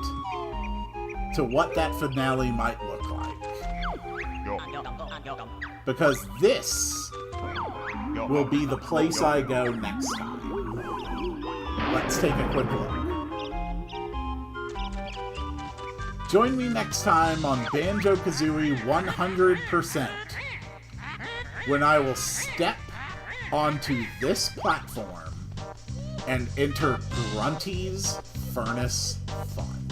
to what that finale might look like. Because this will be the place I go next time. Let's take a quick look. Join me next time on Banjo-Kazooie 100%, when I will step onto this platform and enter Grunty's Furnace Fun.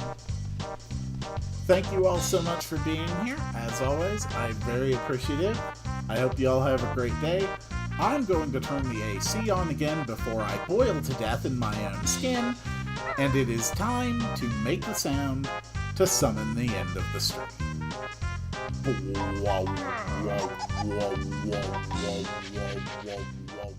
Thank you all so much for being here. As always, I'm very appreciative. I hope you all have a great day. I'm going to turn the AC on again before I boil to death in my own skin, and it is time to make the sound to summon the end of the stream. Wow, wow, wow, wow, wow, wow, wow, wow.